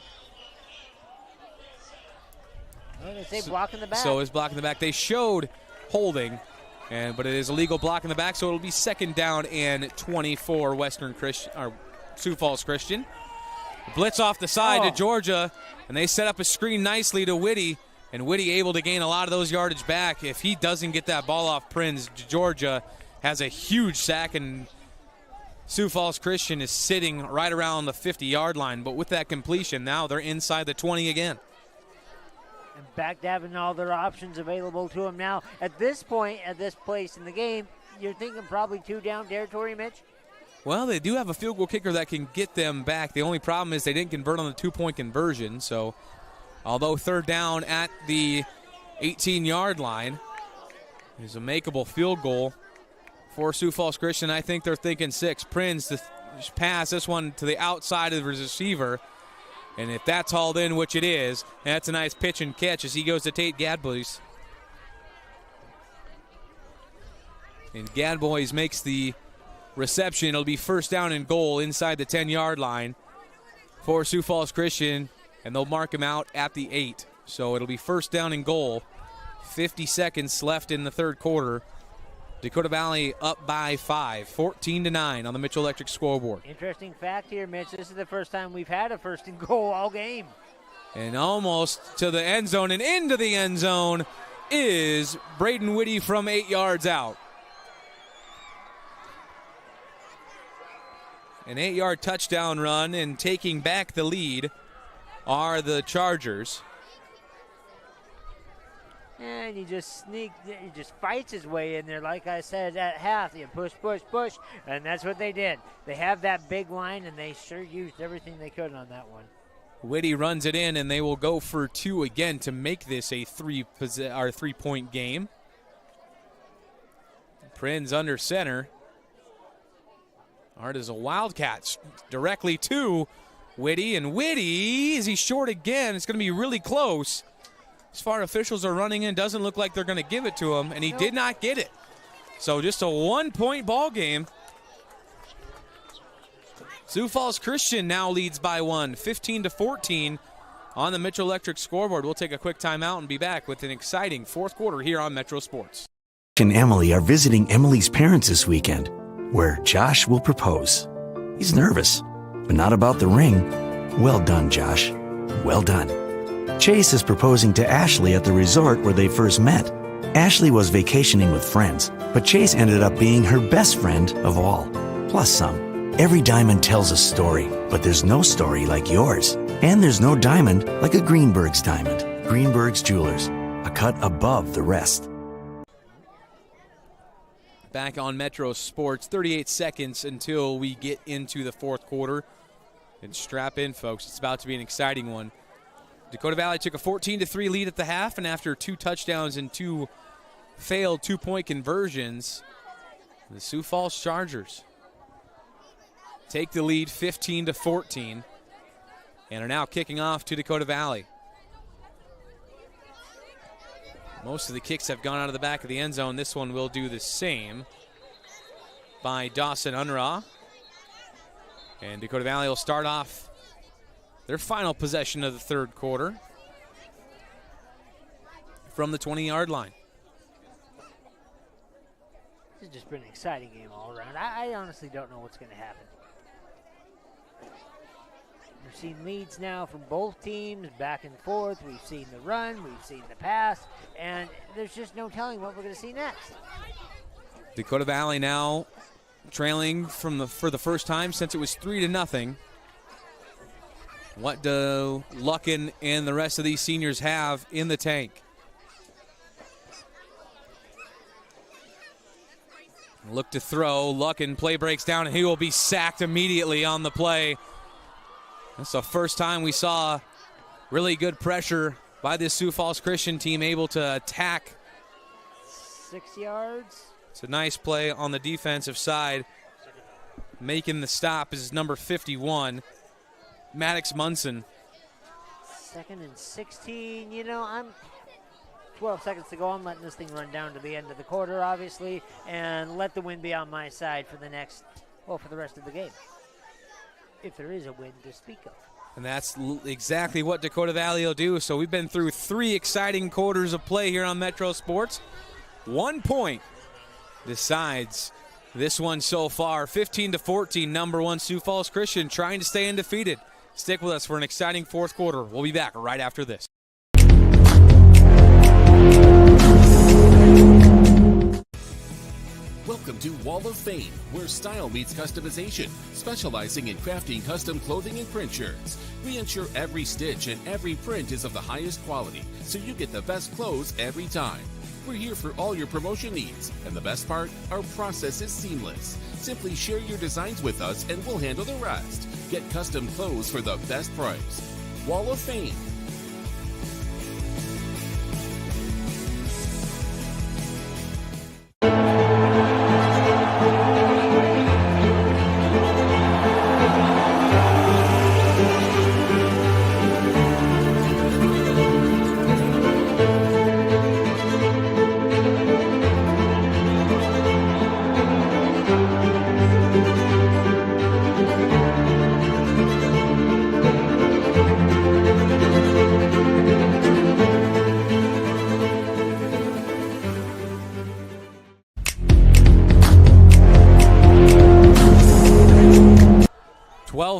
S11: Well, they say block in the back.
S10: So it's block in the back. They showed holding, but it is a legal block in the back, so it'll be 2nd down and 24 Western Christian, or Sioux Falls Christian. Blitz off the side to Georgia, and they set up a screen nicely to Whitty, and Whitty able to gain a lot of those yardage back. If he doesn't get that ball off Prinz, Georgia has a huge sack, and Sioux Falls Christian is sitting right around the 50-yard line. But with that completion, now they're inside the 20 again.
S11: And back to having all their options available to them now. At this point, at this place in the game, you're thinking probably 2-down territory, Mitch?
S10: Well, they do have a field goal kicker that can get them back. The only problem is they didn't convert on the 2-point conversion. So, although 3rd down at the 18-yard line is a makeable field goal for Sioux Falls Christian, I think they're thinking 6. Prinz to pass this one to the outside of the receiver. And if that's hauled in, which it is, that's a nice pitch and catch as he goes to Tate Gadboys. And Gadboys makes the reception. It'll be 1st down and goal inside the 10-yard line for Sioux Falls Christian, and they'll mark him out at the 8. So it'll be 1st down and goal. 50 seconds left in the third quarter. Dakota Valley up by 5, 14-9 on the Mitchell Electric scoreboard.
S11: Interesting fact here, Mitch. This is the first time we've had a 1st and goal all game.
S10: And almost to the end zone and into the end zone is Braden Whitty from 8 yards out. An 8-yard touchdown run, and taking back the lead are the Chargers.
S11: And he just fights his way in there, like I said, at half. You push, and that's what they did. They have that big line, and they sure used everything they could on that one.
S10: Whitty runs it in, and they will go for 2 again to make this a 3-point game. Prinz under center. Art is a Wildcat directly to Whitty, and Whitty, is he short again? It's going to be really close. As far as officials are running in, doesn't look like they're going to give it to him, and he did not get it. So just a 1-point ball game. Sioux Falls Christian now leads by 1, 15-14 on the Mitchell Electric scoreboard. We'll take a quick timeout and be back with an exciting fourth quarter here on Metro Sports.
S6: And Emily are visiting Emily's parents this weekend, where Josh will propose. He's nervous, but not about the ring. Well done, Josh. Well done. Chase is proposing to Ashley at the resort where they first met. Ashley was vacationing with friends, but Chase ended up being her best friend of all, plus some. Every diamond tells a story, but there's no story like yours. And there's no diamond like a Greenberg's diamond. Greenberg's Jewelers, a cut above the rest.
S10: Back on Metro Sports, 38 seconds until we get into the fourth quarter. And strap in, folks. It's about to be an exciting one. Dakota Valley took a 14-3 lead at the half, and after 2 touchdowns and 2 failed 2-point conversions, the Sioux Falls Chargers take the lead 15-14 and are now kicking off to Dakota Valley. Most of the kicks have gone out of the back of the end zone. This one will do the same. by Dawson Unruh. And Dakota Valley will start off their final possession of the third quarter from the 20-yard line.
S11: This has just been an exciting game all around. I honestly don't know what's going to happen. We've seen leads now from both teams, back and forth. We've seen the run, we've seen the pass, and there's just no telling what we're going to see next.
S10: Dakota Valley now trailing for the first time since it was 3-0. What do Luckin and the rest of these seniors have in the tank? Look to throw. Luckin, play breaks down, and he will be sacked immediately on the play. That's the first time we saw really good pressure by this Sioux Falls Christian team, able to attack.
S11: 6 yards.
S10: It's a nice play on the defensive side. Making the stop is number 51, Maddox Munson.
S11: 2nd and 16. You know, I'm 12 seconds to go. I'm letting this thing run down to the end of the quarter, obviously, and let the wind be on my side for the rest of the game, if there is a win to speak of.
S10: And that's exactly what Dakota Valley will do. So we've been through 3 exciting quarters of play here on Metro Sports. 1 point decides this one so far. 15-14, number 1 Sioux Falls Christian trying to stay undefeated. Stick with us for an exciting fourth quarter. We'll be back right after this.
S7: Welcome to Wall of Fame, where style meets customization, specializing in crafting custom clothing and print shirts. We ensure every stitch and every print is of the highest quality, so you get the best clothes every time. We're here for all your promotion needs, and the best part, our process is seamless. Simply share your designs with us and we'll handle the rest. Get custom clothes for the best price. Wall of Fame.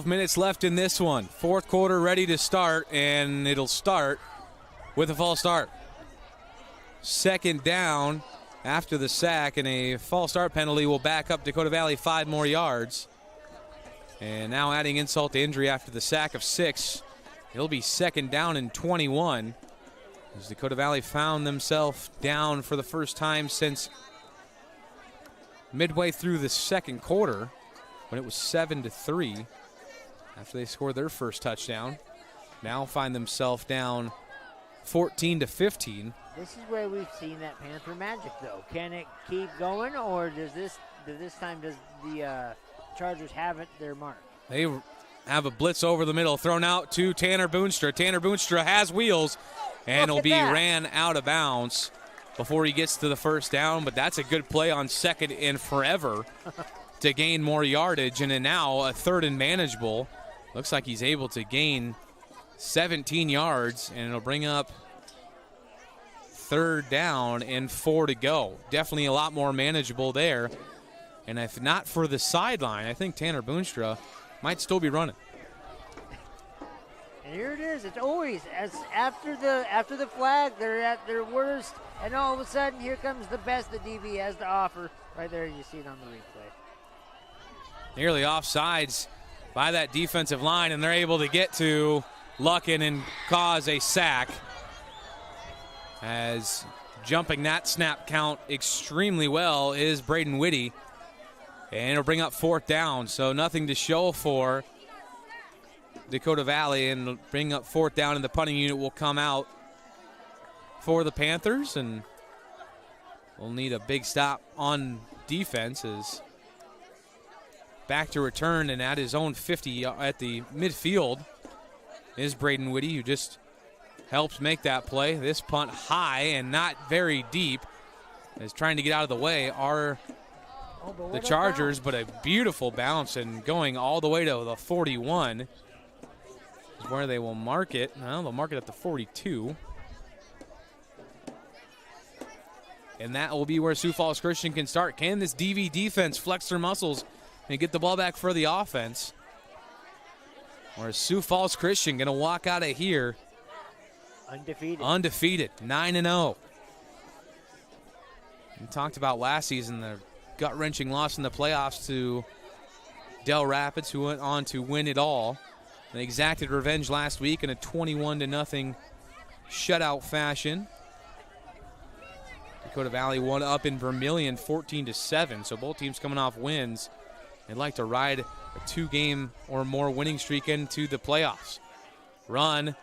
S10: Minutes left in this one. Fourth quarter ready to start, and it'll start with a false start. Second down after the sack, and a false start penalty will back up Dakota Valley 5 more yards. And now adding insult to injury after the sack of 6, it'll be second down and 21. As Dakota Valley found themselves down for the first time since midway through the second quarter, when it was 7-3. After they scored their first touchdown, now find themselves down 14-15.
S11: This is where we've seen that Panther magic, though. Can it keep going, or does the Chargers have it their mark?
S10: They have a blitz over the middle, thrown out to Tanner Boonstra. Tanner Boonstra has wheels, and will be ran out of bounds before he gets to the first down. But that's a good play on second and forever to gain more yardage, and then now a third and manageable. Looks like he's able to gain 17 yards, and it'll bring up third down and 4 to go. Definitely a lot more manageable there. And if not for the sideline, I think Tanner Boonstra might still be running.
S11: And here it is. It's always as after the flag, they're at their worst, and all of a sudden here comes the best that DV has to offer. Right there, you see it on the replay.
S10: Nearly offsides by that defensive line, and they're able to get to Luckin and cause a sack. As jumping that snap count extremely well is Braden Whitty. And it'll bring up fourth down, so nothing to show for Dakota Valley, and bring up fourth down, and the punting unit will come out for the Panthers, and we'll need a big stop on defense as back to return, and at his own 50 at the midfield is Braden Whitty, who just helps make that play. This punt high and not very deep, is trying to get out of the way are the Chargers, but a beautiful bounce and going all the way to the 41 is where they will mark it. Well, they'll mark it at the 42. And that will be where Sioux Falls Christian can start. Can this DV defense flex their muscles and get the ball back for the offense? Or is Sioux Falls Christian going to walk out of here undefeated, 9-0? We talked about last season, the gut-wrenching loss in the playoffs to Del Rapids, who went on to win it all. They exacted revenge last week in a 21-0 shutout fashion. Dakota Valley won up in Vermilion 14-7, so both teams coming off wins. They'd like to ride a 2-game or more winning streak into the playoffs. Run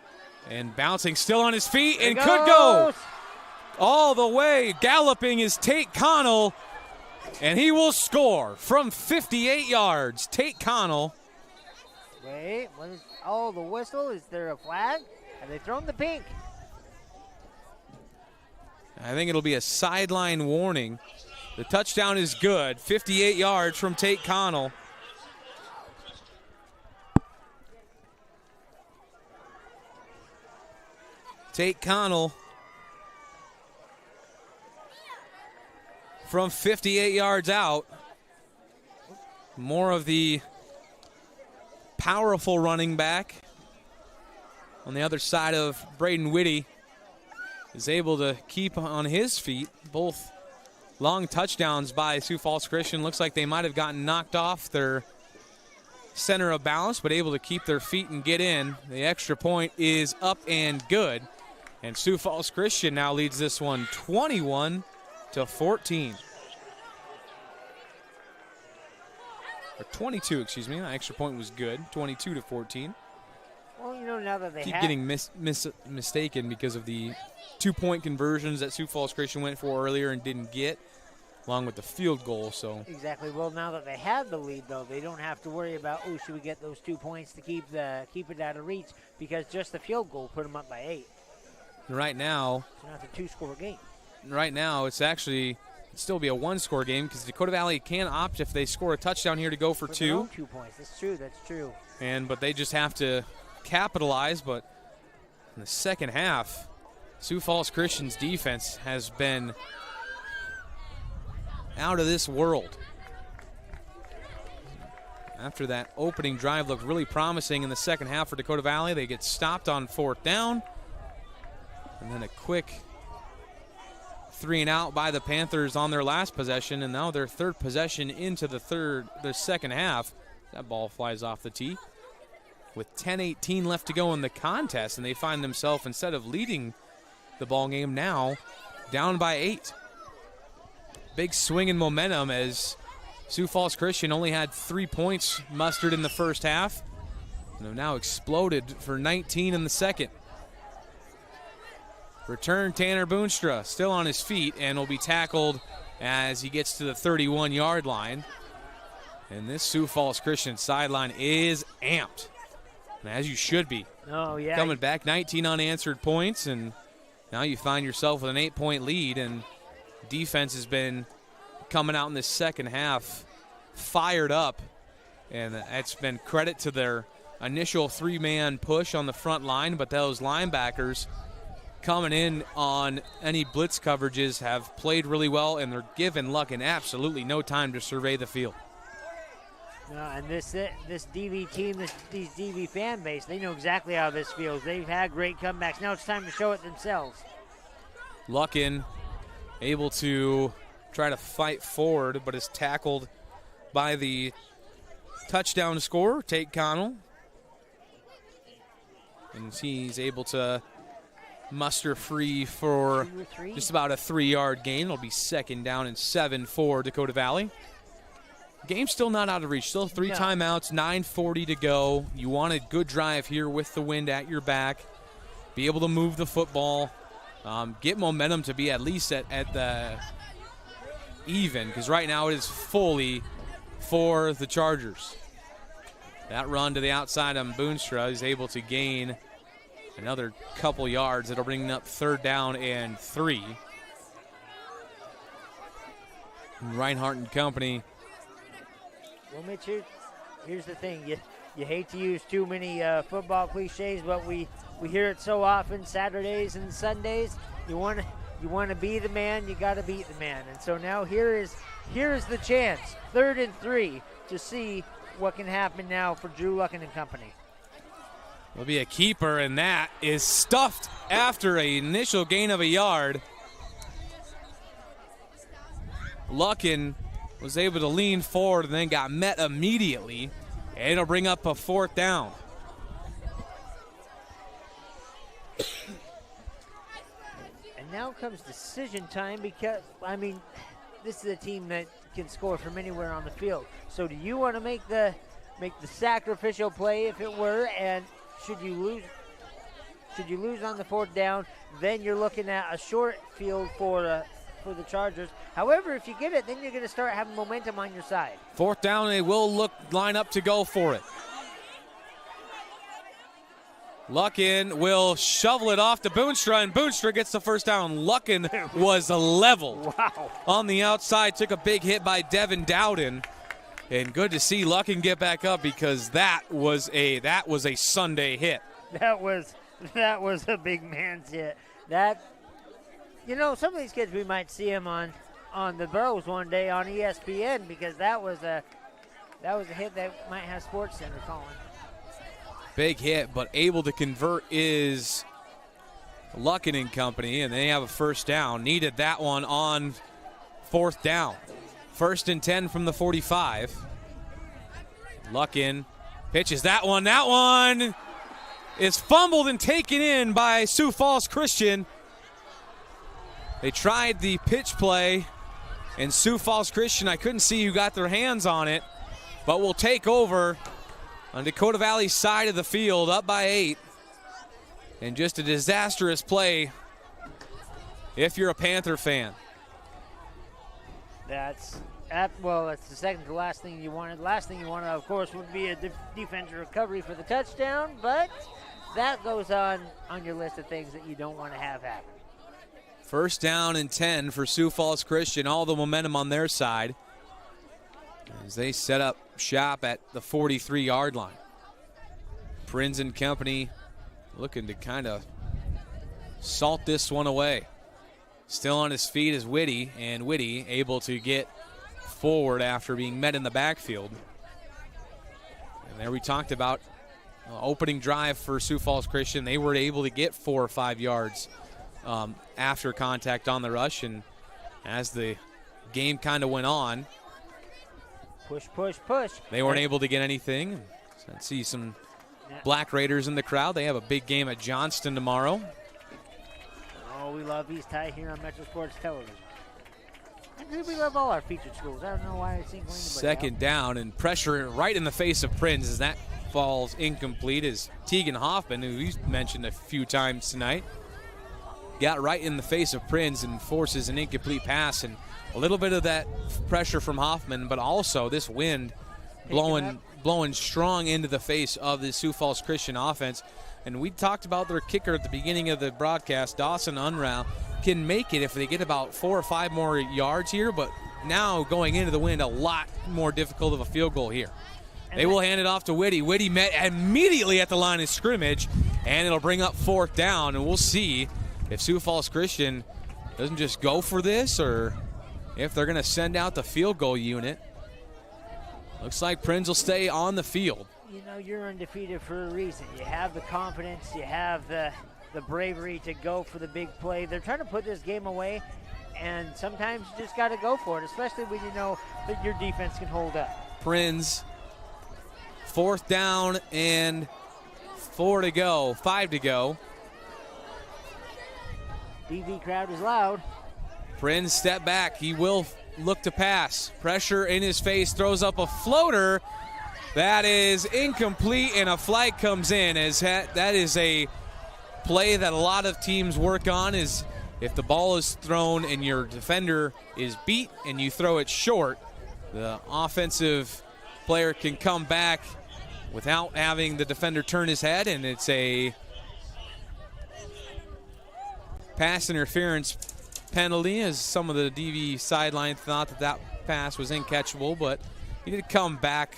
S10: and bouncing, still on his feet, and could go all the way. Galloping is Tate Connell, and he will score from 58 yards. Tate Connell.
S11: Wait, what is, the whistle? Is there a flag? Have they thrown the pink?
S10: I think it'll be a sideline warning. The touchdown is good. 58 yards from Tate Connell. Tate Connell from 58 yards out. More of the powerful running back on the other side of Braden Whitty is able to keep on his feet. Both long touchdowns by Sioux Falls Christian. Looks like they might have gotten knocked off their center of balance, but able to keep their feet and get in. The extra point is up and good. And Sioux Falls Christian now leads this one 21-14. Or 22, excuse me. The extra point was good. 22-14.
S11: Well, now that they
S10: keep getting mistaken because of the 2-point conversions that Sioux Falls Christian went for earlier and didn't get, along with the field goal. So
S11: exactly. Well, now that they have the lead, though, they don't have to worry about, should we get those 2 points to keep it out of reach, because just the field goal put them up by 8.
S10: Right now,
S11: it's not a 2-score game.
S10: Right now, it'd still be a 1-score game, because Dakota Valley can opt if they score a touchdown here to go for 2.
S11: Their own 2 points. That's true.
S10: But they just have to capitalize. But in the second half, Sioux Falls Christian's defense has been out of this world. After that opening drive looked really promising in the second half for Dakota Valley, they get stopped on 4th down. And then a quick 3-and-out by the Panthers on their last possession, and now their third possession into the second half. That ball flies off the tee. With 10:18 left to go in the contest, and they find themselves, instead of leading the ball game, now down by 8. Big swing in momentum as Sioux Falls Christian only had 3 points mustered in the first half, and have now exploded for 19 in the second. Return Tanner Boonstra still on his feet and will be tackled as he gets to the 31-yard line. And this Sioux Falls Christian sideline is amped, and as you should be.
S11: Oh, yeah.
S10: Coming back, 19 unanswered points, and now you find yourself with an 8-point lead, and defense has been coming out in this second half fired up, and that's been credit to their initial 3-man push on the front line, but those linebackers coming in on any blitz coverages have played really well, and they're given Luck and absolutely no time to survey the field.
S11: And this DV team, these DV fan base, they know exactly how this feels. They've had great comebacks. Now it's time to show it themselves.
S10: Luckin able to try to fight forward, but is tackled by the touchdown scorer, Tate Connell. And he's able to muster free for just about a 3-yard gain. It'll be 2nd down and 7 for Dakota Valley. Game's still not out of reach. Still 3 timeouts, 9:40 to go. You want a good drive here with the wind at your back. Be able to move the football. Get momentum to be at least at the even, because right now it is fully for the Chargers. That run to the outside on Boonstra is able to gain another couple yards. It'll bring up 3rd down and 3. Reinhardt and company.
S11: Well, Mitch, here's the thing. You hate to use too many football cliches, but we hear it so often, Saturdays and Sundays. You want to be the man, you got to beat the man. And so now here is the chance, 3rd and 3, to see what can happen now for Drew Luckin and company.
S10: Will be a keeper, and that is stuffed after an initial gain of a yard. Luckin was able to lean forward and then got met immediately. And it'll bring up a 4th down.
S11: And now comes decision time because, this is a team that can score from anywhere on the field. So do you want to make the sacrificial play if it were, and should you lose on the 4th down, then you're looking at a short field for the Chargers. However, if you get it, then you're going to start having momentum on your side.
S10: 4th down, they will line up to go for it. Luckin will shovel it off to Boonstra, and Boonstra gets the 1st down. Luckin was leveled on the outside, took a big hit by Devin Dowden. And good to see Luckin get back up because that was a Sunday hit.
S11: That was a big man's hit. Some of these kids, we might see them on the Burrows one day on ESPN because that was a hit that might have Sports Center calling.
S10: Big hit, but able to convert is Luckin and company, and they have a 1st down. Needed that one on 4th down. 1st and 10 from the 45. Luckin pitches that one. That one is fumbled and taken in by Sioux Falls Christian. They tried the pitch play, and Sioux Falls Christian, I couldn't see who got their hands on it, but will take over on Dakota Valley's side of the field, up by 8. And just a disastrous play if you're a Panther fan.
S11: That's the second to last thing you wanted. Last thing you wanted, of course, would be a defensive recovery for the touchdown, but that goes on your list of things that you don't want to have happen.
S10: 1st down and 10 for Sioux Falls Christian. All the momentum on their side as they set up shop at the 43-yard line. Prinz and company looking to kind of salt this one away. Still on his feet is Whitty, and Whitty able to get forward after being met in the backfield. And there we talked about opening drive for Sioux Falls Christian. They were able to get 4 or 5 yards after contact on the rush, and as the game kind of went on,
S11: push.
S10: They weren't able to get anything. So I see some Black Raiders in the crowd. They have a big game at Johnston tomorrow.
S11: Oh, we love East High here on Metro Sports Television. We love all our featured schools. I don't know why I think
S10: anybody 2nd down, and pressure right in the face of Prinz as that falls incomplete as Tegan Hoffman, who we mentioned a few times tonight, got right in the face of Prinz and forces an incomplete pass. And a little bit of that pressure from Hoffman, but also this wind blowing strong into the face of the Sioux Falls Christian offense. And we talked about their kicker at the beginning of the broadcast. Dawson Unruh can make it if they get about 4 or 5 more yards here, but now going into the wind, a lot more difficult of a field goal here. They will hand it off to Whitty. Whitty met immediately at the line of scrimmage, and it'll bring up 4th down, and we'll see if Sioux Falls Christian doesn't just go for this or if they're going to send out the field goal unit. Looks like Prinz will stay on the field.
S11: You're undefeated for a reason. You have the confidence. You have the bravery to go for the big play. They're trying to put this game away, and sometimes you just got to go for it, especially when you know that your defense can hold up.
S10: Prinz, 4th down and 5 to go.
S11: DV crowd is loud.
S10: Prinz step back. He will look to pass. Pressure in his face, throws up a floater. That is incomplete, and a flag comes in. That is a play that a lot of teams work on, is if the ball is thrown and your defender is beat and you throw it short, the offensive player can come back without having the defender turn his head, and it's a pass interference penalty, as some of the DV sideline thought that pass was incatchable, but he did come back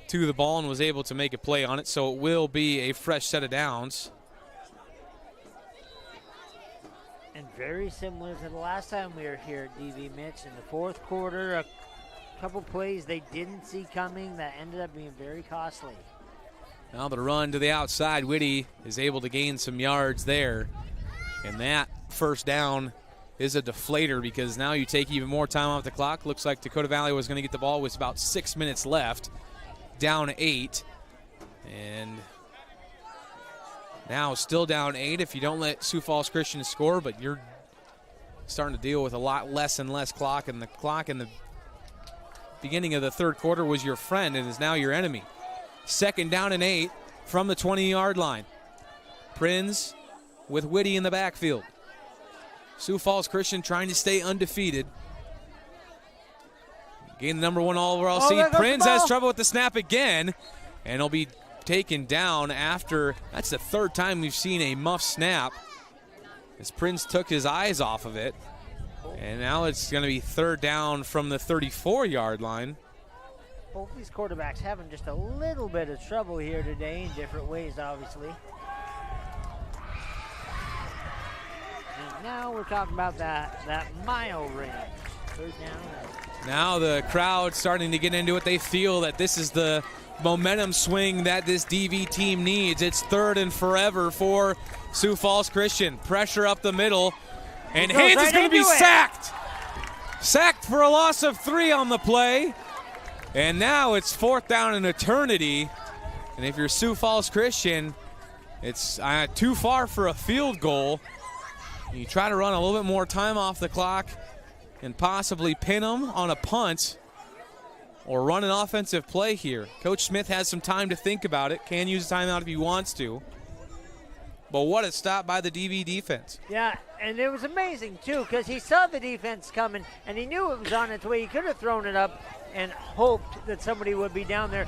S10: to the ball and was able to make a play on it, so it will be a fresh set of downs.
S11: And very similar to the last time we were here at DV, Mitch, in the fourth quarter, a couple plays they didn't see coming that ended up being very costly.
S10: Now the run to the outside. Whitty is able to gain some yards there. And that first down is a deflator because now you take even more time off the clock. Looks like Dakota Valley was going to get the ball with about 6 minutes left. Down 8. And now still down 8 if you don't let Sioux Falls Christian score, but you're starting to deal with a lot less and less clock, and the clock in the beginning of the third quarter was your friend and is now your enemy. Second down and 8 from the 20-yard line. Prinz with Whitty in the backfield. Sioux Falls Christian trying to stay undefeated. Gain the number 1 overall seed. Prinz has trouble with the snap again, and he'll be taken down after. That's the third time we've seen a muff snap as Prinz took his eyes off of it. And now it's going to be third down from the 34-yard line.
S11: Both these quarterbacks having just a little bit of trouble here today in different ways, obviously. And now we're talking about that mile range. Third down.
S10: Now the crowd starting to get into it. They feel that this is the momentum swing that this DV team needs. It's third and forever for Sioux Falls Christian. Pressure up the middle. And Haynes is going to be sacked. Sacked for a loss of 3 on the play. And now it's fourth down an eternity. And if you're Sioux Falls Christian, it's too far for a field goal. You try to run a little bit more time off the clock and possibly pin them on a punt or run an offensive play here. Coach Smith has some time to think about it. Can use a timeout if he wants to. But what a stop by the DV defense.
S11: Yeah, and it was amazing, too, because he saw the defense coming, and he knew it was on its way. He could have thrown it up and hoped that somebody would be down there.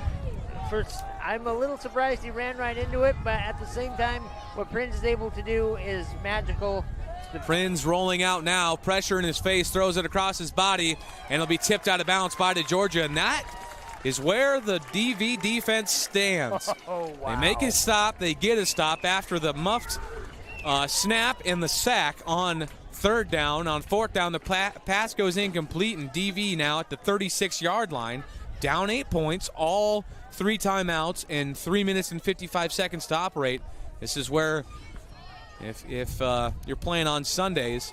S11: I'm a little surprised he ran right into it, but at the same time, what Prinz is able to do is magical.
S10: Prinz rolling out now, pressure in his face, throws it across his body, and it'll be tipped out of bounds by Georgia, and that is where the DV defense stands.
S11: Oh, wow.
S10: They make a stop, they get a stop after the muffed snap and the sack on third down. On fourth down, the pass goes incomplete, and DV now at the 36-yard line, down 8 points, all 3 timeouts, and 3 minutes and 55 seconds to operate. This is where, if you're playing on Sundays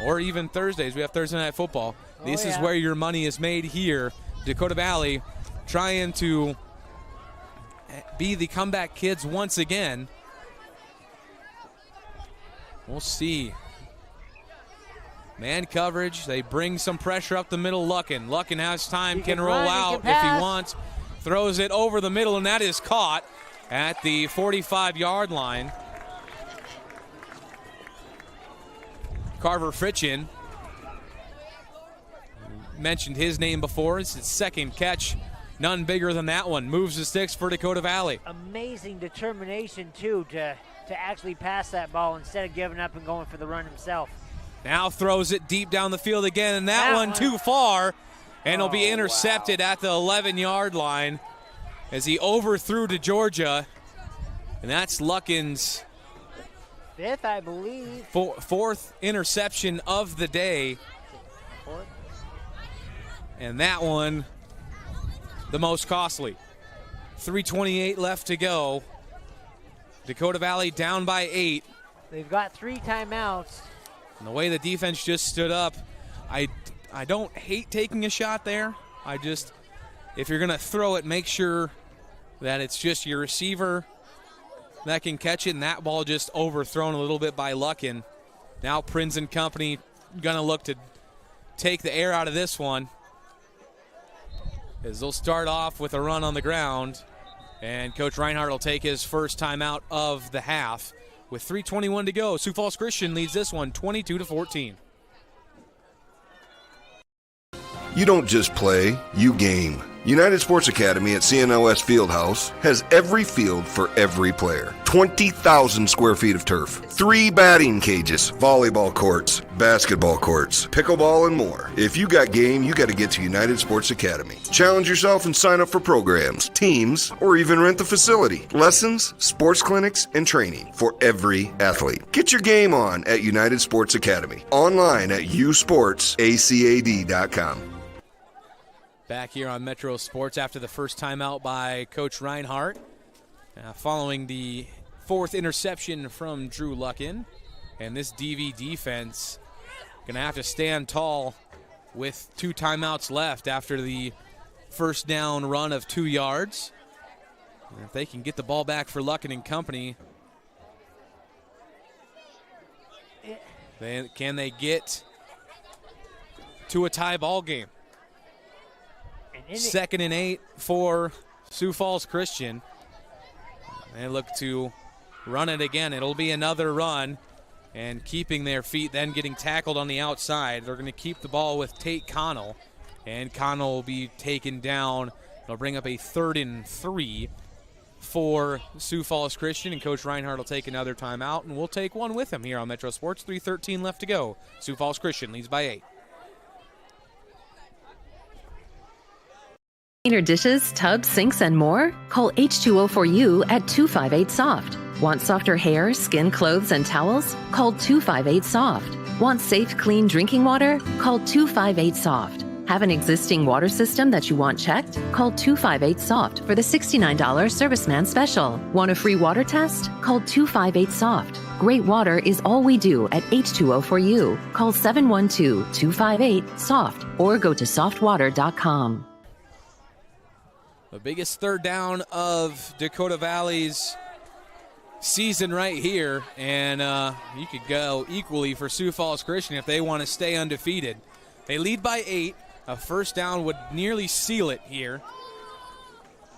S10: or even Thursdays, we have Thursday Night Football, this is where your money is made here. Dakota Valley trying to be the comeback kids once again. We'll see. Man coverage. They bring some pressure up the middle. Luckin has time, can roll out if he wants. Throws it over the middle, and that is caught at the 45-yard line. Carver Fritchen. Mentioned his name before. It's his second catch. None bigger than that one. Moves the sticks for Dakota Valley.
S11: Amazing determination, too, to actually pass that ball instead of giving up and going for the run himself.
S10: Now throws it deep down the field again, and that one too far, and it'll be intercepted at the 11-yard line as he overthrew to Georgia, and that's Luckin's
S11: fifth, I believe.
S10: Fourth interception of the day.
S11: Fourth.
S10: And that one, the most costly. 3:28 left to go. Dakota Valley down by 8.
S11: They've got 3 timeouts.
S10: And the way the defense just stood up, I don't hate taking a shot there. If you're going to throw it, make sure that it's just your receiver that can catch it, and that ball just overthrown a little bit by Luckin. Now Prinz and company going to look to take the air out of this one, as they'll start off with a run on the ground, and Coach Reinhardt will take his first timeout of the half. With 3:21 to go, Sioux Falls Christian leads this one 22-14.
S13: You don't just play, you game. United Sports Academy at CNOS Fieldhouse has every field for every player. 20,000 square feet of turf, 3 batting cages, volleyball courts, basketball courts, pickleball, and more. If you got game, you got to get to United Sports Academy. Challenge yourself and sign up for programs, teams, or even rent the facility. Lessons, sports clinics, and training for every athlete. Get your game on at United Sports Academy. Online at usportsacad.com.
S10: Back here on Metro Sports after the first timeout by Coach Reinhardt. Following the 4th interception from Drew Luckin. And this DV defense going to have to stand tall with 2 timeouts left after the first down run of 2 yards. And if they can get the ball back for Luckin and company, can they get to a tie ball game? 2nd and 8 for Sioux Falls Christian. They look to run it again. It'll be another run, and keeping their feet, then getting tackled on the outside. They're going to keep the ball with Tate Connell, and Connell will be taken down. They'll bring up a 3rd and 3 for Sioux Falls Christian, and Coach Reinhardt will take another timeout, and we'll take one with him here on Metro Sports. 3:13 left to go. Sioux Falls Christian leads by 8.
S21: Cleaner dishes, tubs, sinks, and more? Call H2O4U at 258-SOFT. Want softer hair, skin, clothes, and towels? Call 258-SOFT. Want safe, clean drinking water? Call 258-SOFT. Have an existing water system that you want checked? Call 258-SOFT for the $69 Serviceman Special. Want a free water test? Call 258-SOFT. Great water is all we do at H2O4U. Call 712-258-SOFT or go to softwater.com.
S10: The biggest 3rd down of Dakota Valley's season right here, and you could go equally for Sioux Falls Christian if they want to stay undefeated. They lead by 8. A first down would nearly seal it here.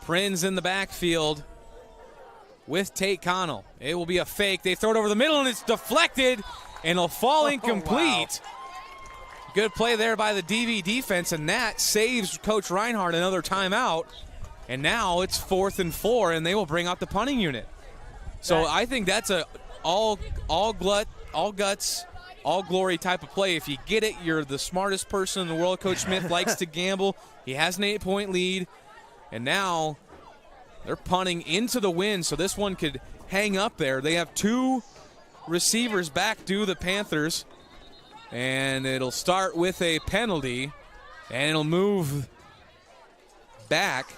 S10: Prinz in the backfield with Tate Connell. It will be a fake. They throw it over the middle, and it's deflected, and it'll fall incomplete. Wow. Good play there by the DV defense, and that saves Coach Reinhardt another timeout. And now it's 4th and 4, and they will bring out the punting unit. So I think that's a all guts, all glory type of play. If you get it, you're the smartest person in the world. Coach Smith likes to gamble. He has an 8-point lead, and now they're punting into the wind, so this one could hang up there. They have 2 receivers back due the Panthers, and it'll start with a penalty, and it'll move back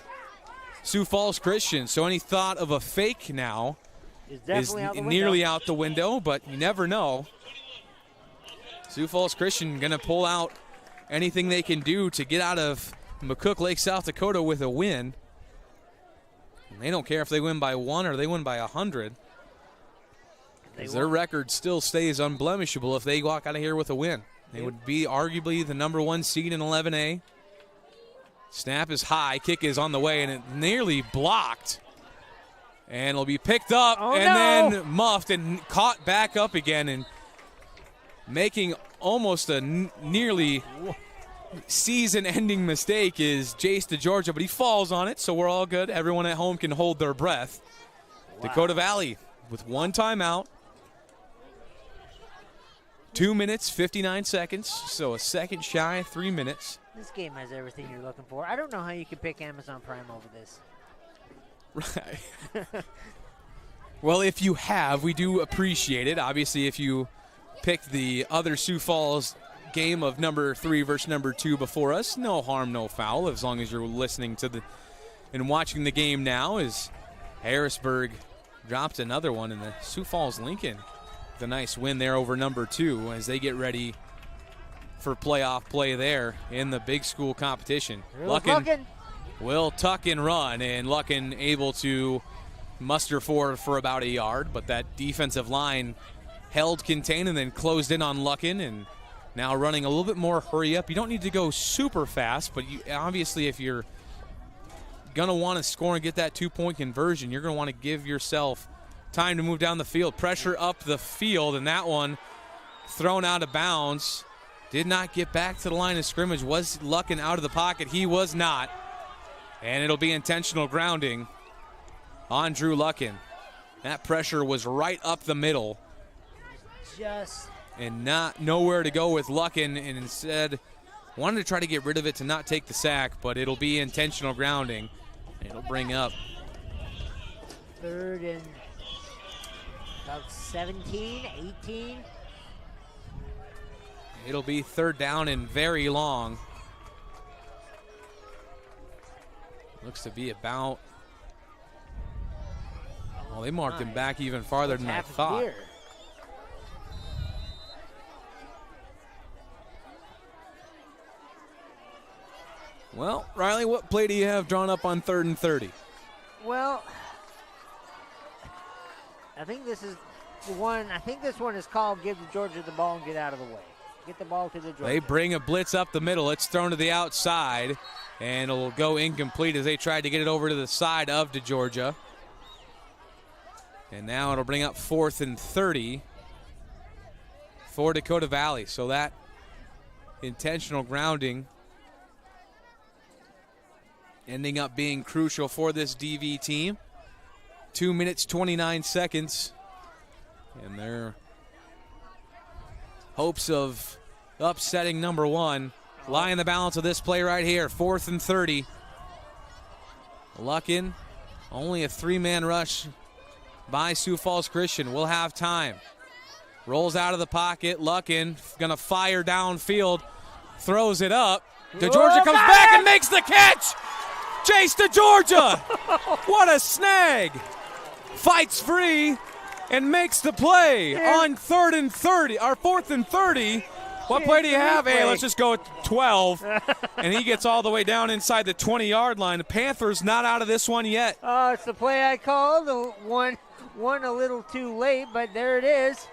S10: Sioux Falls Christian. So any thought of a fake now is nearly out the window, but you never know. Sioux Falls Christian going to pull out anything they can do to get out of McCook Lake, South Dakota with a win. And they don't care if they win by 1 or they win by 100. Their record still stays unblemishable if they walk out of here with a win. They would be arguably the number 1 seed in 11A. Snap is high, kick is on the way, and it nearly blocked. And it'll be picked up then muffed and caught back up again, and making almost a nearly season-ending mistake is Jace DeGeorgia, but he falls on it, so we're all good. Everyone at home can hold their breath. Wow. Dakota Valley with 1 timeout. 2 minutes, 59 seconds, so a second shy, 3 minutes.
S11: This game has everything you're looking for. I don't know how you can pick Amazon Prime over this.
S10: Right. Well, if you have, we do appreciate it. Obviously, if you picked the other Sioux Falls game of number 3 versus number 2 before us, no harm, no foul, as long as you're listening to and watching the game now, as Harrisburg dropped another one in the Sioux Falls Lincoln. The nice win there over number 2 as they get ready for playoff play there in the big school competition. Luckin will tuck and run, and Luckin able to muster forward for about a yard, but that defensive line held contained and then closed in on Luckin, and now running a little bit more hurry up. You don't need to go super fast, but obviously if you're going to want to score and get that 2-point conversion, you're going to want to give yourself time to move down the field. Pressure up the field, and that one thrown out of bounds. Did not get back to the line of scrimmage. Was Luckin out of the pocket? He was not. And it'll be intentional grounding on Drew Luckin. That pressure was right up the middle. And nowhere to go with Luckin, and instead wanted to try to get rid of it to not take the sack, but it'll be intentional grounding. It'll bring up
S11: 3rd and about 17, 18.
S10: It'll be 3rd down and very long. Looks to be about, well, they marked him back even farther than I thought.
S11: Here.
S10: Well, Riley, what play do you have drawn up on 3rd and 30?
S11: Well, I think this is the one. I think this one is called give Georgia the ball and get out of the way. Get the ball to the Georgia.
S10: They bring a blitz up the middle. It's thrown to the outside, and it'll go incomplete as they tried to get it over to the side of DeGeorgia. And now it'll bring up 4th and 30 for Dakota Valley. So that intentional grounding ending up being crucial for this DV team. 2 minutes, 29 seconds. And their hopes of upsetting number 1 lie in the balance of this play right here. 4th and 30. Luckin, only a 3-man rush by Sioux Falls Christian. We'll have time. Rolls out of the pocket. Luckin gonna fire downfield. Throws it up. DeGeorgia comes back and makes the catch. Chase DeGeorgia. What a snag. Fights free and makes the play on 3rd and 30, or 4th and 30. What play do you have? Hey, let's just go with 12. And he gets all the way down inside the 20-yard line. The Panthers not out of this one yet.
S11: It's the play I called. The one a little too late, but there it is.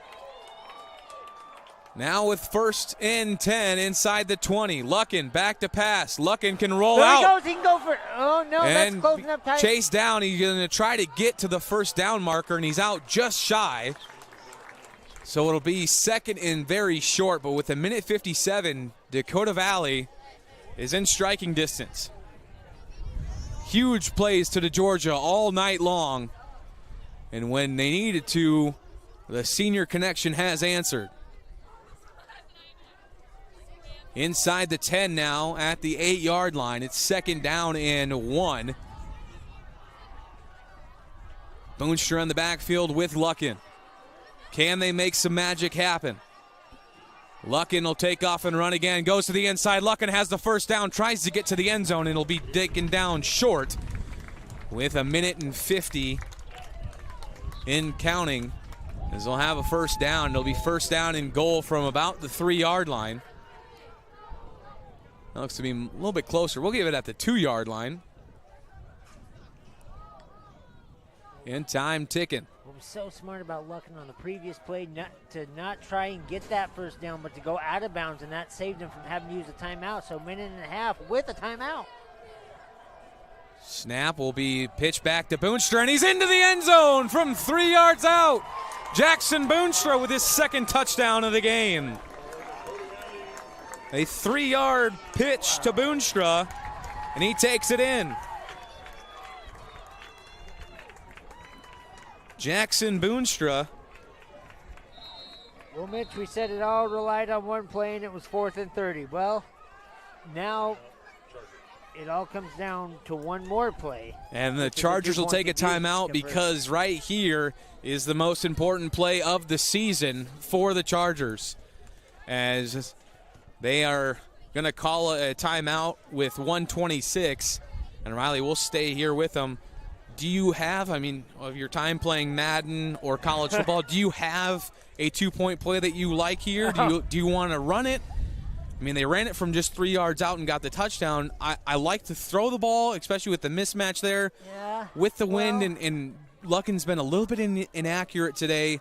S10: Now with 1st and 10 inside the 20. Luckin back to pass. Luckin can roll
S11: there
S10: out.
S11: He goes. He can go for it. Oh, no,
S10: and
S11: that's closing up tight.
S10: Chase down. He's going to try to get to the 1st down marker, and he's out just shy. So it'll be 2nd and very short, but with a minute 57, Dakota Valley is in striking distance. Huge plays to DeGeorgia all night long. And when they needed to, the senior connection has answered. Inside the 10 now at the 8-yard line. It's 2nd down and 1. Boonstra in the backfield with Luckin. Can they make some magic happen? Luckin will take off and run again. Goes to the inside. Luckin has the 1st down. Tries to get to the end zone, and it'll be taken down short with a minute and 50 in counting. As they'll have a 1st down. It'll be 1st down and goal from about the 3-yard line. That looks to be a little bit closer. We'll give it at the 2-yard line. And time ticking.
S11: What was so smart about Luckin on the previous play to not try and get that 1st down, but to go out of bounds, and that saved him from having to use a timeout. So 1.5 minutes with a timeout.
S10: Snap will be pitched back to Boonstra, and he's into the end zone from 3 yards out. Jackson Boonstra with his 2nd touchdown of the game. A 3-yard pitch to Boonstra, and he takes it in. Jackson Boonstra.
S11: Well, Mitch, we said it all relied on one play, and it was 4th and 30. Well, now it all comes down to one more play.
S10: And the Chargers will take a timeout because right here is the most important play of the season for the Chargers, as they are going to call a timeout with 1:26, and Riley will stay here with them. Do you have, of your time playing Madden or college football, do you have a 2-point play that you like here? Do you want to run it? They ran it from just 3 yards out and got the touchdown. I like to throw the ball, especially with the mismatch there.
S11: Yeah.
S10: With the wind, and Luckin's been a little bit inaccurate today.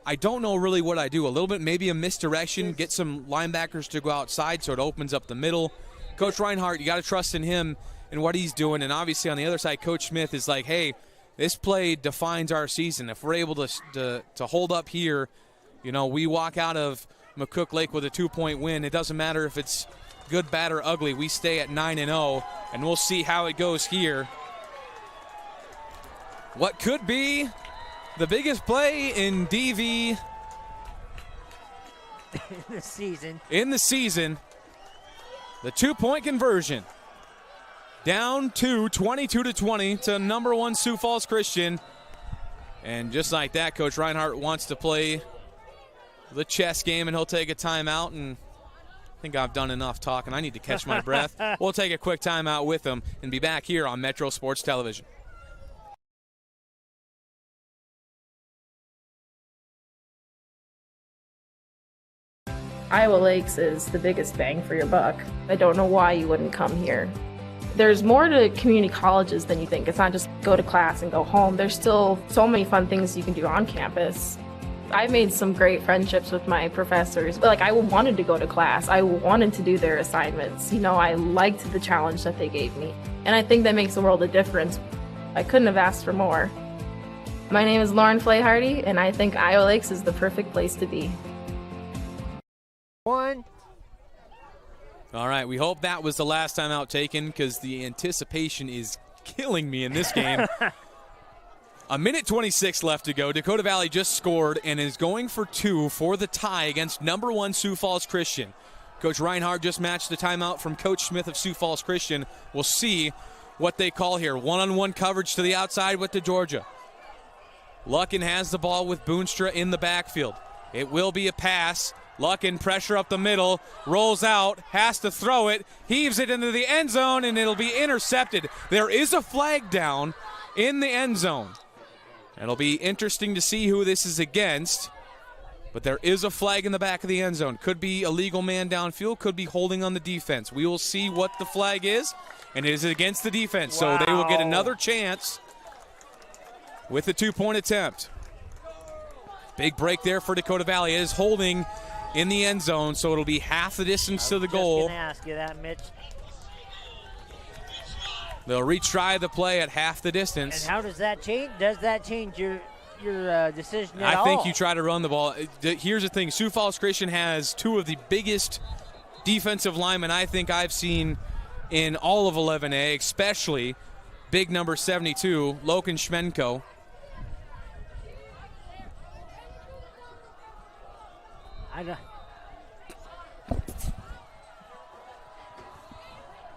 S10: I don't know really what I do. A little bit, maybe a misdirection, get some linebackers to go outside so it opens up the middle. Coach Reinhardt, you got to trust in him and what he's doing. And obviously on the other side, Coach Smith is like, hey, this play defines our season. If we're able to hold up here, we walk out of McCook Lake with a 2-point win. It doesn't matter if it's good, bad, or ugly, we stay at 9-0, and we'll see how it goes here. What could be the biggest play in DV
S11: in the season.
S10: The 2-point conversion. Down to 22-20 to number 1 Sioux Falls Christian. And just like that, Coach Reinhardt wants to play the chess game, and he'll take a timeout. And I think I've done enough talking. I need to catch my breath. We'll take a quick timeout with him and be back here on Metro Sports Television.
S12: Iowa Lakes is the biggest bang for your buck. I don't know why you wouldn't come here. There's more to community colleges than you think. It's not just go to class and go home. There's still so many fun things you can do on campus. I made some great friendships with my professors. Like, I wanted to go to class. I wanted to do their assignments. You know, I liked the challenge that they gave me. And I think that makes a world of difference. I couldn't have asked for more. My name is Lauren Flayhardy, and I think Iowa Lakes is the perfect place to be.
S11: One.
S10: All right, we hope that was the last time out taken, because the anticipation is killing me in this game. A minute 26 left to go. Dakota Valley just scored and is going for 2 for the tie against number 1 Sioux Falls Christian. Coach Reinhardt just matched the timeout from Coach Smith of Sioux Falls Christian. We'll see what they call here. One-on-one coverage to the outside with DeGeorgia. Luckin has the ball with Boonstra in the backfield. It will be a pass. Luckin, pressure up the middle, rolls out, has to throw it, heaves it into the end zone, and it'll be intercepted. There is a flag down in the end zone. It'll be interesting to see who this is against, but there is a flag in the back of the end zone. Could be a legal man downfield, could be holding on the defense. We will see what the flag is, and it is against the defense, so they will get another chance with the 2-point attempt. Big break there for Dakota Valley. It is holding in the end zone, so it'll be half the distance to the goal.
S11: I was just going to ask you that, Mitch.
S10: They'll retry the play at half the distance.
S11: And how does that change? Does that change your decision at all?
S10: I think you try to run the ball. Here's the thing. Sioux Falls Christian has 2 of the biggest defensive linemen I think I've seen in all of 11A, especially big number 72, Loken Schmenko.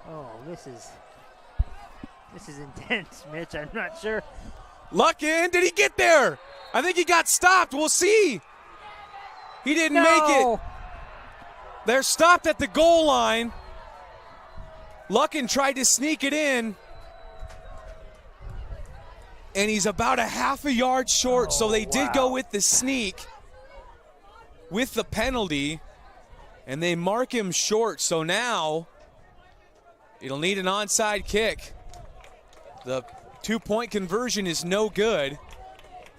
S11: Oh, this is intense, Mitch. I'm not sure.
S10: Luckin, did he get there? I think he got stopped. We'll see. He didn't make it. They're stopped at the goal line. Luckin tried to sneak it in, and he's about a half a yard short, so they did go with the sneak with the penalty, and they mark him short. So now it'll need an onside kick. The 2-point conversion is no good,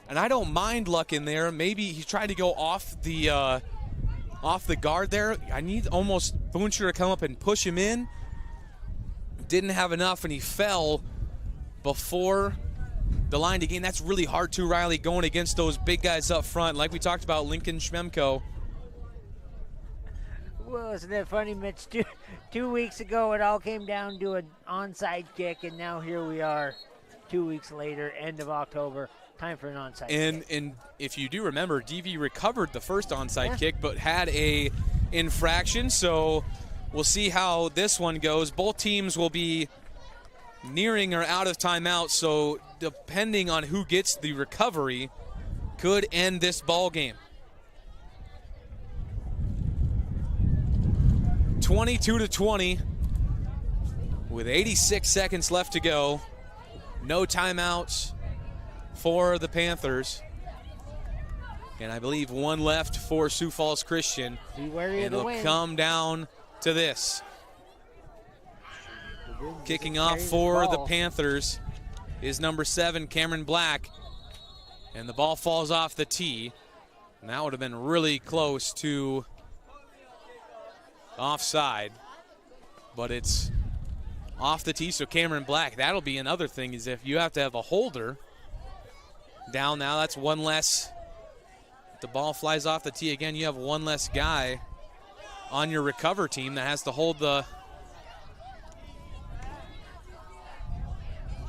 S10: and I don't mind Luck in there. Maybe he tried to go off the guard there. I need almost Boonstra to come up and push him in. Didn't have enough, and he fell before the line to gain. That's really hard too, Riley, going against those big guys up front. Like we talked about, Lincoln Schmemko.
S11: Well, isn't that funny, Mitch? Two weeks ago, it all came down to an onside kick, and now here we are 2 weeks later, end of October, time for an onside kick.
S10: And if you do remember, DV recovered the first onside kick, but had a infraction, so we'll see how this one goes. Both teams will be nearing or out of timeout, so depending on who gets the recovery could end this ball game. 22-20 with 86 seconds left to go. No timeouts for the Panthers. And I believe one left for Sioux Falls Christian.
S11: Be wary
S10: and
S11: of the
S10: it'll
S11: wind.
S10: come down to this. Kicking off for the Panthers is number 7, Cameron Black. And the ball falls off the tee. And that would have been really close to offside. But it's off the tee, so Cameron Black. That'll be another thing, is if you have to have a holder down now, that's one less. The ball flies off the tee again, you have one less guy on your recover team that has to hold the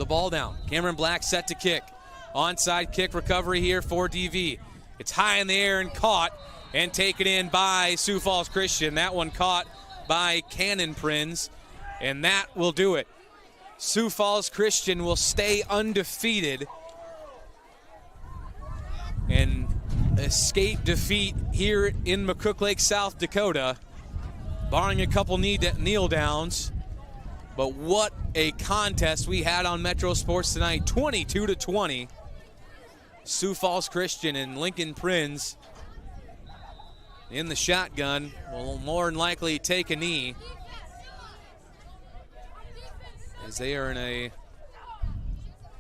S10: ball down. Cameron Black set to kick. Onside kick recovery here for DV. It's high in the air and caught and taken in by Sioux Falls Christian. That one caught by Cannon Prinz, and that will do it. Sioux Falls Christian will stay undefeated and escape defeat here in McCook Lake, South Dakota, barring a couple kneel downs. But what a contest we had on Metro Sports tonight, 22-20. Sioux Falls Christian and Lincoln Prinz in the shotgun will more than likely take a knee as they are in a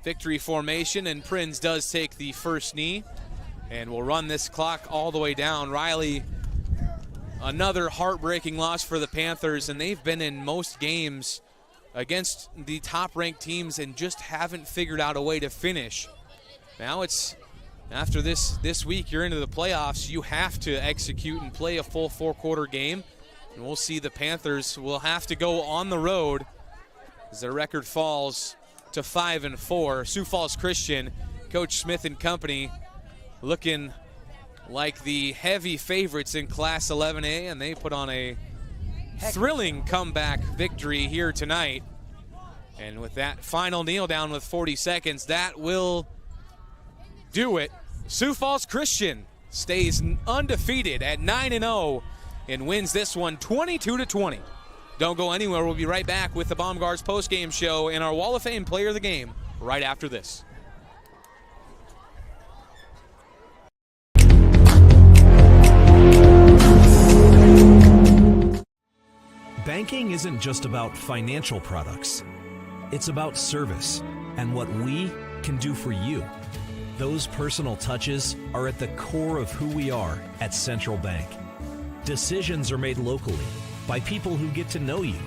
S10: victory formation, and Prinz does take the first knee and will run this clock all the way down. Riley, another heartbreaking loss for the Panthers, and they've been in most games against the top-ranked teams and just haven't figured out a way to finish. Now it's after this week, you're into the playoffs. You have to execute and play a full four-quarter game, and we'll see the Panthers will have to go on the road as their record falls to 5-4. Sioux Falls Christian, Coach Smith and company, looking like the heavy favorites in Class 11A, and they put on a thrilling comeback victory here tonight. And with that final kneel down with 40 seconds, that will do it. Sioux Falls Christian stays undefeated at 9-0 and wins this one 22-20. Don't go anywhere. We'll be right back with the Bomb Guards postgame show and our Wall of Fame player of the game right after this.
S2: Banking isn't just about financial products. It's about service and what we can do for you. Those personal touches are at the core of who we are at Central Bank. Decisions are made locally by people who get to know you.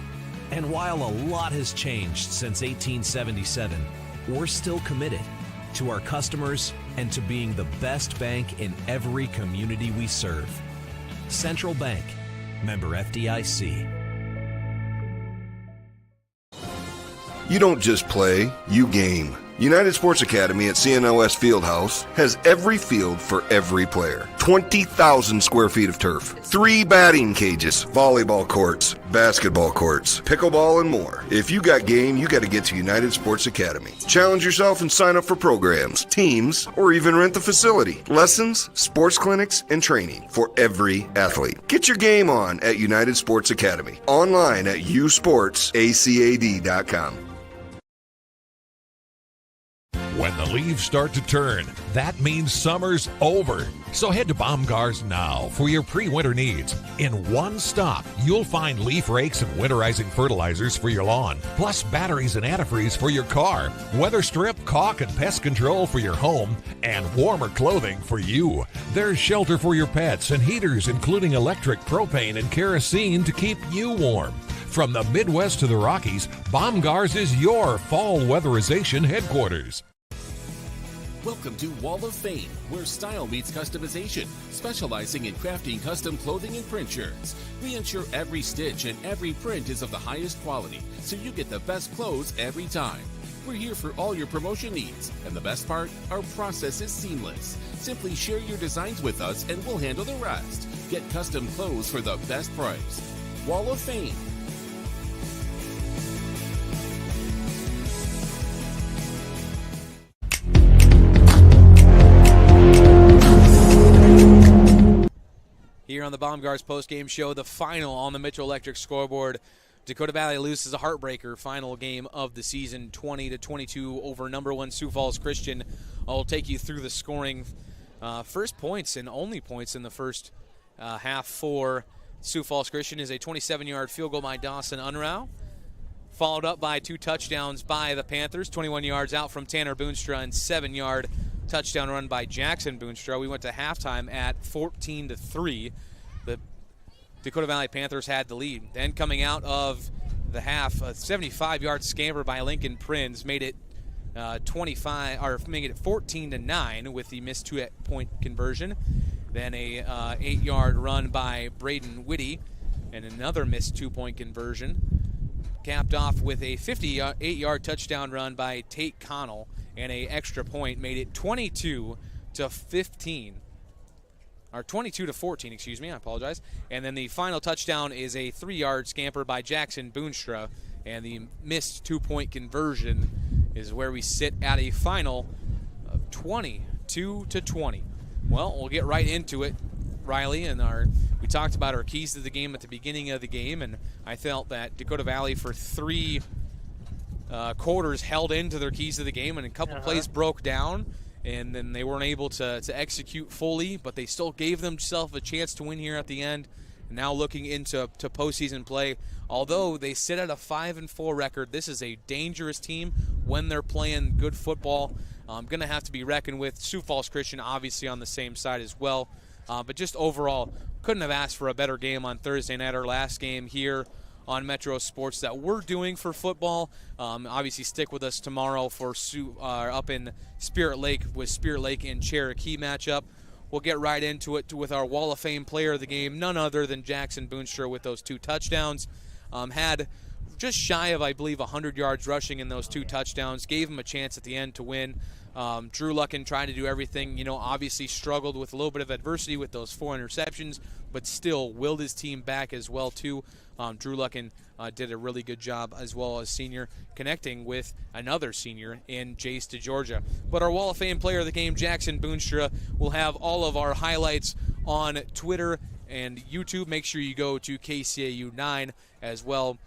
S2: And while a lot has changed since 1877, we're still committed to our customers and to being the best bank in every community we serve. Central Bank, member FDIC.
S13: You don't just play, you game. United Sports Academy at CNOS Fieldhouse has every field for every player. 20,000 square feet of turf, 3 batting cages, volleyball courts, basketball courts, pickleball, and more. If you got game, you got to get to United Sports Academy. Challenge yourself and sign up for programs, teams, or even rent the facility. Lessons, sports clinics, and training for every athlete. Get your game on at United Sports Academy. Online at usportsacad.com.
S3: When the leaves start to turn, that means summer's over. So head to Baumgars now for your pre-winter needs. In one stop, you'll find leaf rakes and winterizing fertilizers for your lawn, plus batteries and antifreeze for your car, weather strip, caulk, and pest control for your home, and warmer clothing for you. There's shelter for your pets and heaters, including electric, propane, and kerosene to keep you warm. From the Midwest to the Rockies, Baumgars is your fall weatherization headquarters.
S7: Welcome to Wall of Fame, where style meets customization, specializing in crafting custom clothing and print shirts. We ensure every stitch and every print is of the highest quality, so you get the best clothes every time. We're here for all your promotion needs, and the best part, our process is seamless. Simply share your designs with us and we'll handle the rest. Get custom clothes for the best price. Wall of Fame.
S10: Here on the Bomb Guards postgame show, the final on the Mitchell Electric scoreboard. Dakota Valley loses a heartbreaker, final game of the season, 20-22 over number 1 Sioux Falls Christian. I'll take you through the scoring. First points and only points in the first half for Sioux Falls Christian is a 27-yard field goal by Dawson Unrau, followed up by 2 touchdowns by the Panthers, 21 yards out from Tanner Boonstra and 7-yard touchdown run by Jackson Boonstra. We went to halftime at 14-3. The Dakota Valley Panthers had the lead. Then coming out of the half, a 75-yard scamper by Lincoln Prinz made it 14-9 with the missed 2-point conversion. Then a 8-yard run by Braden Whitty and another missed 2-point conversion. Capped off with a 58-yard touchdown run by Tate Connell, and a extra point made it 22-15. Or 22-14, excuse me, I apologize. And then the final touchdown is a 3-yard scamper by Jackson Boonstra, and the missed 2-point conversion is where we sit at a final of 22-20. Well, we'll get right into it, Riley, and we talked about our keys to the game at the beginning of the game, and I felt that Dakota Valley for 3 quarters held into their keys to the game, and a couple plays broke down, and then they weren't able to execute fully, but they still gave themselves a chance to win here at the end. Now looking into postseason play, although they sit at a 5-4 record, this is a dangerous team when they're playing good football. Going to have to be reckoned with. Sioux Falls Christian obviously on the same side as well. But just overall, couldn't have asked for a better game on Thursday night, our last game here on Metro Sports that we're doing for football. Obviously stick with us tomorrow for up in Spirit Lake with Spirit Lake and Cherokee matchup. We'll get right into it with our Wall of Fame player of the game, none other than Jackson Boonstra with those 2 touchdowns. Had just shy of, I believe, 100 yards rushing in those 2 touchdowns. Gave him a chance at the end to win. Drew Luckin tried to do everything, obviously struggled with a little bit of adversity with those 4 interceptions, but still willed his team back as well, too. Drew Luckin did a really good job, as well as senior, connecting with another senior in Jace DeGeorgia. But our Wall of Fame player of the game, Jackson Boonstra, will have all of our highlights on Twitter and YouTube. Make sure you go to KCAU 9 as well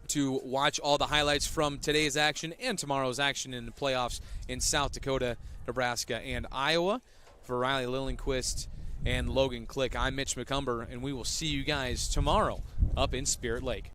S10: to watch all the highlights from today's action and tomorrow's action in the playoffs in South Dakota, Nebraska, and Iowa. For Riley Lillenquist and Logan Click, I'm Mitch McCumber, and we will see you guys tomorrow up in Spirit Lake.